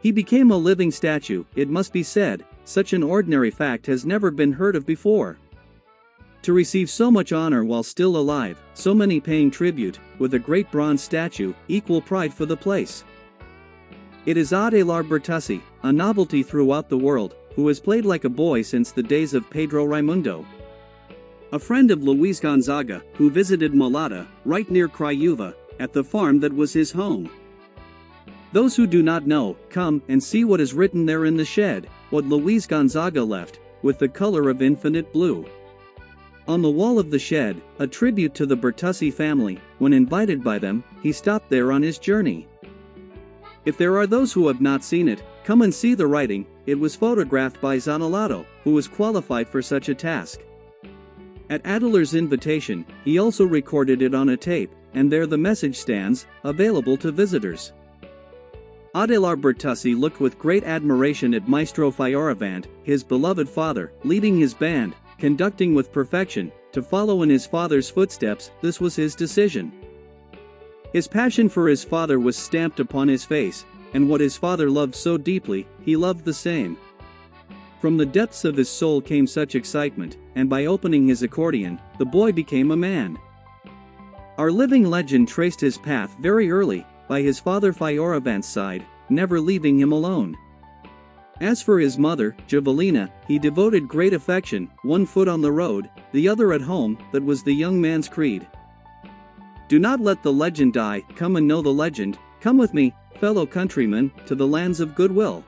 A: He became a living statue, it must be said. Such an ordinary fact has never been heard of before. To receive so much honor while still alive, so many paying tribute, with a great bronze statue, equal pride for the place. It is Adelar Bertussi, a novelty throughout the world, who has played like a boy since the days of Pedro Raimundo. A friend of Luis Gonzaga, who visited Malata, right near Craiova, at the farm that was his home. Those who do not know, come and see what is written there in the shed, what Luis Gonzaga left, with the color of infinite blue. On the wall of the shed, a tribute to the Bertussi family. When invited by them, he stopped there on his journey. If there are those who have not seen it, come and see the writing. It was photographed by Zanellato, who was qualified for such a task. At Adelar's invitation, he also recorded it on a tape, and there the message stands, available to visitors. Adelar Bertussi looked with great admiration at Maestro Fioravante, his beloved father, leading his band, conducting with perfection, to follow in his father's footsteps. This was his decision. His passion for his father was stamped upon his face, and what his father loved so deeply, he loved the same. From the depths of his soul came such excitement, and by opening his accordion, the boy became a man. Our living legend traced his path very early, by his father Fioravant's side, never leaving him alone. As for his mother, Javelina, he devoted great affection, one foot on the road, the other at home, that was the young man's creed. Do not let the legend die, come and know the legend, come with me, fellow countrymen, to the lands of goodwill.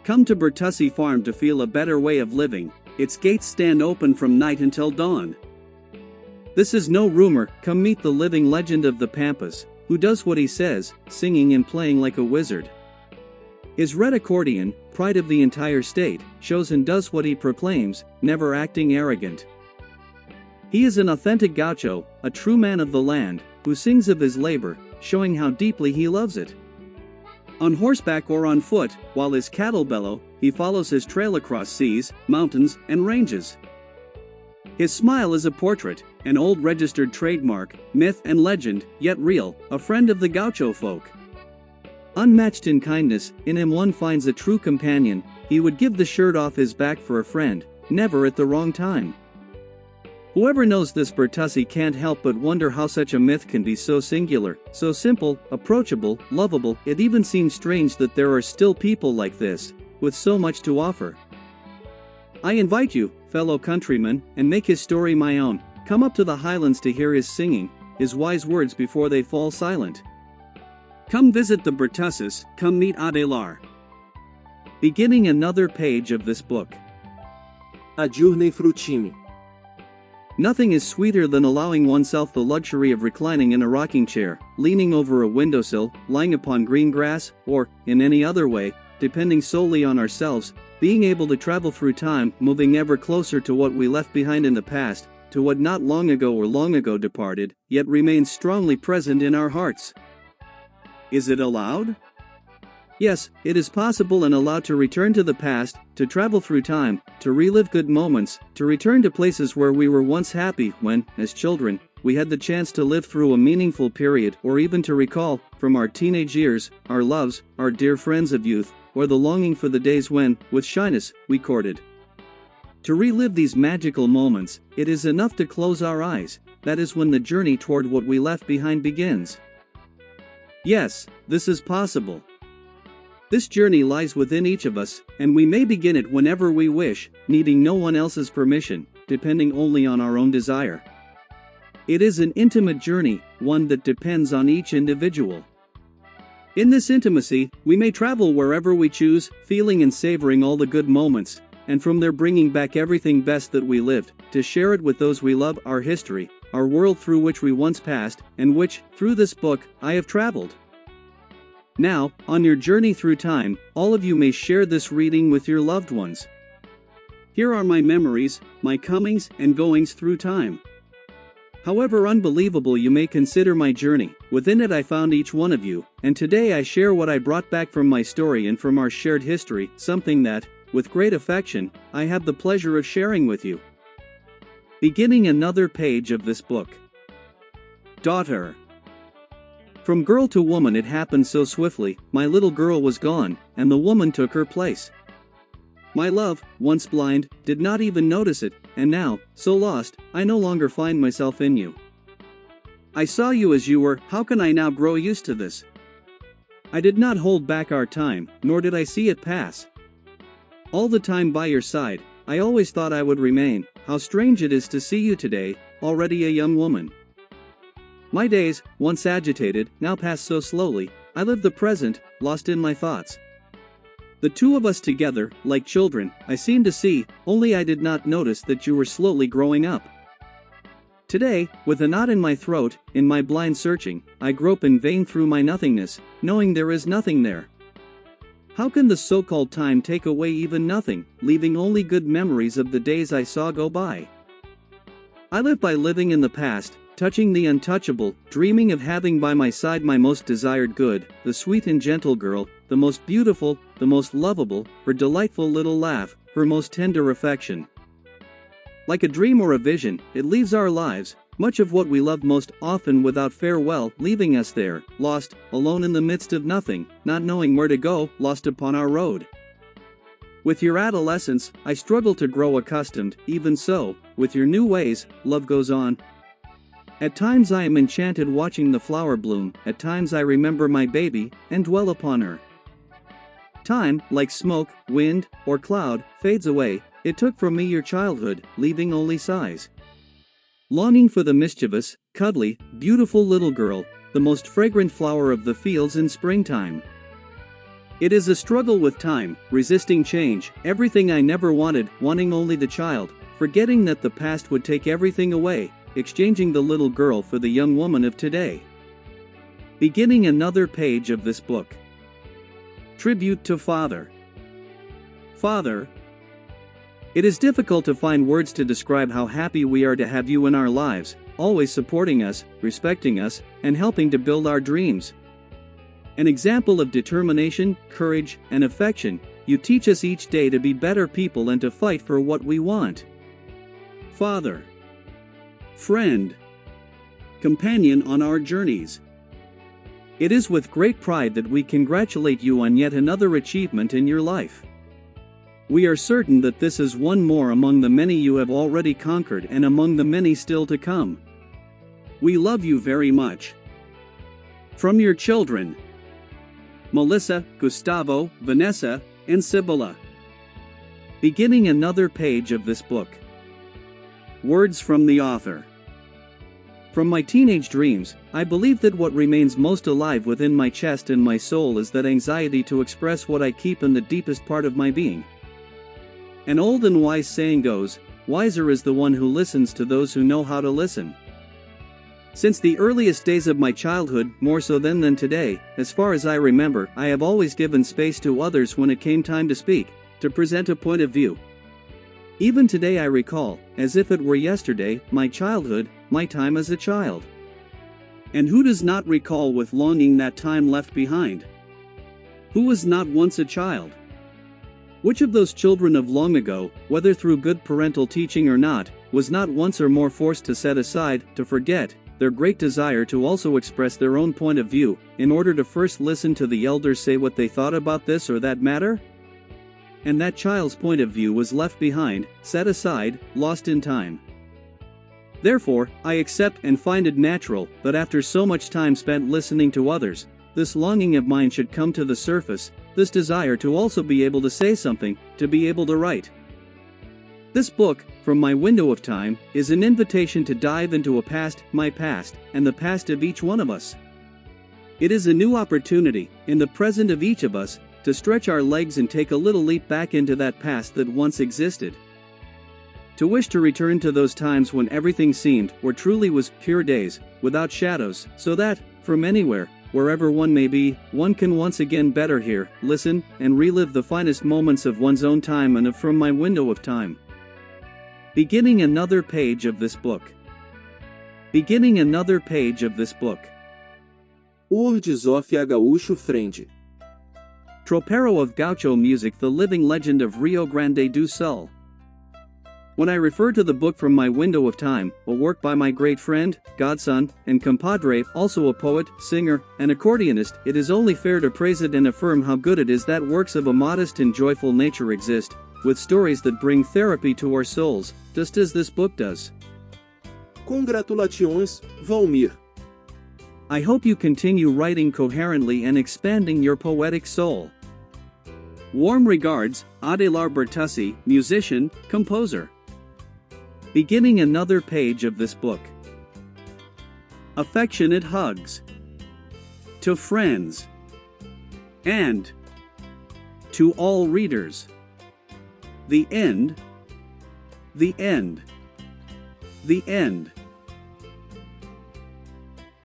A: Come to Bertussi Farm to feel a better way of living, its gates stand open from night until dawn. This is no rumor, come meet the living legend of the Pampas, who does what he says, singing and playing like a wizard. His red accordion, pride of the entire state, shows and does what he proclaims, never acting arrogant. He is an authentic gaucho, a true man of the land, who sings of his labor, showing how deeply he loves it. On horseback or on foot, while his cattle bellow, he follows his trail across seas, mountains, and ranges. His smile is a portrait, an old registered trademark, myth and legend, yet real, a friend of the gaucho folk. Unmatched in kindness, in him one finds a true companion, he would give the shirt off his back for a friend, never at the wrong time. Whoever knows this Bertussi can't help but wonder how such a myth can be so singular, so simple, approachable, lovable. It even seems strange that there are still people like this, with so much to offer. I invite you, fellow countrymen, and make his story my own. Come up to the highlands to hear his singing, his wise words before they fall silent. Come visit the Bertussis, come meet Adelar. Beginning another page of this book.
B: Adjournei frutime.
A: Nothing is sweeter than allowing oneself the luxury of reclining in a rocking chair, leaning over a windowsill, lying upon green grass, or, in any other way, depending solely on ourselves, being able to travel through time, moving ever closer to what we left behind in the past, to what not long ago or long ago departed, yet remains strongly present in our hearts. Is it allowed? Yes, it is possible and allowed to return to the past, to travel through time, to relive good moments, to return to places where we were once happy when, as children, we had the chance to live through a meaningful period, or even to recall, from our teenage years, our loves, our dear friends of youth, or the longing for the days when, with shyness, we courted. To relive these magical moments, it is enough to close our eyes. That is when the journey toward what we left behind begins. Yes, this is possible. This journey lies within each of us, and we may begin it whenever we wish, needing no one else's permission, depending only on our own desire. It is an intimate journey, one that depends on each individual. In this intimacy, we may travel wherever we choose, feeling and savoring all the good moments, and from there bringing back everything best that we lived, to share it with those we love, our history, our world through which we once passed, and which, through this book, I have traveled. Now, on your journey through time, all of you may share this reading with your loved ones. Here are my memories, my comings and goings through time. However unbelievable you may consider my journey, within it I found each one of you, and today I share what I brought back from my story and from our shared history, something that, with great affection, I have the pleasure of sharing with you. Beginning another page of this book. Daughter. From girl to woman it happened so swiftly, my little girl was gone, and the woman took her place. My love, once blind, did not even notice it, and now, so lost, I no longer find myself in you. I saw you as you were, how can I now grow used to this? I did not hold back our time, nor did I see it pass. All the time by your side, I always thought I would remain. How strange it is to see you today, already a young woman. My days, once agitated, now pass so slowly, I live the present, lost in my thoughts. The two of us together, like children, I seemed to see, only I did not notice that you were slowly growing up. Today, with a knot in my throat, in my blind searching, I grope in vain through my nothingness, knowing there is nothing there. How can the so-called time take away even nothing, leaving only good memories of the days I saw go by? I live by living in the past, touching the untouchable, dreaming of having by my side my most desired good, the sweet and gentle girl, the most beautiful, the most lovable, her delightful little laugh, her most tender affection. Like a dream or a vision, it leaves our lives, much of what we loved most often without farewell, leaving us there, lost, alone in the midst of nothing, not knowing where to go, lost upon our road. With your adolescence, I struggle to grow accustomed, even so, with your new ways, love goes on. At times I am enchanted watching the flower bloom, at times I remember my baby, and dwell upon her. Time, like smoke, wind, or cloud, fades away, it took from me your childhood, leaving only sighs. Longing for the mischievous, cuddly, beautiful little girl, the most fragrant flower of the fields in springtime. It is a struggle with time, resisting change, everything I never wanted, wanting only the child, forgetting that the past would take everything away, exchanging the little girl for the young woman of today. Beginning another page of this book. Tribute to Father. Father. It is difficult to find words to describe how happy we are to have you in our lives, always supporting us, respecting us, and helping to build our dreams. An example of determination, courage, and affection, you teach us each day to be better people and to fight for what we want. Father. Friend. Companion on our journeys. It is with great pride that we congratulate you on yet another achievement in your life. We are certain that this is one more among the many you have already conquered and among the many still to come. We love you very much. From your children, Melissa, Gustavo, Vanessa, and Sibylla. Beginning another page of this book. Words from the author. From my teenage dreams, I believe that what remains most alive within my chest and my soul is that anxiety to express what I keep in the deepest part of my being. An old and wise saying goes, wiser is the one who listens to those who know how to listen. Since the earliest days of my childhood, more so then than today, as far as I remember, I have always given space to others when it came time to speak, to present a point of view. Even today I recall, as if it were yesterday, my childhood, my time as a child. And who does not recall with longing that time left behind? Who was not once a child? Which of those children of long ago, whether through good parental teaching or not, was not once or more forced to set aside, to forget, their great desire to also express their own point of view, in order to first listen to the elders say what they thought about this or that matter? And that child's point of view was left behind, set aside, lost in time. Therefore, I accept and find it natural that after so much time spent listening to others, this longing of mine should come to the surface, this desire to also be able to say something, to be able to write. This book, From My Window of Time, is an invitation to dive into a past, my past, and the past of each one of us. It is a new opportunity, in the present of each of us, to stretch our legs and take a little leap back into that past that once existed. To wish to return to those times when everything seemed, or truly was, pure days, without shadows, so that, from anywhere, wherever one may be, one can once again better hear, listen, and relive the finest moments of one's own time and of From My Window of Time. Beginning another page of this book. Beginning another page of this book.
B: Words of a Gaúcho Friend.
A: Tropero of Gaucho music, the living legend of Rio Grande do Sul. When I refer to the book From My Window of Time, a work by my great friend, godson, and compadre, also a poet, singer, and accordionist, it is only fair to praise it and affirm how good it is that works of a modest and joyful nature exist, with stories that bring therapy to our souls, just as this book does.
B: Congratulations, Valmir.
A: I hope you continue writing coherently and expanding your poetic soul. Warm regards, Adelar Bertussi, musician, composer. Beginning another page of this book. Affectionate hugs. To friends. And to all readers. The end. The end. The end.